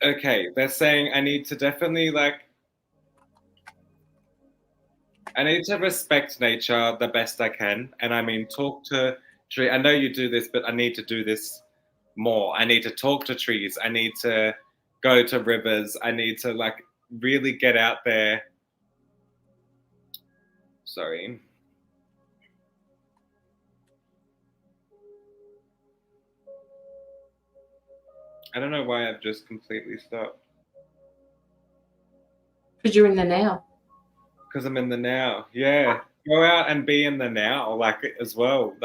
Okay, they're saying I need to definitely I need to respect nature the best I can, and I mean talk to tree. I know you do this, but I need to do this more. I need to talk to trees. I need to go to rivers. I need to really get out there. Sorry. I don't know why I've just completely stopped. Because you're in the now. Because I'm in the now. Yeah. Go out and be in the now, as well.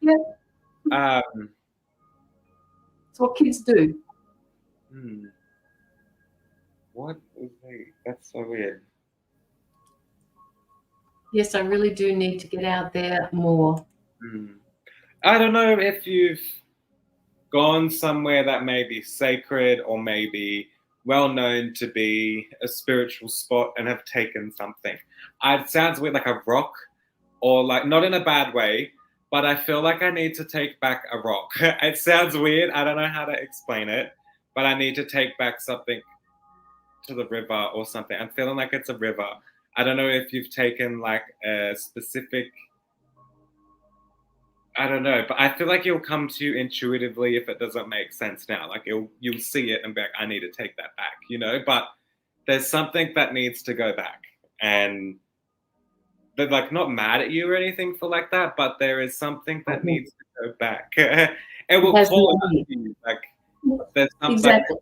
Yeah. It's what kids do. What is that? That's so weird. Yes, I really do need to get out there more. I don't know if you've gone somewhere that may be sacred or maybe well known to be a spiritual spot and have taken something. It sounds weird, like a rock, or not in a bad way, but I feel like I need to take back a rock. It sounds weird. I don't know how to explain it, but I need to take back something to the river or something. I'm feeling like it's a river. I don't know if you've taken a specific, I don't know, but I feel like it'll come to you intuitively if it doesn't make sense now. You'll see it and be like, I need to take that back, But there's something that needs to go back, and they're not mad at you or anything for that, but there is something that needs to go back. It will call out to you. There's something. Exactly.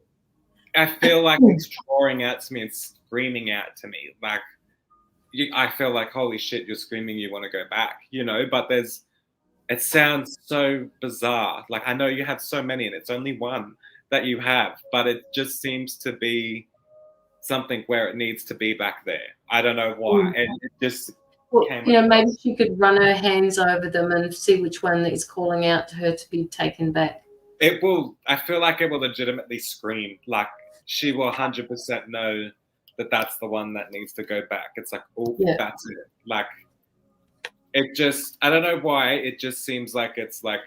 I feel like it's drawing out to me and screaming out to me. I feel like, holy shit, you're screaming, you want to go back, But it sounds so bizarre. I know you have so many, and it's only one that you have, but it just seems to be something where it needs to be back there. I don't know why. And it just maybe she could run her hands over them and see which one is calling out to her to be taken back. I feel like it will legitimately scream. Like she will 100% know that that's the one that needs to go back. It's like, oh, that's it. Like it just, I don't know why. It just seems like it's like,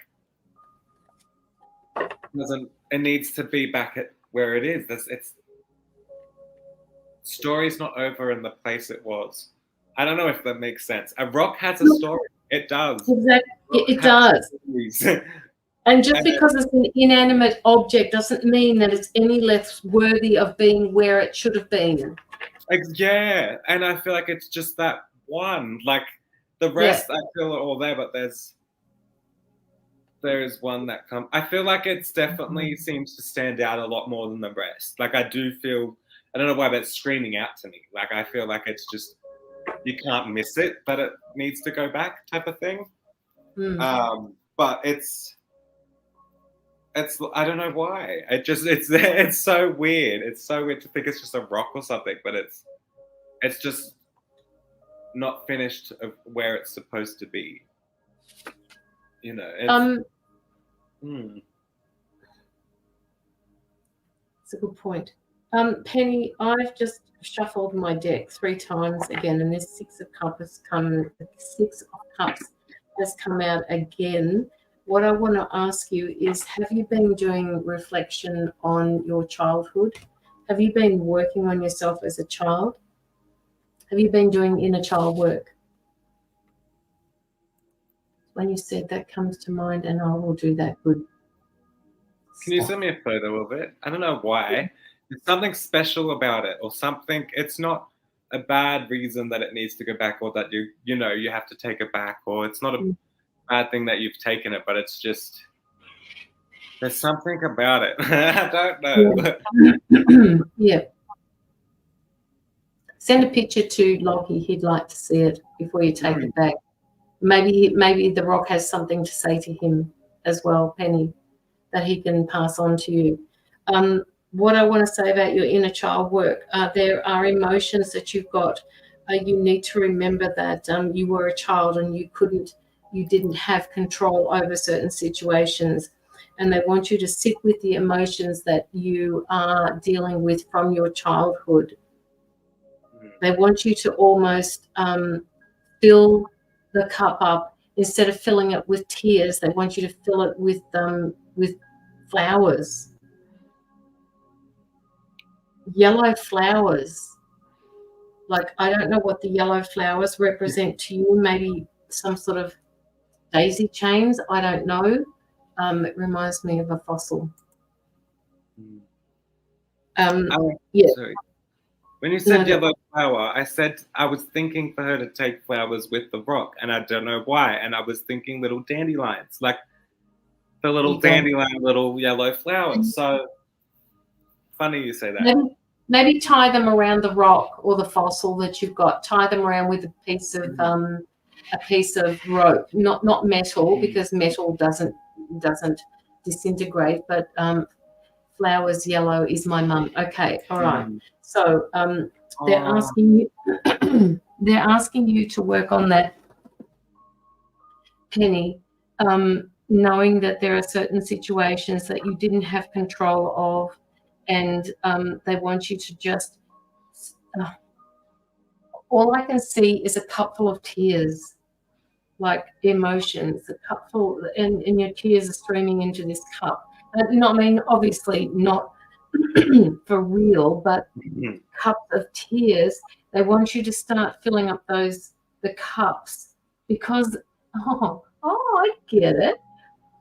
it needs to be back at where it is. It's story's not over in the place it was. I don't know if that makes sense. A rock has a story. It does. Exactly. It does. And just because it's an inanimate object doesn't mean that it's any less worthy of being where it should have been. Yeah, and I feel like it's just that one. Like the rest, I feel are all there, but there is one that comes. I feel like it's definitely seems to stand out a lot more than the rest. Like I do feel, I don't know why, but it's screaming out to me. Like I feel like it's just, you can't miss it, but it needs to go back type of thing. But it's I don't know why. It's so weird. It's so weird to think it's just a rock or something, but it's just not finished of where it's supposed to be. You know. It's a good point. Penny, I've just shuffled my deck 3 times again, and this Six of Cups has come out again. What I want to ask you is, have you been doing reflection on your childhood? Have you been working on yourself as a child? Have you been doing inner child work? When you said that comes to mind, and I will do that. Good. Can you send me a photo of it? I don't know why. There's something special about it, or something. It's not a bad reason that it needs to go back, or that you have to take it back, or it's not a bad thing that you've taken it, but it's just there's something about it. I don't know. Yeah. Send a picture to Lockie. He'd like to see it before you take it back. Maybe the rock has something to say to him as well, Penny, that he can pass on to you. What I want to say about your inner child work, there are emotions that you've got. You need to remember that you were a child and you didn't have control over certain situations, and they want you to sit with the emotions that you are dealing with from your childhood. They want you to almost fill the cup up. Instead of filling it with tears, they want you to fill it with flowers. Yellow flowers. Like, I don't know what the yellow flowers represent to you. Maybe some sort of daisy chains. I don't know. It reminds me of a fossil. Sorry. When you said yellow flower, I was thinking for her to take flowers with the rock, and I don't know why. And I was thinking little dandelions, like the little dandelion, little yellow flowers. So funny you say that. Maybe tie them around the rock or the fossil that you've got. Tie them around with a piece of rope, not metal, because metal doesn't disintegrate. But flowers yellow is my mum. Okay, all right. So they're asking you to work on that, Penny. Knowing that there are certain situations that you didn't have control of, and they want you to just all I can see is a cup full of tears, like emotions, a cup full, and your tears are streaming into this cup. I mean, obviously not for real, but cups of tears. They want you to start filling up the cups, because I get it.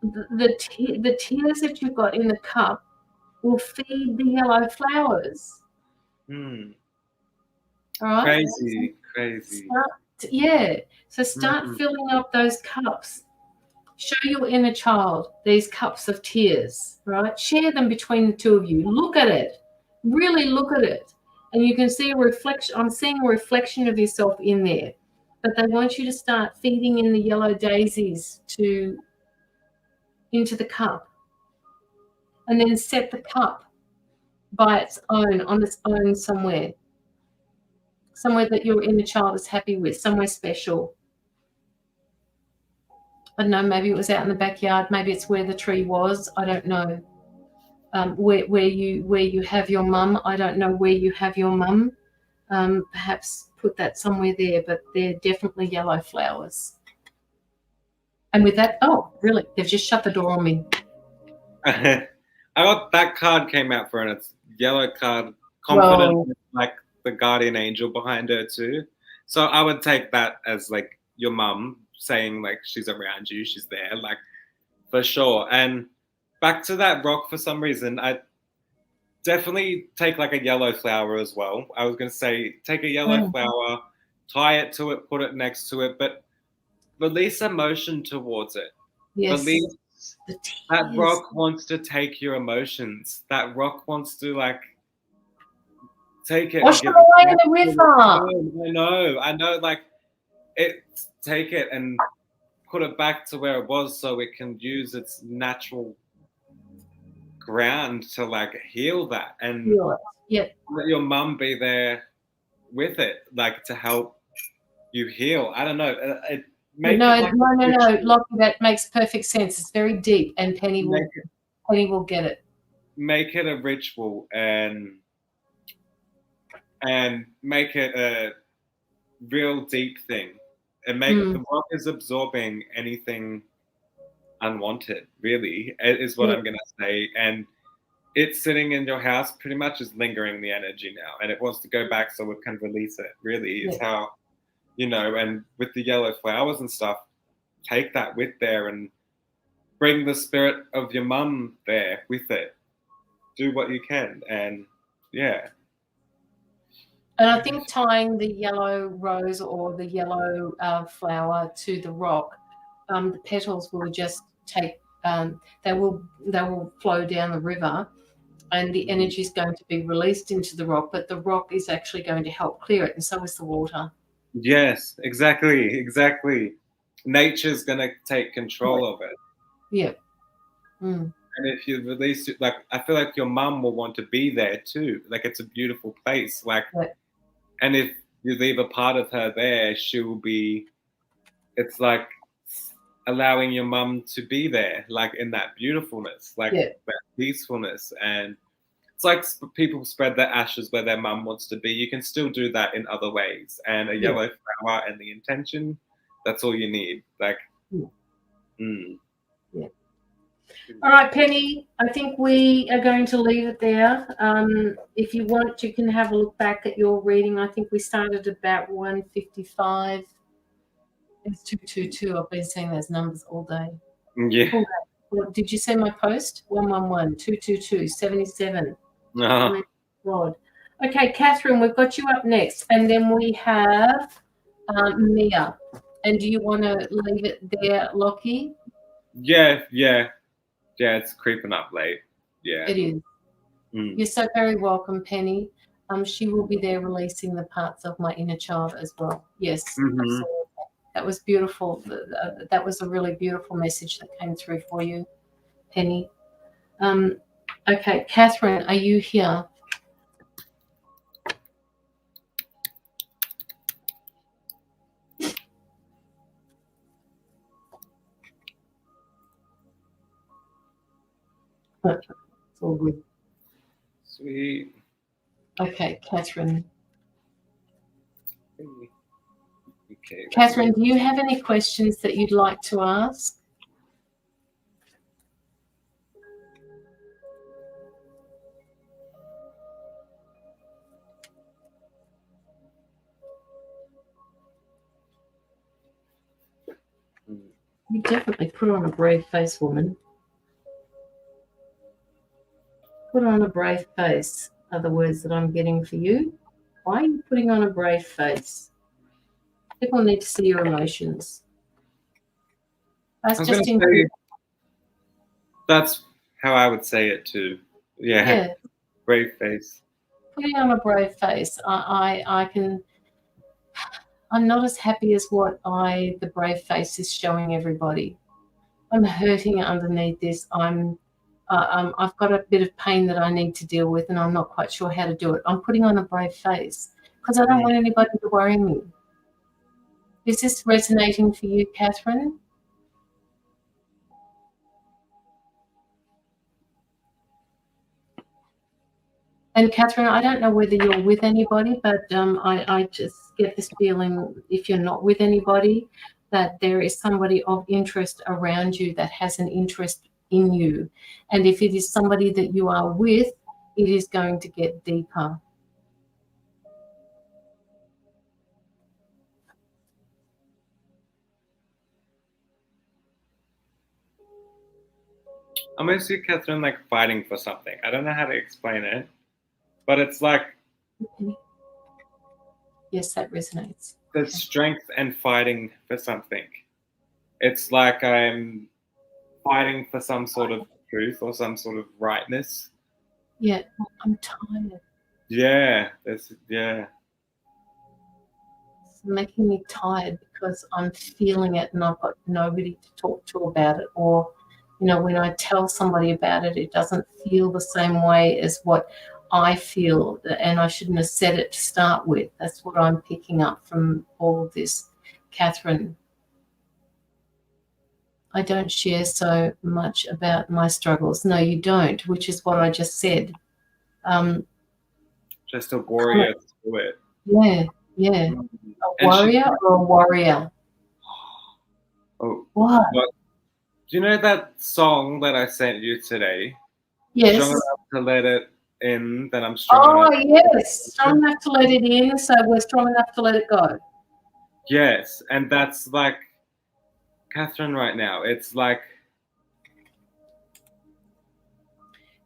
The tears that you've got in the cup will feed the yellow flowers. All right? Crazy. So start filling up those cups. Show your inner child these cups of tears, right? Share them between the two of you. Look at it. Really look at it. And you can see a reflection. I'm seeing a reflection of yourself in there. But they want you to start feeding in the yellow daisies into the cup. And then set the cup by its own, on its own somewhere that your inner child is happy with, somewhere special. I don't know, maybe it was out in the backyard, maybe it's where the tree was, I don't know. Where you have your mum, I don't know where you have your mum. Perhaps put that somewhere there, but they're definitely yellow flowers. And with that, oh, really? They've just shut the door on me. I got that card came out for, and it's yellow card, confident, with, like the guardian angel behind her too. So I would take that as like your mum saying like she's around you, she's there, like for sure. And back to that rock, for some reason, I definitely take like a yellow flower as well. I was going to say take a yellow flower, tie it to it, put it next to it, but release emotion towards it. Yes. Release that rock wants to take your emotions. That rock wants to like take it. Wash it away in the river. I know. Like take it and put it back to where it was, so it can use its natural ground to like heal that, and let your mum be there with it, like to help you heal. I don't know. No, Lockie, that makes perfect sense. It's very deep, and Penny will get it. Make it a ritual and make it a real deep thing, and make the rock is absorbing anything unwanted, really, is what I'm going to say. And it's sitting in your house pretty much is lingering the energy now, and it wants to go back so it can release it, really, is how, you know. And with the yellow flowers and stuff, take that with there and bring the spirit of your mum there with it. Do what you can, and And I think tying the yellow rose or the yellow flower to the rock, the petals will just take, they will flow down the river, and the energy is going to be released into the rock, but the rock is actually going to help clear it, and so is the water. Yes, exactly. Nature's going to take control of it. Yeah. And if you release it, like, I feel like your mum will want to be there too. Like, it's a beautiful place. Like, and if you leave a part of her there, she will be, it's like allowing your mum to be there, like in that beautifulness, like that peacefulness. And it's like people spread their ashes where their mum wants to be. You can still do that in other ways. And a yellow flower and the intention, that's all you need. Like, All right, Penny, I think we are going to leave it there. If you want, you can have a look back at your reading. I think we started about 1:55. It's 222. I've been saying those numbers all day. Yeah. Did you see my post? 111, 222, 77. Oh. God. Okay, Catherine, we've got you up next. And then we have Mia. And do you want to leave it there, Lockie? Yeah, it's creeping up late. Yeah. It is. You're so very welcome, Penny. She will be there releasing the parts of my inner child as well. Yes, absolutely. That was beautiful. That was a really beautiful message that came through for you, Penny. Okay, Catherine, are you here? It's all good. Sweet. Okay, Catherine. Okay. Catherine, do you have any questions that you'd like to ask? You definitely put on a brave face, woman. Put on a brave face are the words that I'm getting for you. Why are you putting on a brave face? People need to see your emotions. That's how I would say it too. Yeah. Brave face. Putting on a brave face. I'm not as happy as what the brave face is showing everybody. I'm hurting underneath this. I've got a bit of pain that I need to deal with, and I'm not quite sure how to do it. I'm putting on a brave face because I don't want anybody to worry me. Is this resonating for you, Catherine? And Catherine, I don't know whether you're with anybody, but I just get this feeling, if you're not with anybody, that there is somebody of interest around you that has an interest in you. And if it is somebody that you are with, it is going to get deeper. I am see Catherine like fighting for something. I don't know how to explain it, but it's like, yes, that resonates. The strength and fighting for something. It's like I'm fighting for some sort of truth or some sort of rightness. Yeah, I'm tired. Yeah, yeah. It's making me tired because I'm feeling it and I've got nobody to talk to about it. Or, you know, when I tell somebody about it, it doesn't feel the same way as what I feel, and I shouldn't have said it to start with. That's what I'm picking up from all of this, Catherine. I don't share so much about my struggles. No, you don't, which is what I just said. Just a warrior to it. Yeah. A warrior or a warrior? Oh, what? Do you know that song that I sent you today? Yes. Strong enough to let it in, then I'm strong enough. Oh, yes. Strong enough to let it in, so we're strong enough to let it go. Yes, and that's like Catherine right now. It's like...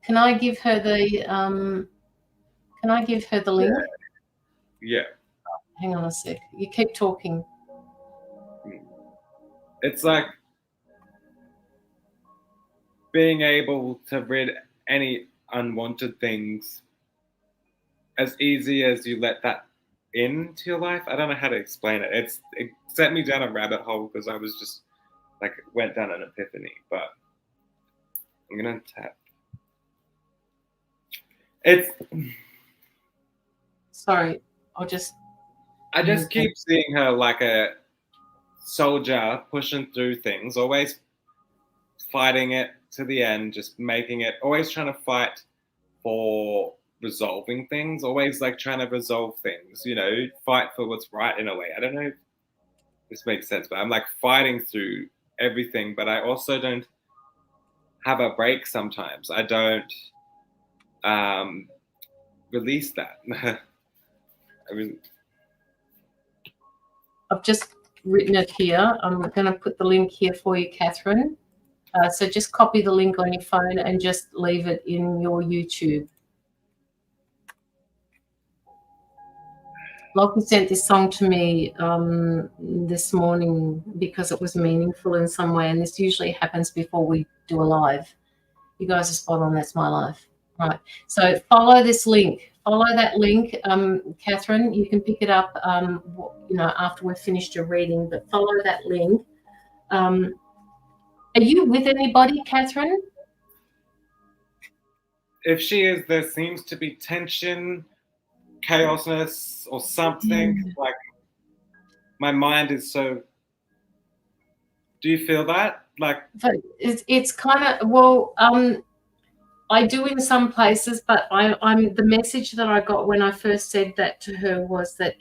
Can I give her the link? Yeah. Hang on a sec. You keep talking. It's like being able to rid any unwanted things as easy as you let that into your life. I don't know how to explain it. It set me down a rabbit hole because I was just like went down an epiphany. But I'm gonna tap. Sorry, I just keep seeing her like a soldier pushing through things, always fighting it to the end, just making it, always trying to fight for resolving things, always like trying to resolve things, you know, fight for what's right in a way. I don't know if this makes sense, but I'm like fighting through everything, but I also don't have a break sometimes. I don't release that. I've just written it here. I'm going to put the link here for you, Catherine. So just copy the link on your phone and just leave it in your YouTube. Lockie sent this song to me this morning because it was meaningful in some way, and this usually happens before we do a live. You guys are spot on. That's my life. Right. So follow this link. Follow that link, Catherine. You can pick it up, you know, after we've finished your reading. But follow that link. Are you with anybody, Catherine? If she is, there seems to be tension, chaosness, or something. Like my mind is so. Do you feel that? Like it's kind of, well, I do in some places, but I'm the message that I got when I first said that to her was that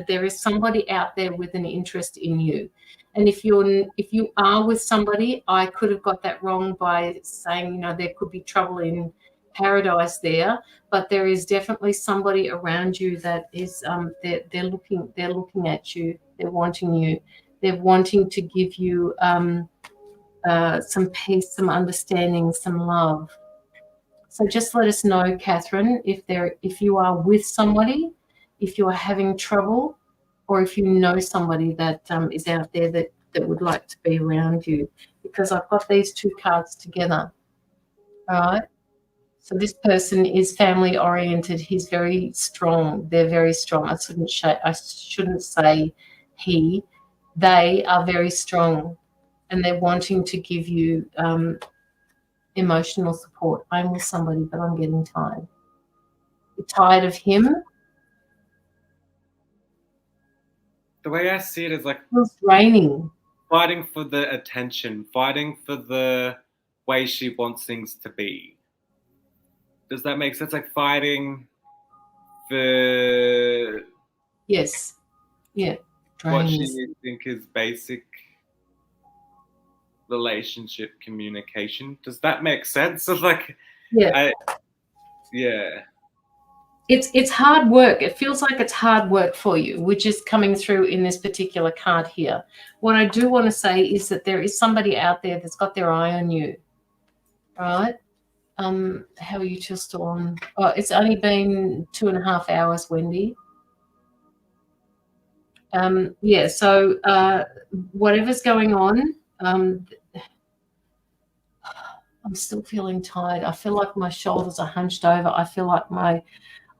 there is somebody out there with an interest in you. And if you are with somebody, I could have got that wrong by saying, you know, there could be trouble in paradise there, but there is definitely somebody around you that is they're looking at you, they're wanting you, they're wanting to give you some peace, some understanding, some love. So just let us know, Catherine, if you are with somebody, if you are having trouble, or if you know somebody that is out there that would like to be around you, because I've got these two cards together. All right. So this person is family oriented. He's very strong. They're very strong. I shouldn't say he. They are very strong, and they're wanting to give you emotional support. I'm with somebody, but I'm getting tired. You're tired of him? The way I see it is like it's raining. Fighting for the attention, fighting for the way she wants things to be. Does that make sense? Like fighting for Yes. Yeah. what Drains. she think is basic relationship communication. Does that make sense? So like, Yeah. yeah. It's hard work. It feels like it's hard work for you, which is coming through in this particular card here. What I do want to say is that there is somebody out there that's got their eye on you. Right? How are you two still on? Oh, it's only been 2.5 hours, Wendy. Yeah, so whatever's going on, I'm still feeling tired. I feel like my shoulders are hunched over. I feel like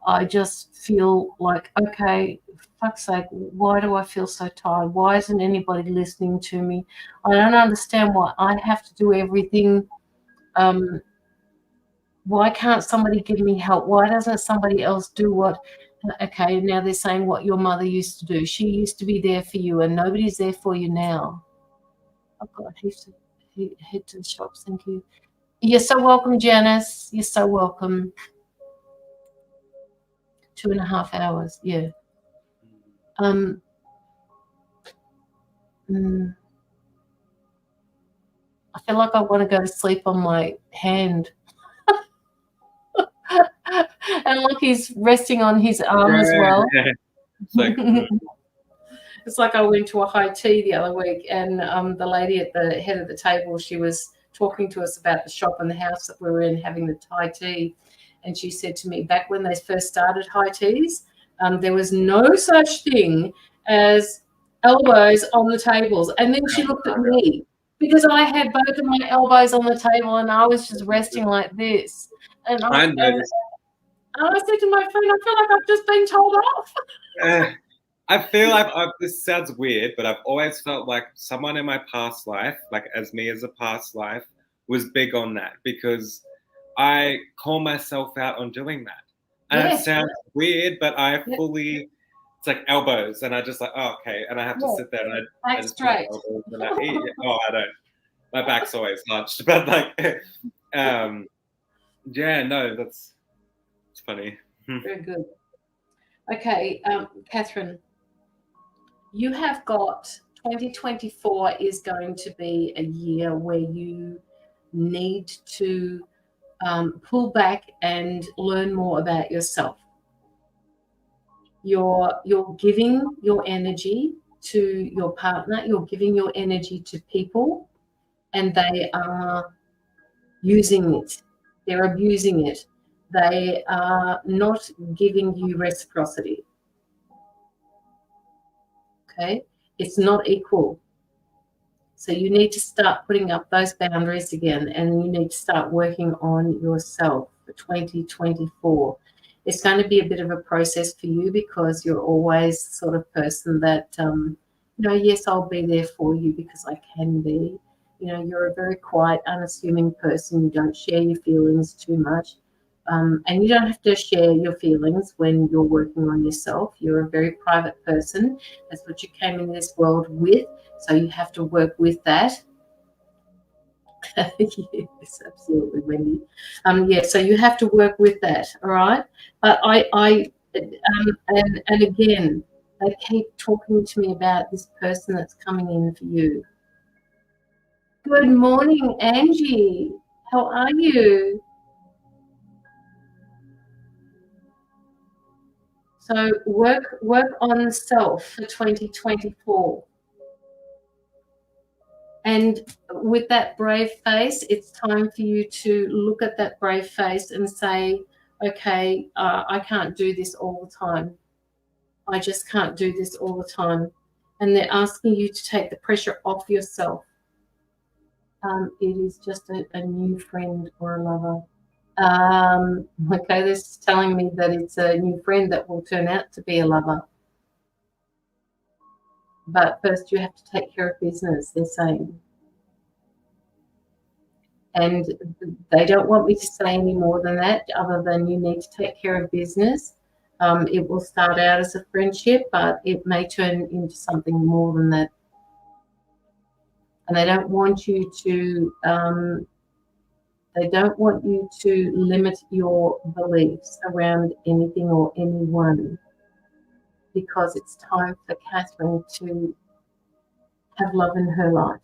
I just feel like, okay, for fuck's sake, why do I feel so tired? Why isn't anybody listening to me? I don't understand why I have to do everything. Why can't somebody give me help? Why doesn't somebody else do what? Okay, now they're saying what your mother used to do. She used to be there for you, and nobody's there for you now. Oh, God, head to the shops. Thank you. You're so welcome, Janice. You're so welcome. 2.5 hours, yeah. I feel like I want to go to sleep on my hand. And look, he's resting on his arm as well. It's like I went to a high tea the other week, and the lady at the head of the table, she was talking to us about the shop and the house that we were in having the high tea. And she said to me, back when they first started high teas, there was no such thing as elbows on the tables. And then she looked at me because I had both of my elbows on the table and I was just resting like this. And I said to my friend, I feel like I've just been told off. I feel this sounds weird, but I've always felt like someone in my past life, like as me as a past life, was big on that because I call myself out on doing that. And it sounds weird, but I fully, it's like elbows, and I just like, oh, okay. And I have to sit there and I just straight. Elbows and I eat. Oh, I don't. My back's always hunched. But like, yeah, no, it's funny. Very good. Okay, Catherine, you have got 2024 is going to be a year where you need to pull back and learn more about yourself. You're giving your energy to your partner, you're giving your energy to people, and they are using it. They're abusing it. They are not giving you reciprocity. Okay? It's not equal. So you need to start putting up those boundaries again, and you need to start working on yourself for 2024. It's going to be a bit of a process for you because you're always the sort of person that, yes, I'll be there for you because I can be. You're a very quiet, unassuming person. You don't share your feelings too much. And you don't have to share your feelings when you're working on yourself. You're a very private person. That's what you came in this world with. So you have to work with that. Yes, absolutely, Wendy. So you have to work with that, all right? But and again, they keep talking to me about this person that's coming in for you. Good morning, Angie. How are you? So work on self for 2024. And with that brave face, it's time for you to look at that brave face and say, okay, I can't do this all the time. I just can't do this all the time. And they're asking you to take the pressure off yourself. It is just a new friend or a lover. Okay, this is telling me that it's a new friend that will turn out to be a lover. But first you have to take care of business, they're saying. And they don't want me to say any more than that, other than you need to take care of business. It will start out as a friendship, but it may turn into something more than that. And they don't want you to They don't want you to limit your beliefs around anything or anyone, because it's time for Catherine to have love in her life.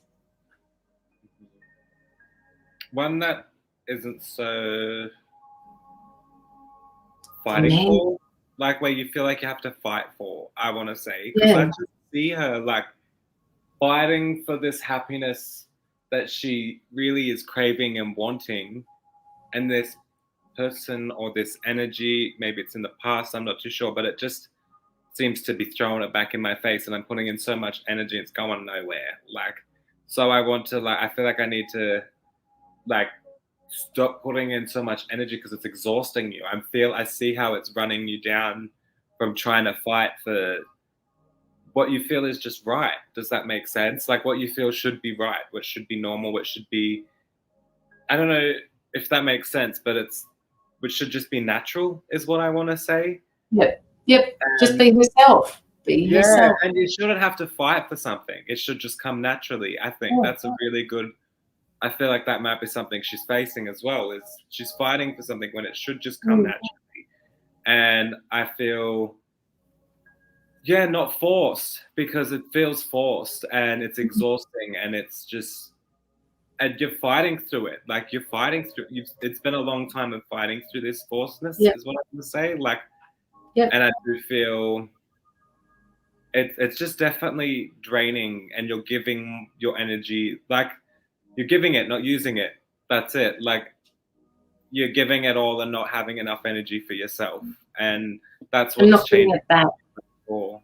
One that isn't so fighting for, like where you feel like you have to fight for, I want to say. Because I just see her like fighting for this happiness that she really is craving and wanting. And this person or this energy, maybe it's in the past, I'm not too sure, but it just seems to be throwing it back in my face, and I'm putting in so much energy, it's going nowhere. Like, so I want to, like, I feel like I need to like stop putting in so much energy because it's exhausting you. I see how it's running you down from trying to fight for what you feel is just right. Does that make sense? Like what you feel should be right, what should be normal, what should be, I don't know if that makes sense, but which should just be natural is what I want to say. Yep. Just be yourself. Be yourself. And you shouldn't have to fight for something. It should just come naturally. I think that's a really good, I feel like that might be something she's facing as well, is she's fighting for something when it should just come naturally. And I feel, not forced, because it feels forced and it's exhausting and it's just, and you're fighting through it. Like you're fighting through, it's been a long time of fighting through this forcedness is what I'm going to say. Like, and I do feel it's just definitely draining, and you're giving your energy, like you're giving it, not using it. That's it. Like you're giving it all and not having enough energy for yourself. And that's what's changing. It back. Or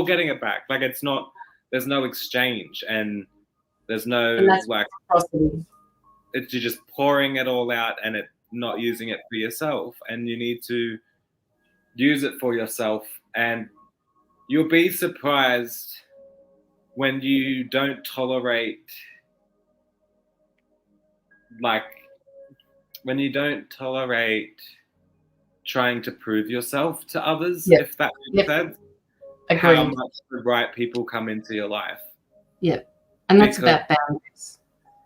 getting it back. Like it's not, there's no exchange, and there's no like, you're just pouring it all out and it not using it for yourself. And you need to use it for yourself, and you'll be surprised when you don't tolerate, trying to prove yourself to others, if that makes sense. Agreed. How much the right people come into your life. And that's about boundaries.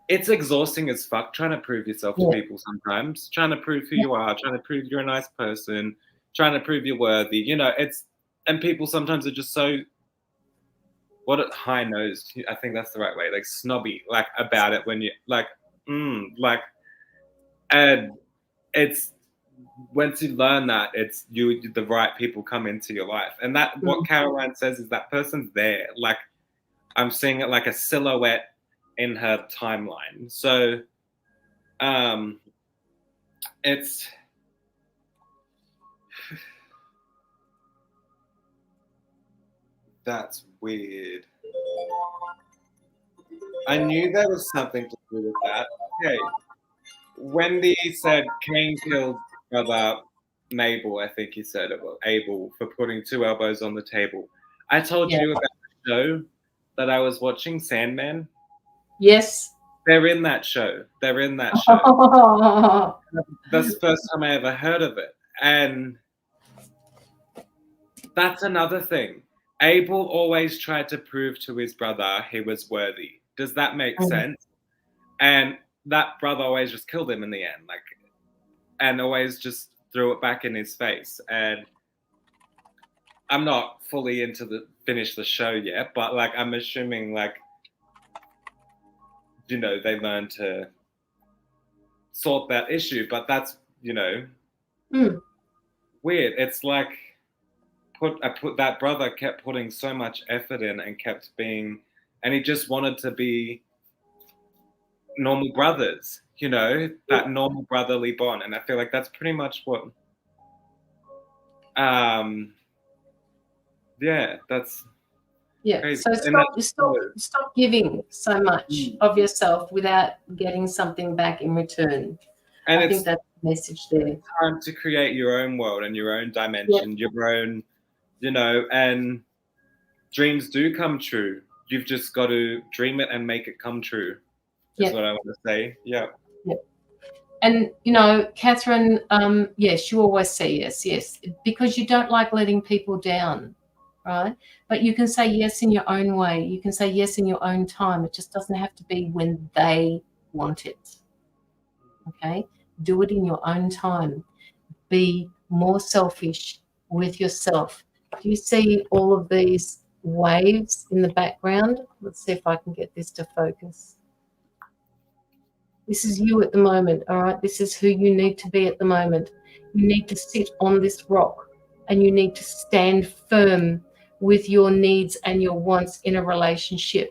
It's exhausting as fuck trying to prove yourself to people sometimes, trying to prove who you are, trying to prove you're a nice person, trying to prove you're worthy. You know, and people sometimes are just so, high-nosed, I think that's the right way, like snobby, like about it when you, and it's, once you learn that, it's the right people come into your life. And that, what Caroline says is that person's there. Like, I'm seeing it like a silhouette in her timeline. So, it's, that's weird. I knew there was something to do with that. Okay. Wendy said Cain killed brother Mabel, I think he said it was Abel, for putting 2 elbows on the table. I told you about the show that I was watching, Sandman. Yes. They're in that show. That's the first time I ever heard of it. And that's another thing. Abel always tried to prove to his brother he was worthy. Does that make sense? And that brother always just killed him in the end, like, and always just threw it back in his face. And I'm not fully finish the show yet, but like I'm assuming, like, you know, they learn to sort that issue. But that's, you know, weird. It's like that brother kept putting so much effort in and kept being, and he just wanted to be normal brothers, you know, that normal brotherly bond. And I feel like that's pretty much what, that's crazy. So stop giving so much of yourself without getting something back in return. And I think that's the message there. It's time to create your own world and your own dimension, your own, you know, and dreams do come true. You've just got to dream it and make it come true. Is what I want to say. And, you know, Catherine, yes, you always say yes, because you don't like letting people down, right? But you can say yes in your own way. You can say yes in your own time. It just doesn't have to be when they want it, okay? Do it in your own time. Be more selfish with yourself. Do you see all of these waves in the background? Let's see if I can get this to focus. This is you at the moment, all right? This is who you need to be at the moment. You need to sit on this rock and you need to stand firm with your needs and your wants in a relationship.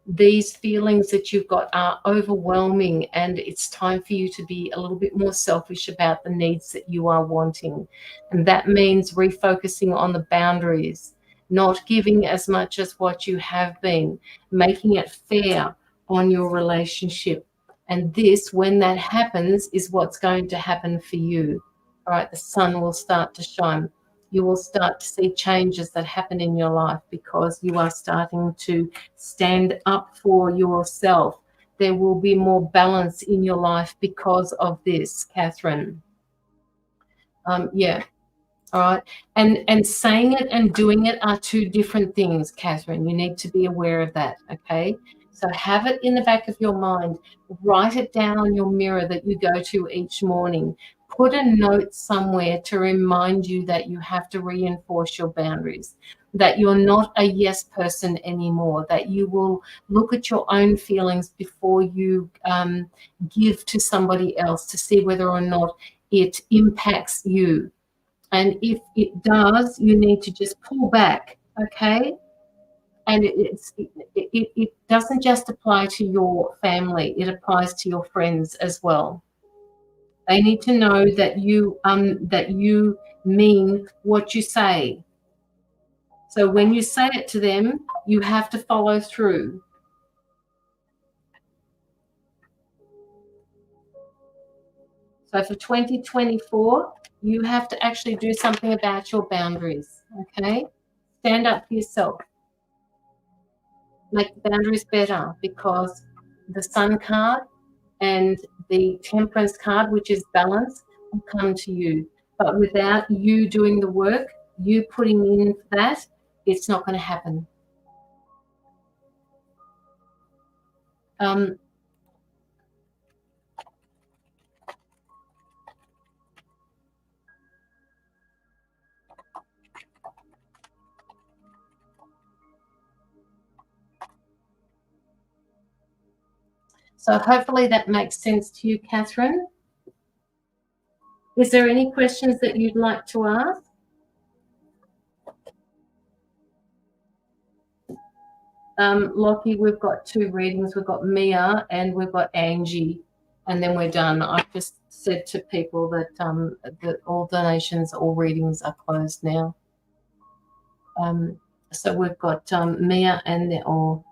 These feelings that you've got are overwhelming, and it's time for you to be a little bit more selfish about the needs that you are wanting. And that means refocusing on the boundaries, not giving as much as what you have been, making it fair on your relationship. And this, when that happens, is what's going to happen for you. All right, the sun will start to shine. You will start to see changes that happen in your life because you are starting to stand up for yourself. There will be more balance in your life because of this, Catherine. Yeah. All right. And saying it and doing it are two different things, Catherine. You need to be aware of that. Okay. So have it in the back of your mind. Write it down on your mirror that you go to each morning. Put a note somewhere to remind you that you have to reinforce your boundaries, that you're not a yes person anymore, that you will look at your own feelings before you give to somebody else to see whether or not it impacts you. And if it does, you need to just pull back, okay? And it doesn't just apply to your family, it applies to your friends as well. They need to know that you mean what you say. So when you say it to them, you have to follow through. So for 2024, you have to actually do something about your boundaries, okay? Stand up for yourself. Make the boundaries better, because the Sun card and the Temperance card, which is balance, will come to you. But without you doing the work, you putting in that, it's not going to happen. So hopefully that makes sense to you, Catherine. Is there any questions that you'd like to ask? Lockie, we've got 2 readings. We've got Mia and we've got Angie, and then we're done. I've just said to people that that all donations, all readings are closed now. So we've got Mia or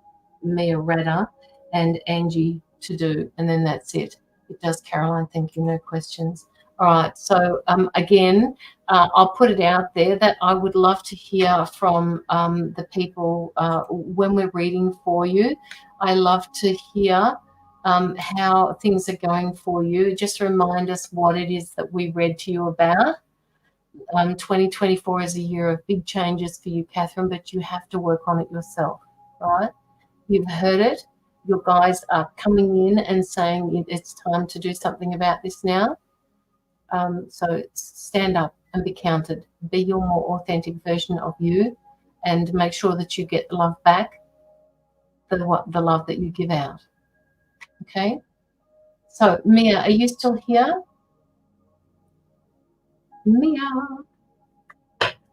Mia Radda and Angie to do, and then that's it. It does, Caroline. Thank you. No questions. All right. So again, I'll put it out there that I would love to hear from the people when we're reading for you. I love to hear how things are going for you. Just remind us what it is that we read to you about. 2024 is a year of big changes for you, Catherine, but you have to work on it yourself, right? You've heard it. Your guys are coming in and saying it's time to do something about this now. So stand up and be counted. Be your more authentic version of you, and make sure that you get the love back, the love that you give out. Okay? So, Mia, are you still here? Mia.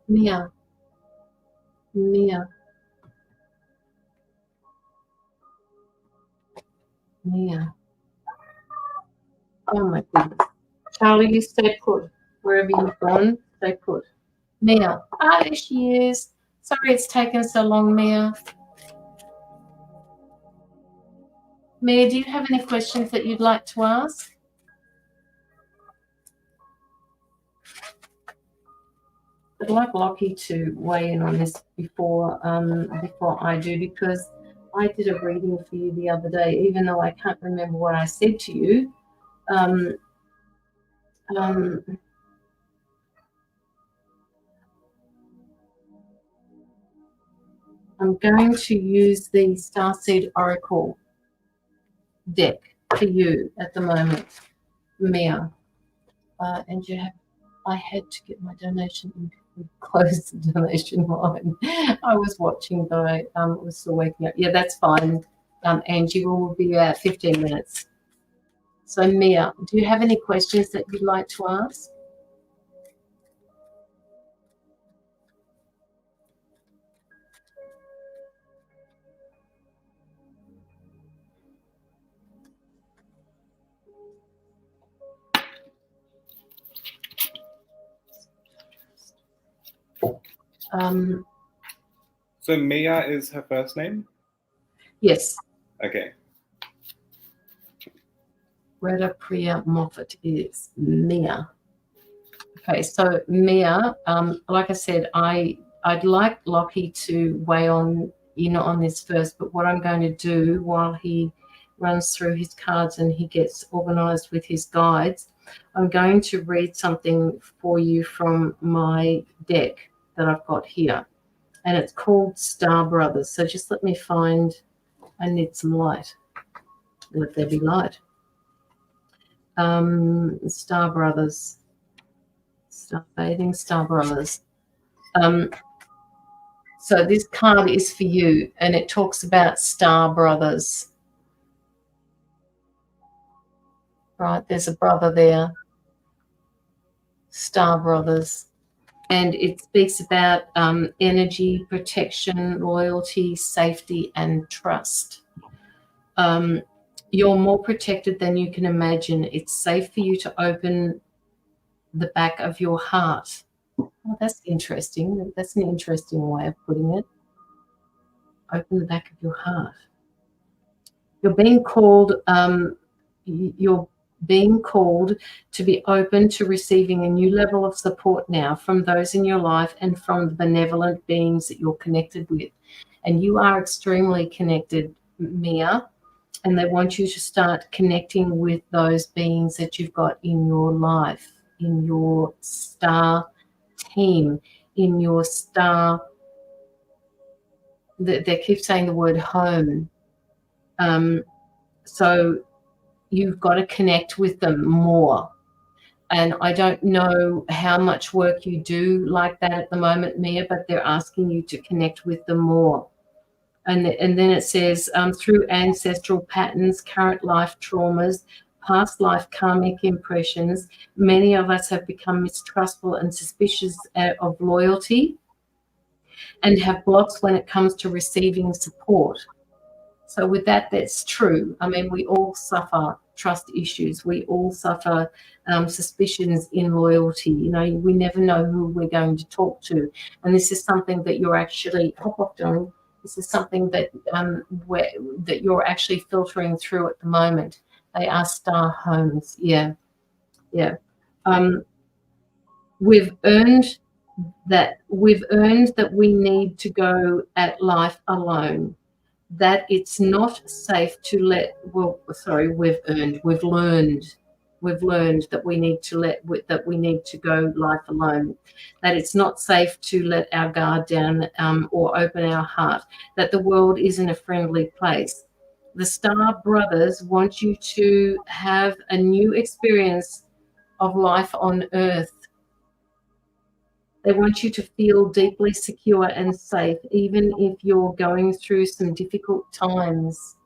Mia. Mia. Mia. Oh my goodness. Charlie, you stay put. Wherever you've gone, stay put. Mia. Ah, there she is. Sorry it's taken so long, Mia. Mia, do you have any questions that you'd like to ask? I'd like Lockie to weigh in on this before I do, because I did a reading for you the other day, even though I can't remember what I said to you. I'm going to use the Starseed Oracle deck for you at the moment. Mia. And you have, I had to get my donation in. Close the donation line. I was watching, but I was still waking up. Yeah, that's fine. Angie, will be 15 minutes. So Mia, do you have any questions that you'd like to ask? So Mia is her first name? Yes. Okay. Retta Priya Moffat is Mia. Okay, so Mia, like I said, I'd like Lockie to weigh in on this first, but what I'm going to do while he runs through his cards and he gets organized with his guides, I'm going to read something for you from my deck that I've got here, and it's called Star Brothers. So just let me find, I need some light. Let there be light. Star Brothers. Starbathing Star Brothers. So this card is for you, and it talks about Star Brothers. Right, there's a brother there. Star Brothers. And it speaks about energy, protection, loyalty, safety, and trust. You're more protected than you can imagine. It's safe for you to open the back of your heart. Oh, that's interesting. That's an interesting way of putting it. Open the back of your heart. You're being called. You're being called to be open to receiving a new level of support now from those in your life and from the benevolent beings that you're connected with. And you are extremely connected, Mia. And they want you to start connecting with those beings that you've got in your life, in your star team, in your star. They keep saying the word home. So you've got to connect with them more. And I don't know how much work you do like that at the moment, Mia, but they're asking you to connect with them more. And then it says, through ancestral patterns, current life traumas, past life karmic impressions, many of us have become mistrustful and suspicious of loyalty and have blocks when it comes to receiving support. So with that, that's true. I mean, we all suffer trust issues. We all suffer suspicions in loyalty. You know, we never know who we're going to talk to. And this is something that you're actually, this is something that that you're actually filtering through at the moment. They are star homes. Yeah. We've earned that we need to go at life alone. That it's not safe to let. We've learned that we need to go life alone. That it's not safe to let our guard down or open our heart. That the world isn't a friendly place. The Star Brothers want you to have a new experience of life on Earth. They want you to feel deeply secure and safe, even if you're going through some difficult times.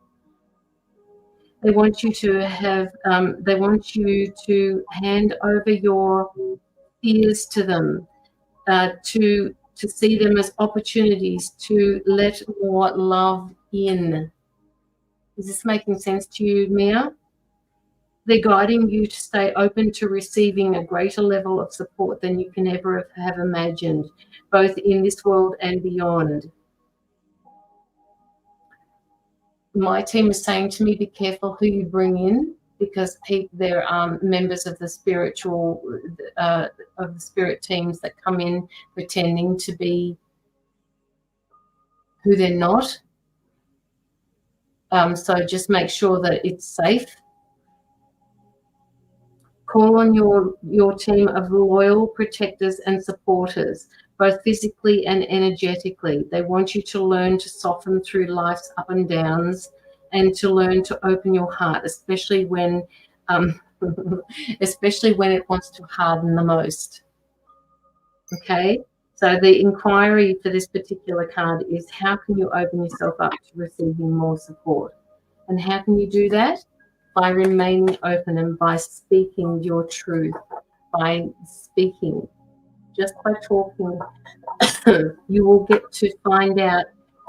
They want you to have, they want you to hand over your fears to them, to see them as opportunities to let more love in. Is this making sense to you, Mia? They're guiding you to stay open to receiving a greater level of support than you can ever have imagined, both in this world and beyond. My team is saying to me, be careful who you bring in, because there are members of the spirit teams that come in pretending to be who they're not. So just make sure that it's safe. Call on your team of loyal protectors and supporters, both physically and energetically. They want you to learn to soften through life's up and downs and to learn to open your heart, especially when especially when it wants to harden the most. Okay, so the inquiry for this particular card is, how can you open yourself up to receiving more support? And how can you do that? By remaining open and by speaking your truth, by speaking, just by talking, you will get to find out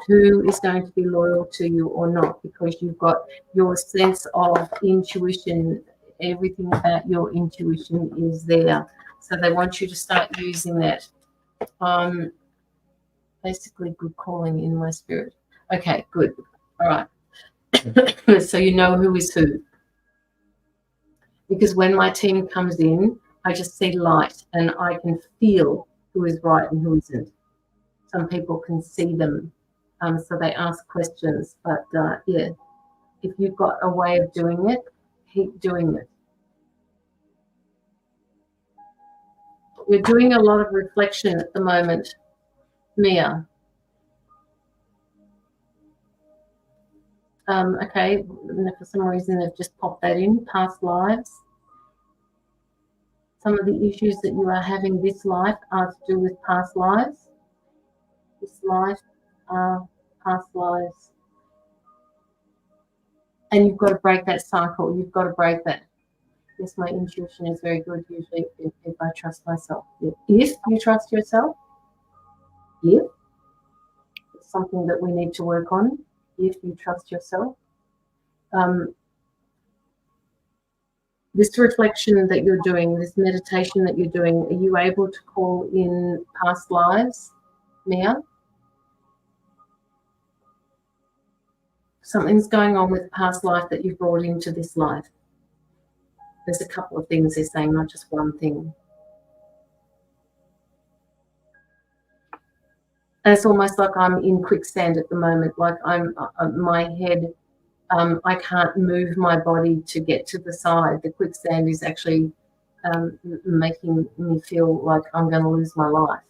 who is going to be loyal to you or not, because you've got your sense of intuition. Everything about your intuition is there. So they want you to start using that. Basically, good calling in my spirit. Okay, good. All right. So you know who is who. Because when my team comes in, I just see light and I can feel who is right and who isn't. Some people can see them, so they ask questions. But yeah, if you've got a way of doing it, keep doing it. You're doing a lot of reflection at the moment, Mia. Okay, for some reason they've just popped that in, past lives. Some of the issues that you are having this life are to do with past lives. This life, past lives. And you've got to break that cycle. You've got to break that. Yes, my intuition is very good usually if I trust myself. If you trust yourself, if it's something that we need to work on, if you trust yourself. This reflection that you're doing, this meditation that you're doing, are you able to call in past lives, Mia? Something's going on with past life that you've brought into this life. There's a couple of things they're saying, not just one thing. And it's almost like I'm in quicksand at the moment, like I'm my head, I can't move my body to get to the side. The quicksand is actually making me feel like I'm going to lose my life.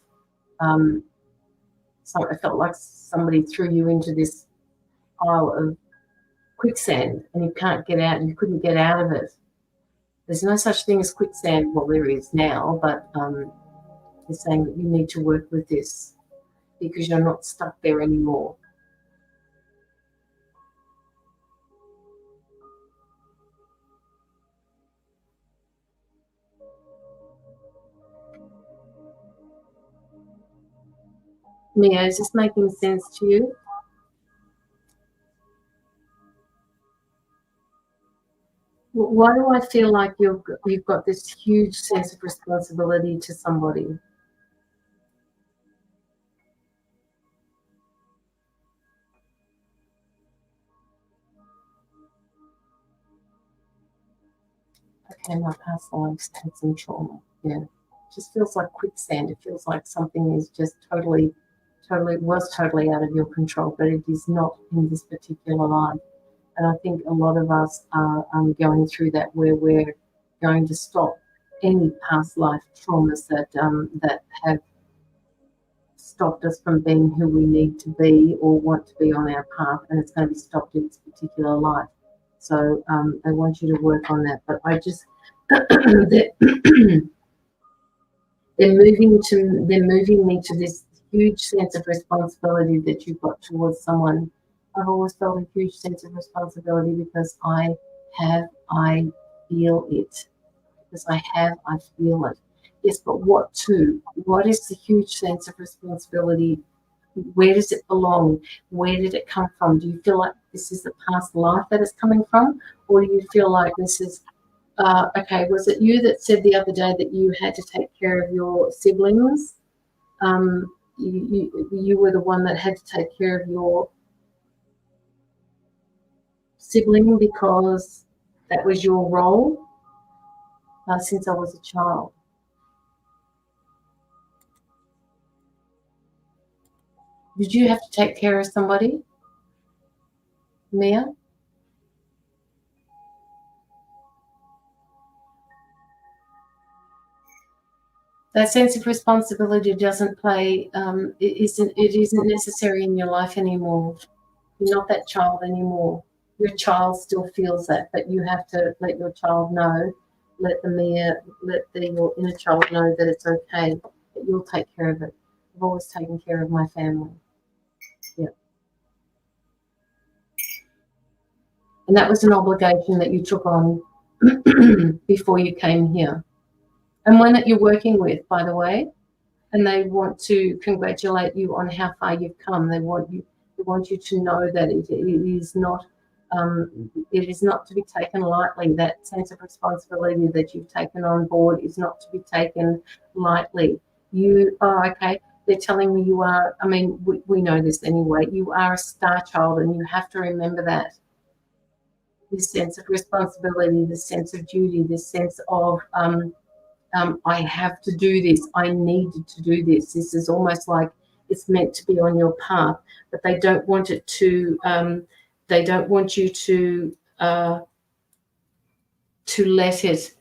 So I felt like somebody threw you into this pile of quicksand and you can't get out, and you couldn't get out of it. There's no such thing as quicksand. Well, there is now, but they're saying that you need to work with this because you're not stuck there anymore. Mia, is this making sense to you? Why do I feel like you've got this huge sense of responsibility to somebody? Okay, my past lives had some trauma. Yeah, it just feels like quicksand. It feels like something is just totally out of your control, but it is not in this particular life. And I think a lot of us are going through that, where we're going to stop any past life traumas that have stopped us from being who we need to be or want to be on our path, and it's going to be stopped in this particular life. So they want you to work on that. But I just they're moving me to this huge sense of responsibility that you've got towards someone. I've always felt a huge sense of responsibility because I feel it. Because I feel it. Yes, but what to? What is the huge sense of responsibility? Where does it belong? Where did it come from? Do you feel like this is the past life that it's coming from? Or do you feel like this is, okay, was it you that said the other day that you had to take care of your siblings? You were the one that had to take care of your sibling because that was your role since I was a child. Did you have to take care of somebody, Mia? That sense of responsibility doesn't play. It isn't necessary in your life anymore. You're not that child anymore. Your child still feels that, but you have to let your child know let your inner child know that it's okay, that you'll take care of it. I've always taken care of my family. Yeah. And that was an obligation that you took on before you came here. And one that you're working with, by the way, and they want to congratulate you on how far you've come. They want you to know that it is not to be taken lightly. That sense of responsibility that you've taken on board is not to be taken lightly. Okay, they're telling me you are, I mean, we know this anyway, you are a star child, and you have to remember that. This sense of responsibility, this sense of duty, this sense of I have to do this. I need to do this. This is almost like it's meant to be on your path, but they don't want it to. They don't want you to let it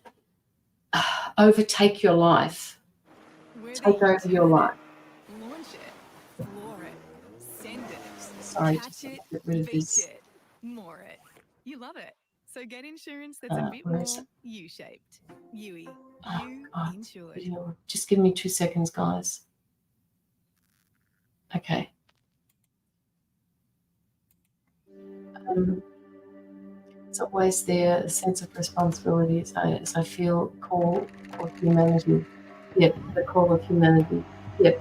overtake your life, take over your life. Launch it, floor it, send it, Sorry, catch just it, get rid of beat this. it, more it. You love it. So get insurance that's a bit more U-shaped. Yui, you insured. Just give me 2 seconds, guys. Okay. It's always there, a sense of responsibility as I feel call of humanity. Yep, the call of humanity. Yep.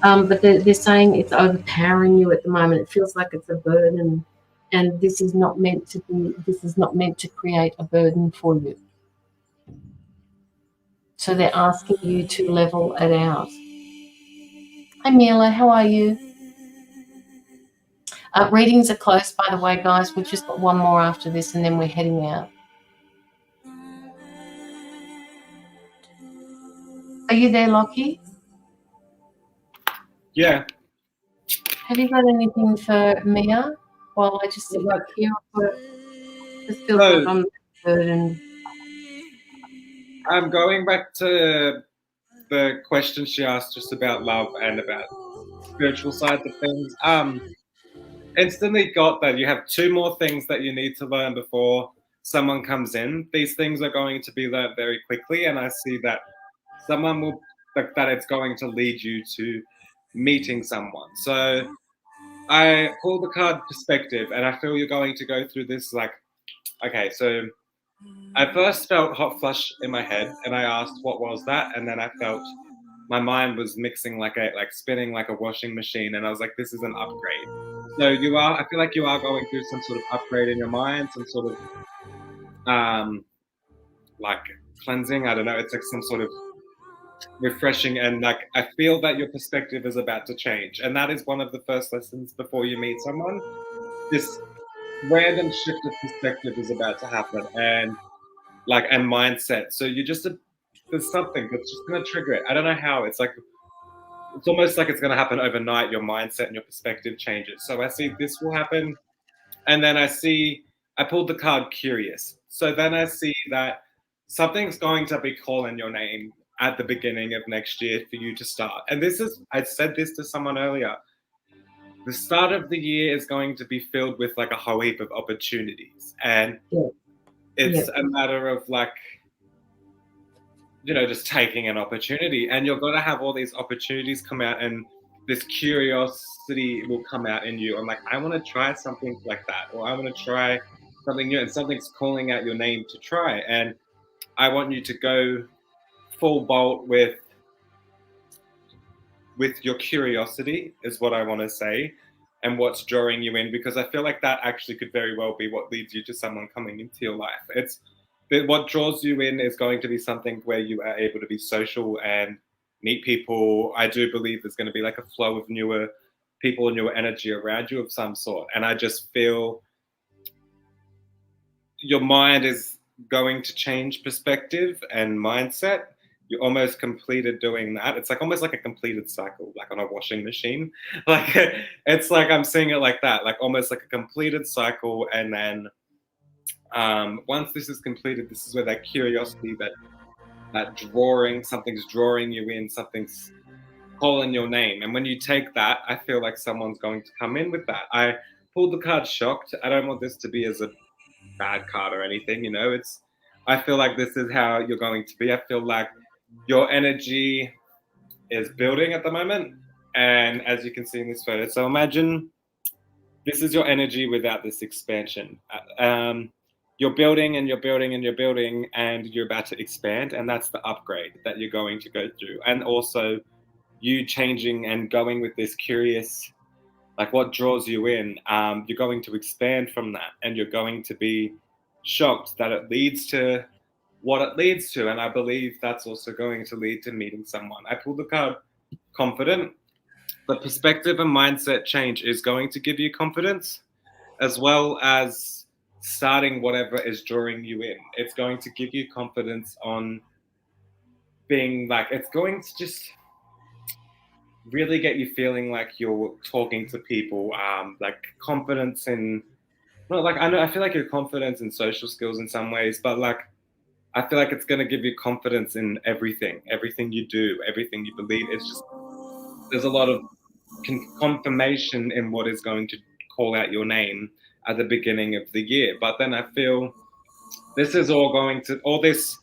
But they're saying it's overpowering you at the moment. It feels like it's a burden, and this is not meant to be. This is not meant to create a burden for you. So they're asking you to level it out. Hi, Mila. How are you? Readings are closed, by the way, guys. We've just got one more after this, and then we're heading out. Are you there, Lockie? Yeah. Have you got anything for Mia? While I just sit back here, just feels like I'm burdened. I'm going back to the question she asked just about love and about spiritual sides of things. Instantly got that you have 2 more things that you need to learn before someone comes in. These things are going to be learned very quickly, and I see that someone will that it's going to lead you to meeting someone. So I pull the card perspective, and I feel you're going to go through this like, okay, so I first felt hot flush in my head, and I asked what was that, and then I felt my mind was mixing like spinning like a washing machine, and I was like, this is an upgrade. So I feel like you are going through some sort of upgrade in your mind, some sort of like cleansing. I don't know. It's like some sort of refreshing, and like I feel that your perspective is about to change, and that is one of the first lessons before you meet someone. This random shift of perspective is about to happen, and mindset. So there's something that's just going to trigger it. I don't know how. It's almost like it's going to happen overnight. Your mindset and your perspective changes. So I see this will happen, and then I pulled the card curious. So then I see that something's going to be calling your name at the beginning of next year for you to start. And I said this to someone earlier. The start of the year is going to be filled with like a whole heap of opportunities, and it's a matter of like, just taking an opportunity, and you're going to have all these opportunities come out, and this curiosity will come out in you. I'm like, I want to try something like that, or I want to try something new, and something's calling out your name to try. And I want you to go full bolt with your curiosity is what I want to say, and what's drawing you in, because I feel like that actually could very well be what leads you to someone coming into your life. What draws you in is going to be something where you are able to be social and meet people. I do believe there's going to be like a flow of newer people and newer energy around you of some sort. And I just feel your mind is going to change perspective and mindset. You almost completed doing that. It's like almost like a completed cycle, like on a washing machine. Like it's like I'm seeing it like that, like almost like a completed cycle. And then once this is completed, this is where that curiosity, that drawing, something's drawing you in, something's calling your name. And when you take that, I feel like someone's going to come in with that. I pulled the card shocked. I don't want this to be as a bad card or anything, I feel like this is how you're going to be. I feel like your energy is building at the moment. And as you can see in this photo, so imagine this is your energy without this expansion. You're building and you're building and you're building and you're about to expand. And that's the upgrade that you're going to go through. And also you changing and going with this curious, like what draws you in. You're going to expand from that and you're going to be shocked that it leads to what it leads to. And I believe that's also going to lead to meeting someone. I pulled the card confident. The perspective and mindset change is going to give you confidence, as well as starting whatever is drawing you in. It's going to give you confidence on being like, it's going to just really get you feeling like you're talking to people, like confidence in, well, like I feel like your confidence in social skills in some ways, but like I feel like it's going to give you confidence in everything you do, everything you believe. It's just, there's a lot of confirmation in what is going to call out your name at the beginning of the year. But then I feel this is all going to, all this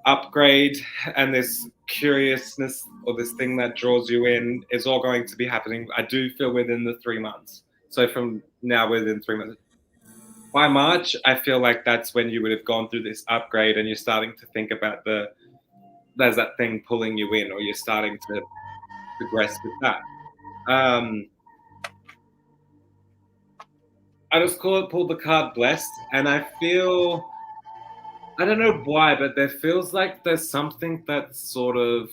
upgrade and this curiousness or this thing that draws you in is all going to be happening, I do feel, within the 3 months. So from now, within 3 months. By March, I feel like that's when you would have gone through this upgrade and you're starting to think about there's that thing pulling you in, or you're starting to progress with that. I just pulled the card Blessed, and I feel, I don't know why, but there feels like there's something that sort of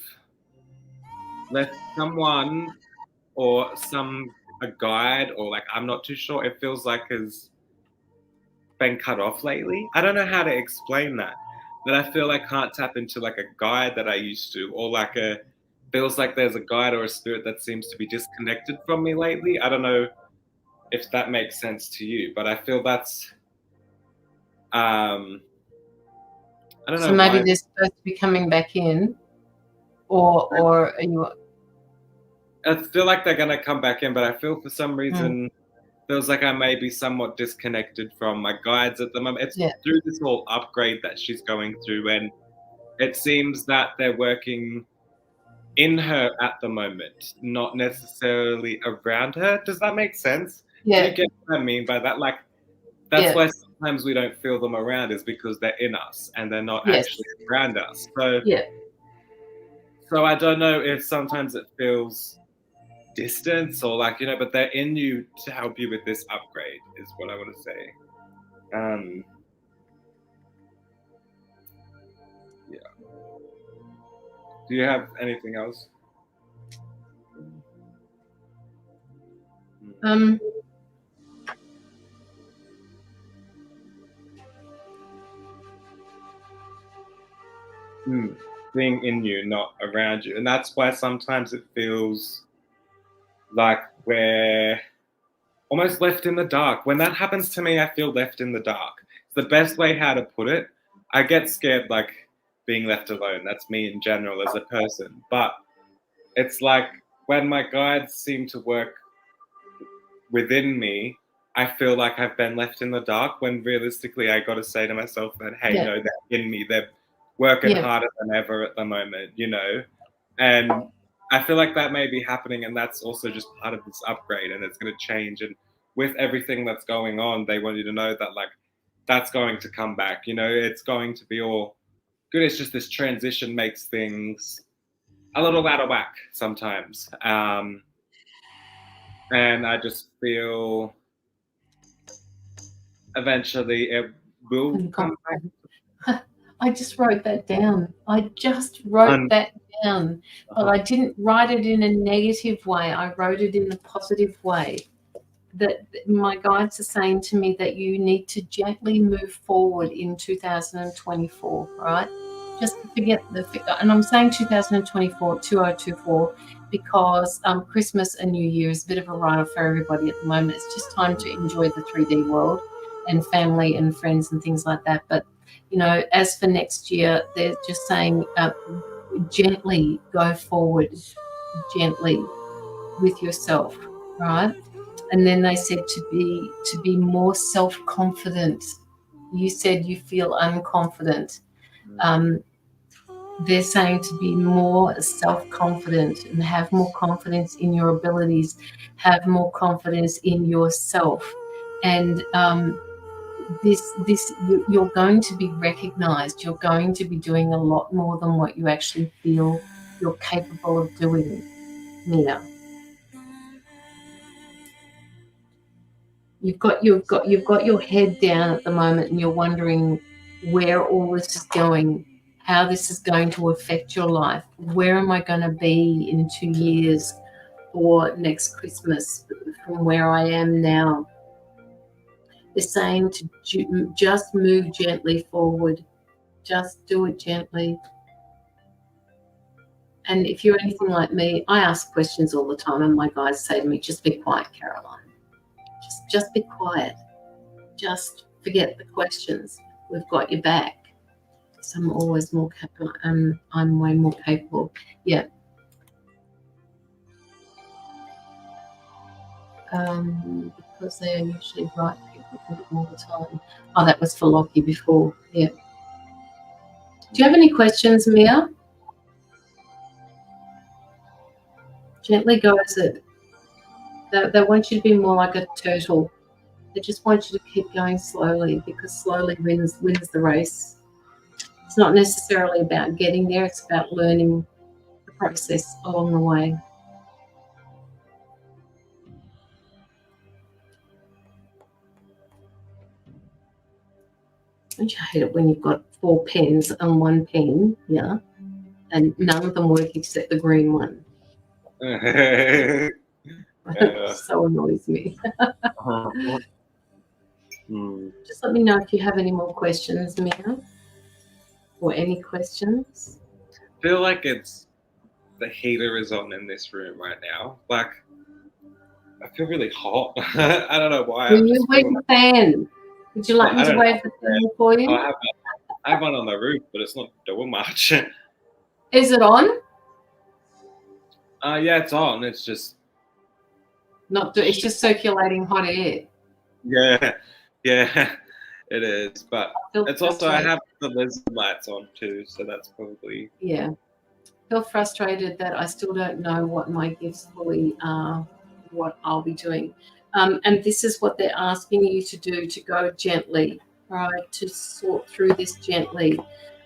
left someone or a guide, or like, I'm not too sure. It feels like has been cut off lately. I don't know how to explain that, but I feel I can't tap into like a guide that I used to, or like feels like there's a guide or a spirit that seems to be disconnected from me lately. I don't know if that makes sense to you, but I feel that's, I don't know. So maybe why. they're supposed to be coming back in, or are you? I feel like they're gonna come back in, but I feel for some reason feels like I may be somewhat disconnected from my guides at the moment. It's through this whole upgrade that she's going through, and it seems that they're working in her at the moment, not necessarily around her. Does that make sense? Yeah. Do you get what I mean by that? Like, that's why sometimes we don't feel them around, is because they're in us and they're not actually around us. So, so I don't know if sometimes it feels distance or like, but they're in you to help you with this upgrade, is what I want to say. Yeah. Do you have anything else? Being in you, not around you. And that's why sometimes it feels like we're almost left in the dark. When that happens to me, I feel left in the dark. It's the best way how to put it. I get scared, like, being left alone. That's me in general as a person. But it's like when my guides seem to work within me, I feel like I've been left in the dark, when realistically I got to say to myself that, hey, no, they're in me. They're working harder than ever at the moment, And I feel like that may be happening, and that's also just part of this upgrade, and it's going to change. And with everything that's going on, they want you to know that, like, that's going to come back. It's going to be all good. It's just this transition makes things a little out of whack sometimes. And I just feel eventually it will come back. I just wrote that down. But I didn't write it in a negative way. I wrote it in a positive way. That my guides are saying to me that you need to gently move forward in 2024, right? Just forget the figure. And I'm saying 2024, because Christmas and New Year is a bit of a write-off for everybody at the moment. It's just time to enjoy the 3D world and family and friends and things like that. But, as for next year, they're just saying gently go forward, gently with yourself, right? And then they said to be more self-confident, you said you feel unconfident. They're saying to be more self-confident and have more confidence in your abilities, have more confidence in yourself. And you're going to be recognized. You're going to be doing a lot more than what you actually feel you're capable of doing, Mia. You've got your head down at the moment, and you're wondering where all this is going, how this is going to affect your life. Where am I going to be in 2 years or next Christmas from where I am now? They're saying to just move gently forward. Just do it gently. And if you're anything like me, I ask questions all the time, and my guys say to me, just be quiet, Caroline. Just be quiet. Just forget the questions. We've got your back. So I'm always more capable. I'm way more capable. Yeah. Because they are usually right people all the time. Oh, that was for Lockie before. Yeah. Do you have any questions, Mia? Gently go as it. They want you to be more like a turtle. They just want you to keep going slowly, because slowly wins the race. It's not necessarily about getting there. It's about learning the process along the way. Don't you hate it when you've got 4 pens and 1 pen, yeah, and none of them work except the green one? It so annoys me. Just let me know if you have any more questions, Mia, or any questions. I feel like it's the heater is on in this room right now. Like, I feel really hot. I don't know why. Will you wave the fan? Would you like me to wave the fan for you? I have one on the roof, but it's not doing much. Is it on? Yeah, it's on. It's just it's just circulating hot air. Yeah, it is. But it's also I have the lizard lights on too, so that's probably I feel frustrated that I still don't know what my gifts fully are, what I'll be doing. And this is what they're asking you to do, to go gently, right, to sort through this gently.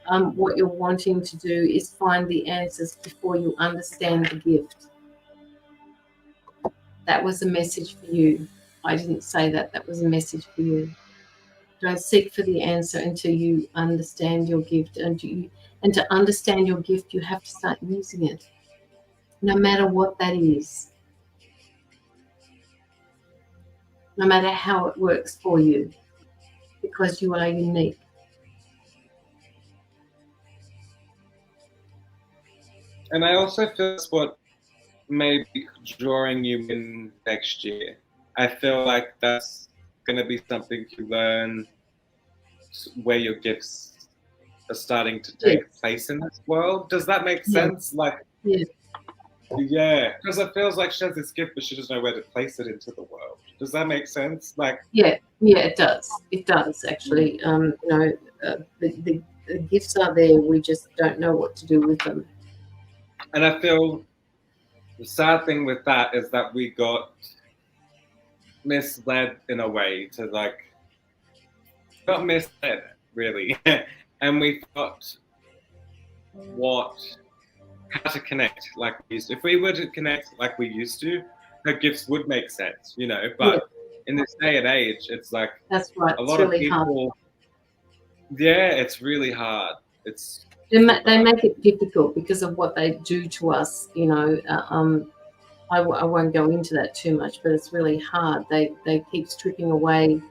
What you're wanting to do is find the answers before you understand the gift. That was a message for you. I didn't say that. That was a message for you. Don't seek for the answer until you understand your gift. And to understand your gift, you have to start using it, no matter what that is, no matter how it works for you, because you are unique. And I also feel that's what may be drawing you in next year. I feel like that's going to be something you learn, where your gifts are starting to take place in this world. Does that make sense? Like, yeah, because it feels like she has this gift, but she doesn't know where to place it into the world. Does that make sense? Like, yeah, it does. It does actually. The gifts are there. We just don't know what to do with them. And I feel the sad thing with that is that we got misled in a way to got misled really, and we got how to connect like we used to. If we were to connect like we used to, her gifts would make sense, you know. But in this day and age, it's like that's right. A lot of people. Hard. Yeah, it's really hard. They make it difficult because of what they do to us, you know. I won't go into that too much, but it's really hard. They keep stripping away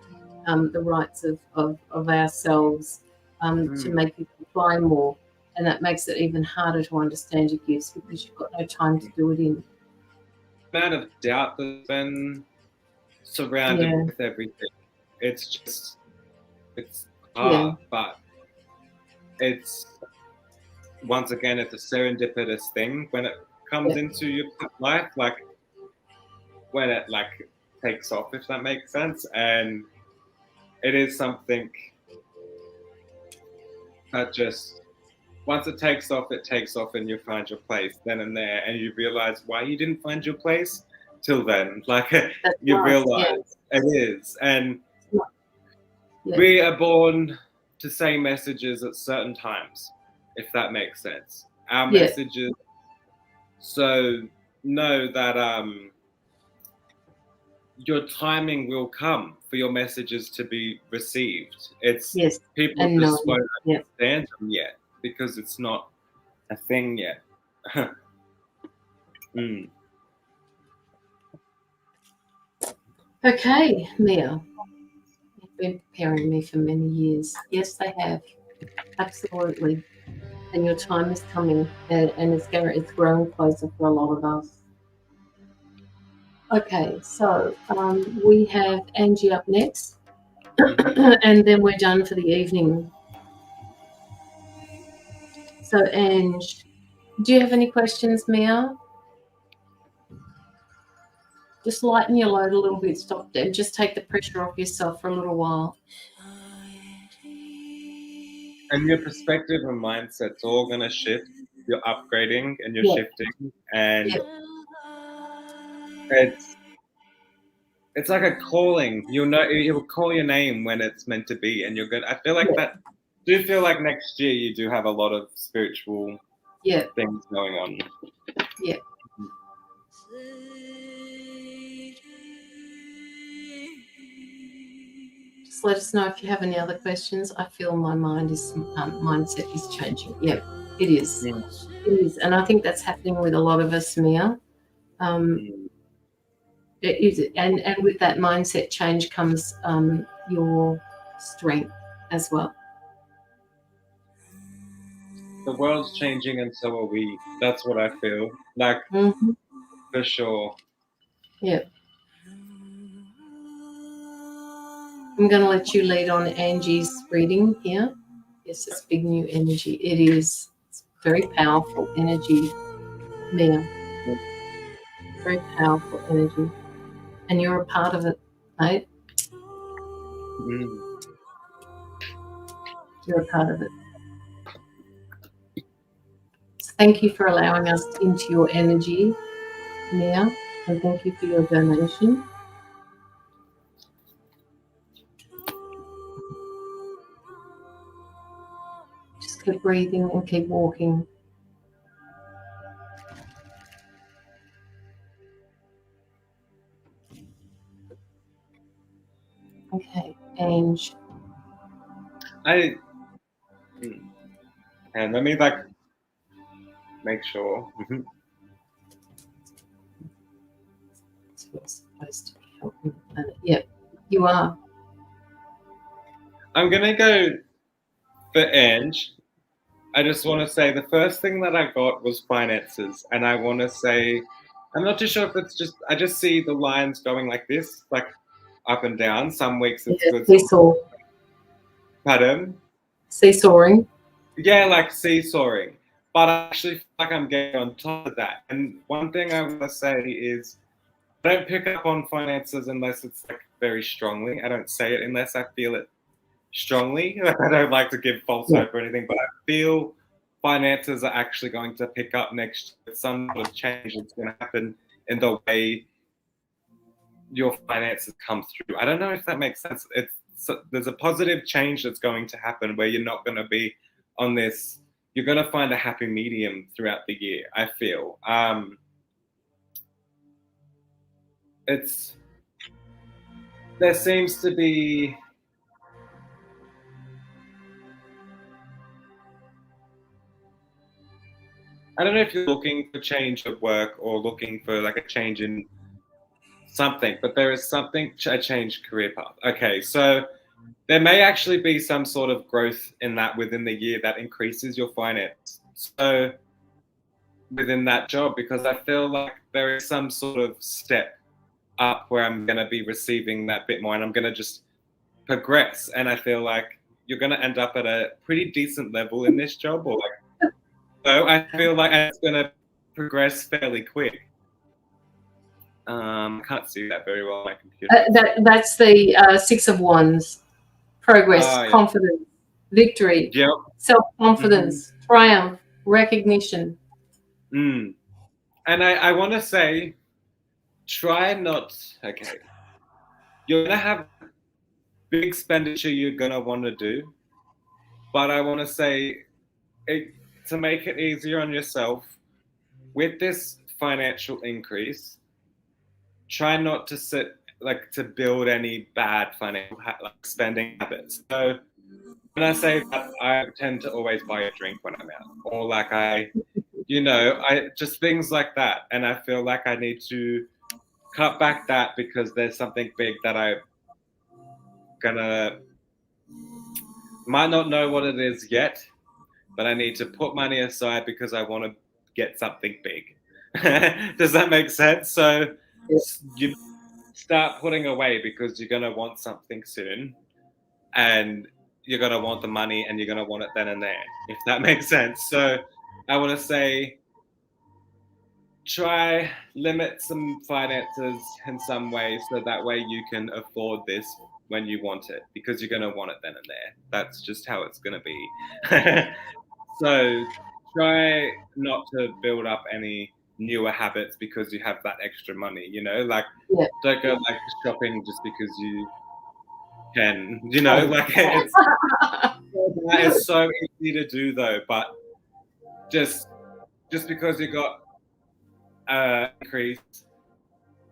the rights of ourselves to make you fly more, and that makes it even harder to understand your gifts because you've got no time to do it in. The amount of doubt that's been surrounded with everything, it's hard, but it's once again it's a serendipitous thing when it comes into your life, like when it like takes off, if that makes sense. And it is something that just, once it takes off, and you find your place then and there, and you realize why you didn't find your place till then. Like, you realize it is. And we are born to say messages at certain times, if that makes sense. Our messages, so know that your timing will come for your messages to be received. It's people just won't understand them yet because it's not a thing yet. Okay, Mia. You've been preparing me for many years. Yes, they have. Absolutely. And your time is coming, and it's growing closer for a lot of us. Okay, so we have Angie up next, and then we're done for the evening. So, Ange, do you have any questions, Mia? Just lighten your load a little bit. Stop there. Just take the pressure off yourself for a little while. And your perspective and mindset's all going to shift. You're upgrading and you're shifting. And it's like a calling. You'll know, you'll call your name when it's meant to be. And you're good. I feel like do feel like next year you do have a lot of spiritual things going on. Yeah. Just let us know if you have any other questions. I feel my mindset is changing. Yeah, it is. It is. And I think that's happening with a lot of us, Mia. It is. And with that mindset change comes your strength as well. The world's changing and so are we. That's what I feel. Like, for sure. Yeah. I'm going to let you lead on Angie's reading here. Yes, it's big new energy. It is. It's very powerful energy, Mia. Very powerful energy. And you're a part of it, mate. You're a part of it. So thank you for allowing us into your energy, Mia. And thank you for your donation. Just keep breathing and keep walking. Okay, Ange. And let me make sure. So you're supposed to be helping the planet. Yeah, you are. I'm gonna go for Ange. I just want to say the first thing that I got was finances, and I want to say I'm not too sure if it's just I just see the lines going like this, like up and down. Some weeks it's good. Seesaw. Pardon? Seesawing. Yeah, like seesawing. But I actually feel like I'm getting on top of that. And one thing I want to say is I don't pick up on finances unless it's like very strongly. I don't say it unless I feel it strongly. I don't like to give false hope or anything, but I feel finances are actually going to pick up next year. Some sort of change that's going to happen in the way your finances come through. I don't know if that makes sense. There's a positive change that's going to happen where you're not going to be on this. You're going to find a happy medium throughout the year, I feel. There seems to be I don't know if you're looking for change at work or looking for like a change in something, but there is a change career path. Okay, so there may actually be some sort of growth in that within the year that increases your finance. So within that job, because I feel like there is some sort of step up where I'm going to be receiving that bit more and I'm going to just progress. And I feel like you're going to end up at a pretty decent level in this job, or like, so I feel like it's going to progress fairly quick. I can't see that very well on my computer. That's the Six of Wands. Progress, confidence. victory, Yep. self-confidence, triumph, recognition. And I want to say, try not, okay, you're going to have big expenditure you're going to want to do, but I want to say, to make it easier on yourself, with this financial increase, try not to to build any bad financial spending habits. So when I say that, I tend to always buy a drink when I'm out, or like I just things like that. And I feel like I need to cut back that because there's something big that I might not know what it is yet, but I need to put money aside because I want to get something big. Does that make sense? So you start putting away because you're going to want something soon, and you're going to want the money, and you're going to want it then and there, if that makes sense. So I want to say, try limit some finances in some way, so that way you can afford this when you want it, because you're going to want it then and there. That's just how it's going to be. So try not to build up any newer habits because you have that extra money, like don't go like shopping just because you can, like it's so easy to do though, but just because you got increase,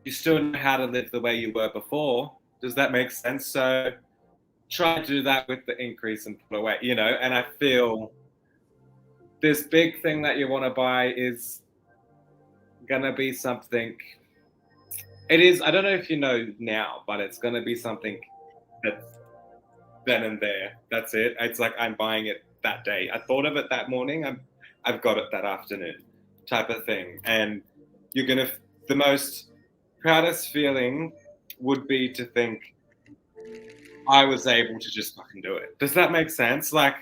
you still know how to live the way you were before. Does that make sense? So try to do that with the increase and put away, and I feel this big thing that you want to buy is gonna be something. It is. I don't know if you know now, but it's gonna be something that's then and there. That's it. It's like I'm buying it that day. I thought of it that morning. I've got it that afternoon, type of thing. And you're gonna. The most proudest feeling would be to think I was able to just fucking do it. Does that make sense? Like,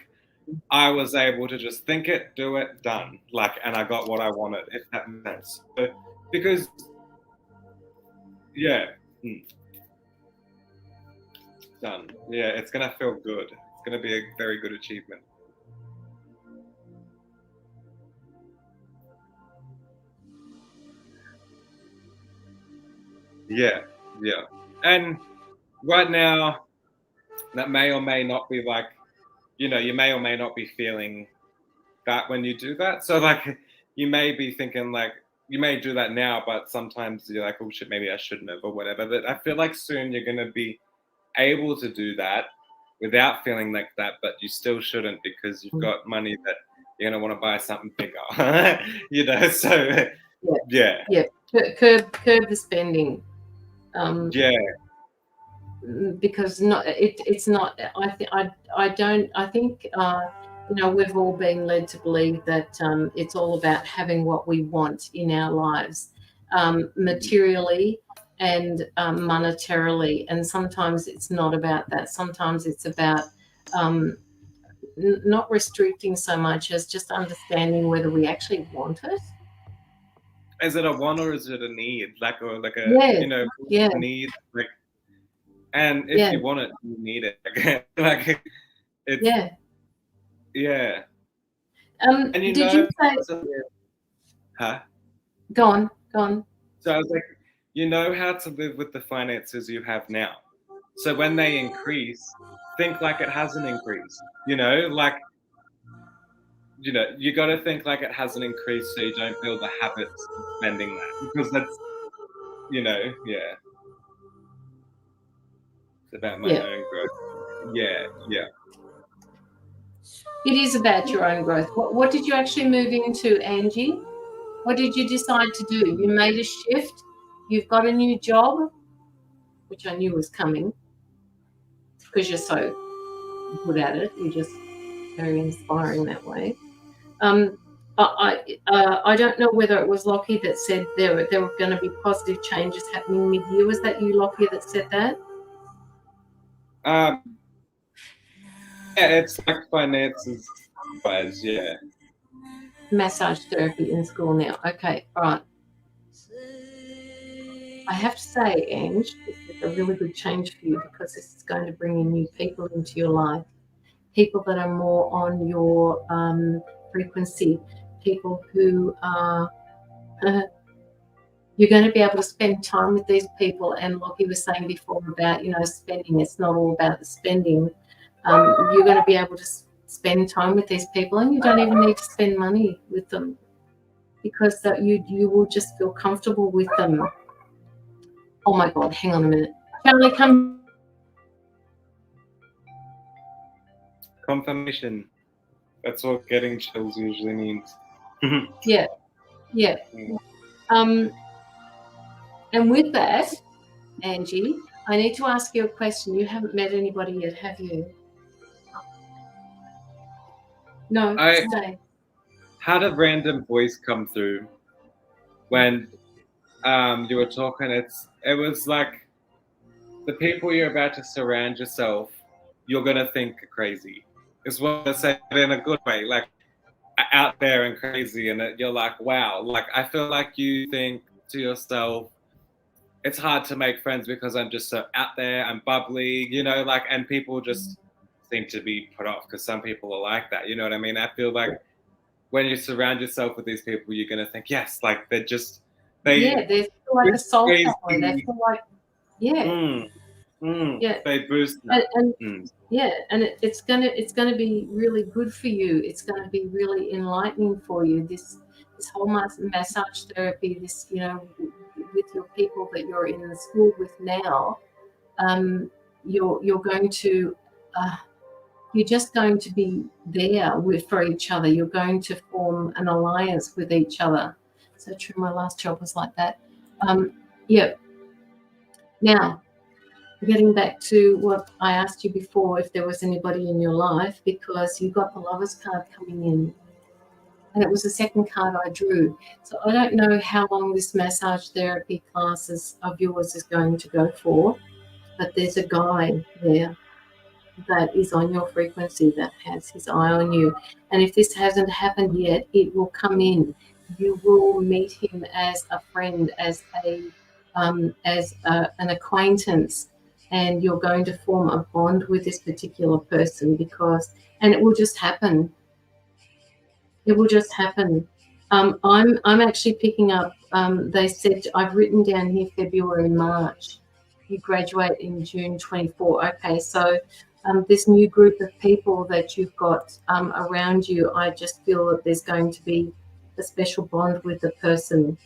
I was able to just think it, do it, done. Like, and I got what I wanted, if that makes sense. But because, done. Yeah, it's going to feel good. It's going to be a very good achievement. Yeah. And right now, that may or may not be like, you may or may not be feeling that when you do that. So like, you may be thinking like, you may do that now, but sometimes you're like, oh shit, maybe I shouldn't have or whatever. But I feel like soon you're going to be able to do that without feeling like that, but you still shouldn't, because you've got money that you're going to want to buy something bigger, so yeah. Curb the spending. Because it's not. I think we've all been led to believe that it's all about having what we want in our lives, materially and monetarily, and sometimes it's not about that. Sometimes it's about not restricting so much as just understanding whether we actually want it. Is it a want or is it a need? Need, like, and if you want it, you need it. Like, it's yeah. And did you say? Huh? Go on. So I was like, you know how to live with the finances you have now. So when they increase, think like it hasn't increased. Like, you got to think like it hasn't increased, so you don't build the habits of spending that, because that's, yeah. It's about my own growth. Yeah. It is about your own growth. What did you actually move into, Angie? What did you decide to do? You made a shift. You've got a new job, which I knew was coming because you're so good at it. You're just very inspiring that way. I don't know whether it was Lockie that said there were going to be positive changes happening mid-year. Was that you, Lockie, that said that? Yeah, it's like finances wise, yeah. Massage therapy in school now. Okay, all right. I have to say, Ange, this is a really good change for you, because this is going to bring in new people into your life. people that are more on your frequency, people who are you're going to be able to spend time with these people. And Lockie was saying before about, you know, spending. It's not all about the spending. You're going to be able to spend time with these people, and you don't even need to spend money with them, because that you will just feel comfortable with them. Oh my God, hang on a minute. Charlie, come. Confirmation. That's what getting chills usually means. Yeah. And with that, Angie, I need to ask you a question. You haven't met anybody yet, have you? No, stay. Had a random voice come through when you were talking. It was like the people you're about to surround yourself, you're gonna think are crazy. It's what I said in a good way, like out there and crazy, and you're like, wow. Like I feel like you think to yourself, it's hard to make friends because I'm just so out there, I'm bubbly, you know, like, and people just seem to be put off because some people are like that, you know what I mean? I feel like when you surround yourself with these people, you're going to think, yes, like they feel like a soul family. They feel like, they boost and it's gonna be really good for you. It's gonna be really enlightening for you. This whole massage therapy, this, you know, with your people that you're in the school with now, you're going to you're just going to be there for each other. You're going to form an alliance with each other. So true. My last job was like that. Now, getting back to what I asked you before, if there was anybody in your life, because you got the Lovers card coming in, and it was the second card I drew. So I don't know how long this massage therapy classes of yours is going to go for, but there's a guy there that is on your frequency that has his eye on you. And if this hasn't happened yet, it will come in. You will meet him as a friend, as an acquaintance, and you're going to form a bond with this particular person, and it will just happen. It will just happen. I'm actually picking up, they said, I've written down here February, March. You graduate in June 24. Okay, so this new group of people that you've got around you, I just feel that there's going to be a special bond with the person.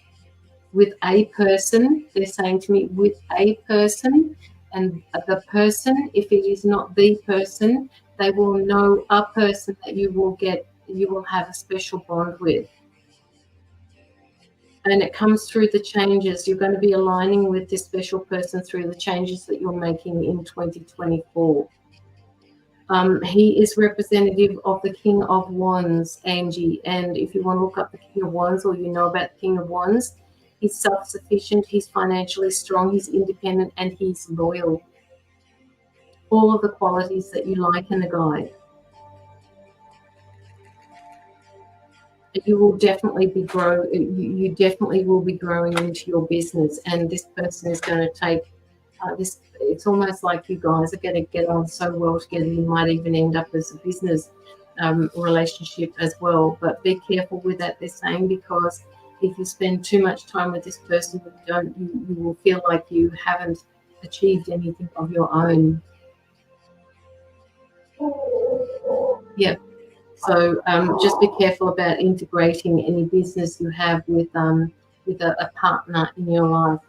With a person, they're saying to me, with a person, and the person, if it is not the person, they will know a person that you will have a special bond with. And it comes through the changes. You're going to be aligning with this special person through the changes that you're making in 2024. He is representative of the King of Wands, Angie. And if you want to look up the King of Wands, or you know about the King of Wands, he's self-sufficient, he's financially strong, he's independent, and he's loyal. All of the qualities that you like in a guy. You will definitely you definitely will be growing into your business, and this person is going to take this. It's almost like you guys are going to get on so well together. You might even end up as a business relationship as well. But be careful with that, they're saying, because if you spend too much time with this person, you will feel like you haven't achieved anything of your own. Yep. So just be careful about integrating any business you have with a partner in your life.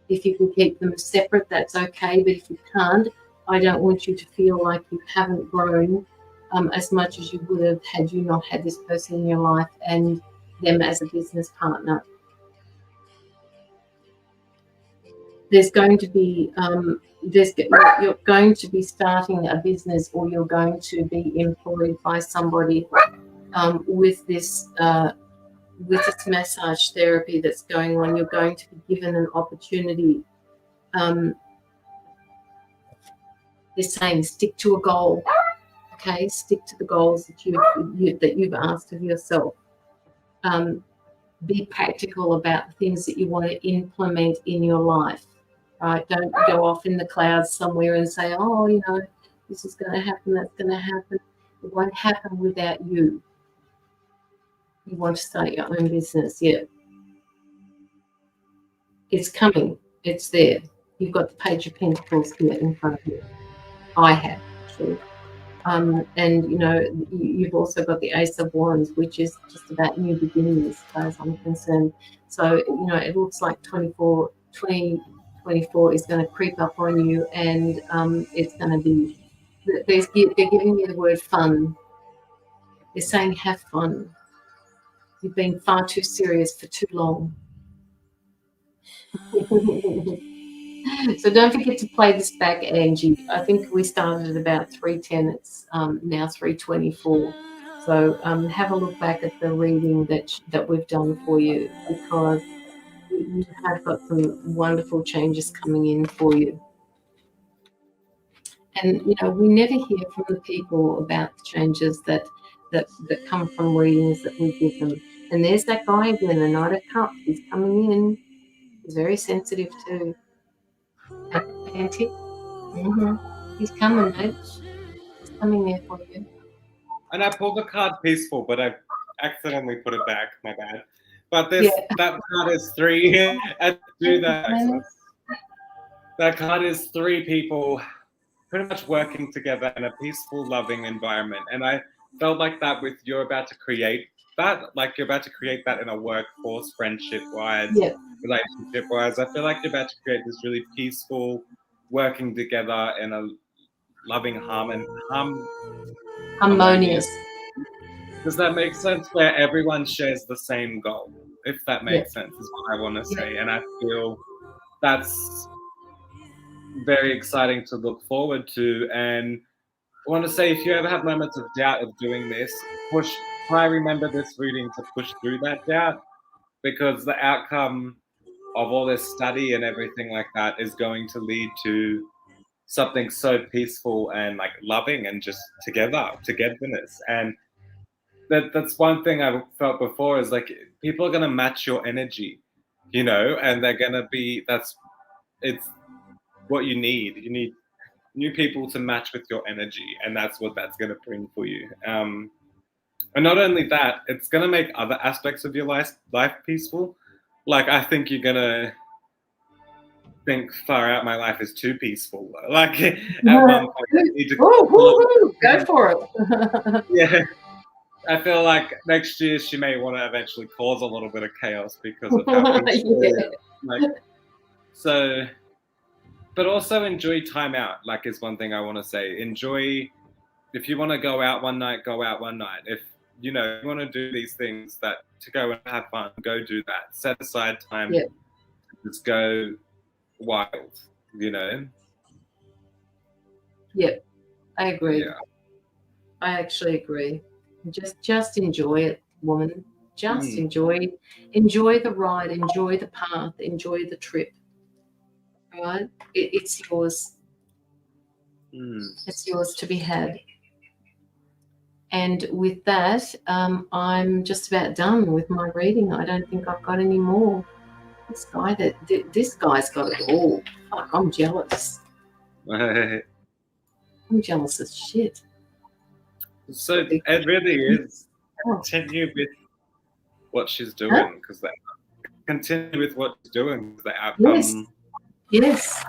If you can keep them separate, that's okay. But if you can't, I don't want you to feel like you haven't grown as much as you would have had you not had this person in your life and them as a business partner. There's going to be you're going to be starting a business, or you're going to be employed by somebody with this massage therapy that's going on. You're going to be given an opportunity. They're saying stick to a goal. Okay, stick to the goals that you've asked of yourself. Be practical about the things that you want to implement in your life. Right? Don't go off in the clouds somewhere and say, oh, you know, This is going to happen, that's going to happen. It won't happen without you. You want to start your own business, yeah. It's coming. It's there. You've got the Page of Pentacles here in front of you. I have, actually. And, you know, you've also got the Ace of Wands, which is just about new beginnings, as far as I'm concerned. So, you know, it looks like 2024 is going to creep up on you, and it's going to be, they're giving you the word fun. They're saying have fun. You've been far too serious for too long. So don't forget to play this back, Angie. I think we started at about 3:10. It's now 3:24. So have a look back at the reading that we've done for you, because you have got some wonderful changes coming in for you. And, you know, we never hear from the people about the changes that come from readings that we give them. And there's that guy again, the Knight of Cups. He's coming in. He's very sensitive too. Auntie. He's coming, mate. He's coming there for you. And I pulled the card Peaceful, but I accidentally put it back. My bad. But this that card is 3. And do that. That card is 3 people pretty much working together in a peaceful, loving environment. And I felt like that with you're about to create that, like you're about to create that in a workforce, friendship-wise, relationship-wise. I feel like you're about to create this really peaceful, working together in a loving harmonious. Does that make sense? Where everyone shares the same goal, if that makes sense, is what I want to say. And I feel that's very exciting to look forward to. And I want to say, if you ever have moments of doubt of doing this, try remember this reading to push through that doubt, because the outcome of all this study and everything like that is going to lead to something so peaceful and like loving and just togetherness. And that's one thing I felt before, is like people are going to match your energy, you know, and they're going to be, it's what you need. You need new people to match with your energy, and that's what that's going to bring for you. And not only that, it's going to make other aspects of your life peaceful. Like, I think you're going to think, far out, my life is too peaceful. Like, at one point, I need to go for it. Yeah. I feel like next year she may want to eventually cause a little bit of chaos because of how peaceful it is. Like, so, but also enjoy time out, like, is one thing I want to say. Enjoy, if you want to go out one night, go out one night. If, you know, you want to do these things to go and have fun, go do that. Set aside time to just go wild, you know? Yep, I agree. Yeah. I actually agree. Just enjoy it, woman. Just enjoy the ride, enjoy the path, enjoy the trip. All right? It's yours. It's yours to be had. And with that, I'm just about done with my reading. I don't think I've got any more. This guy's got it all. Fuck, I'm jealous. I'm jealous as shit. So it really is. Continue with what she's doing, because continue with what she's doing. The outcome. Yes.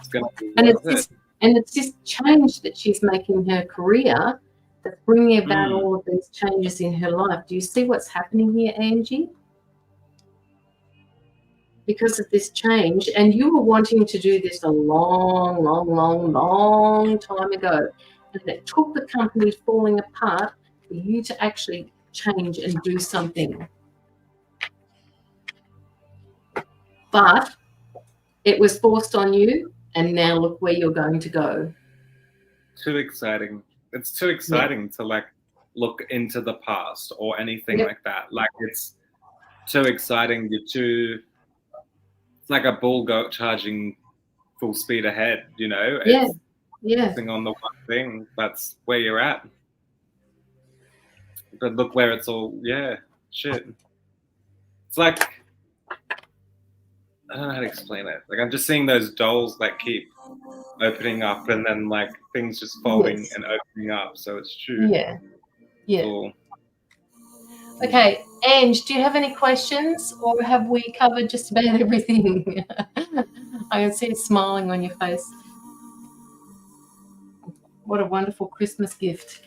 It's this change that she's making in her career that's bringing about all of these changes in her life. Do you see what's happening here, Angie? Because of this change, and you were wanting to do this a long, long, long, long time ago, and it took the company falling apart for you to actually change and do something. But it was forced on you, and now look where you're going to go. Too exciting. It's too exciting to like look into the past or anything like that. Like, it's too exciting. It's like a bull goat charging full speed ahead, you know? Focusing on the one thing, that's where you're at. But look where it's all, shit. It's like, I don't know how to explain it. Like, I'm just seeing those dolls that keep opening up, and then like things just folding Yes. and opening up. So it's true. Yeah. Yeah. Cool. Okay, Ange, do you have any questions, or have we covered just about everything? I can see it smiling on your face. What a wonderful Christmas gift.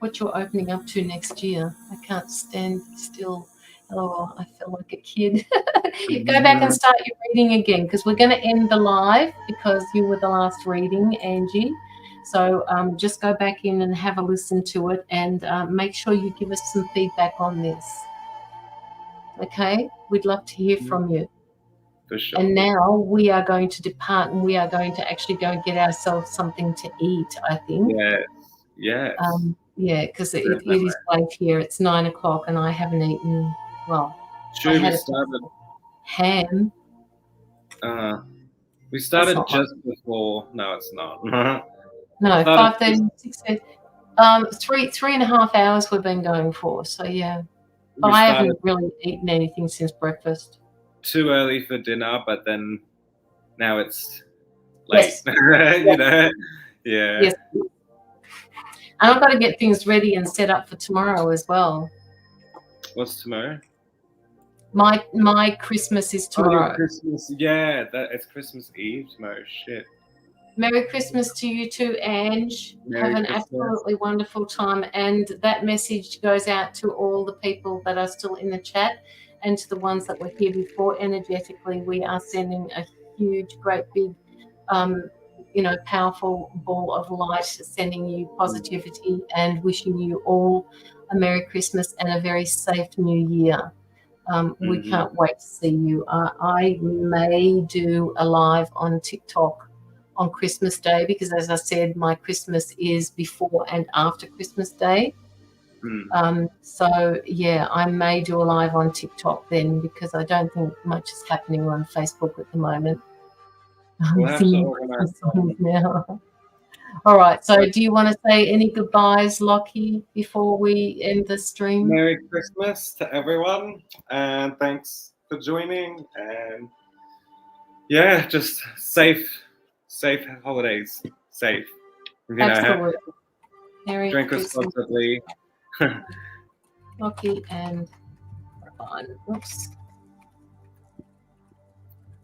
What you're opening up to next year. I can't stand still. Oh, I feel like a kid. Go back and start your reading again, because we're going to end the live because you were the last reading, Angie. So just go back in and have a listen to it, and make sure you give us some feedback on this. Okay? We'd love to hear from you. For sure. And now we are going to depart, and we are going to actually go and get ourselves something to eat, I think. Yes. Yes. Yeah, because it is late here. It's 9 o'clock, and I haven't eaten. Well, True, I had we started. Ham. We started just before. No, it's not. No, 5:30, 6:30. 3.5 hours we've been going for. So yeah, but I haven't really eaten anything since breakfast. Too early for dinner, but then now it's late. Yes. You know. Yeah. Yes. And I've got to get things ready and set up for tomorrow as well. What's tomorrow? My Christmas is tomorrow. Oh, Christmas, yeah, it's Christmas Eve tomorrow. Shit. Merry Christmas to you too, Ange. Have an absolutely wonderful time. And that message goes out to all the people that are still in the chat, and to the ones that were here before. Energetically, we are sending a huge, great big, powerful ball of light, sending you positivity and wishing you all a Merry Christmas and a very safe New Year. We can't wait to see you. I may do a live on TikTok on Christmas Day, because as I said, my Christmas is before and after Christmas Day. So yeah, I may do a live on TikTok then, because I don't think much is happening on Facebook at the moment. We'll have to organize now. All right, so do you want to say any goodbyes, Lockie, before we end the stream? Merry Christmas to everyone, and thanks for joining, and yeah, just safe holidays. Safe. Absolutely. Merry Drink Christmas. responsibly. Lockie and oops.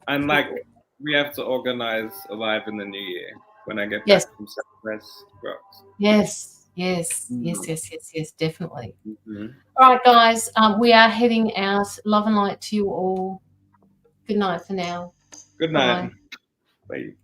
And we have to organize a live in the new year when I get back from Southwest Rocks. Yes, definitely. All right, guys, we are heading out. Love and light to you all. Good night for now. Good night. Bye.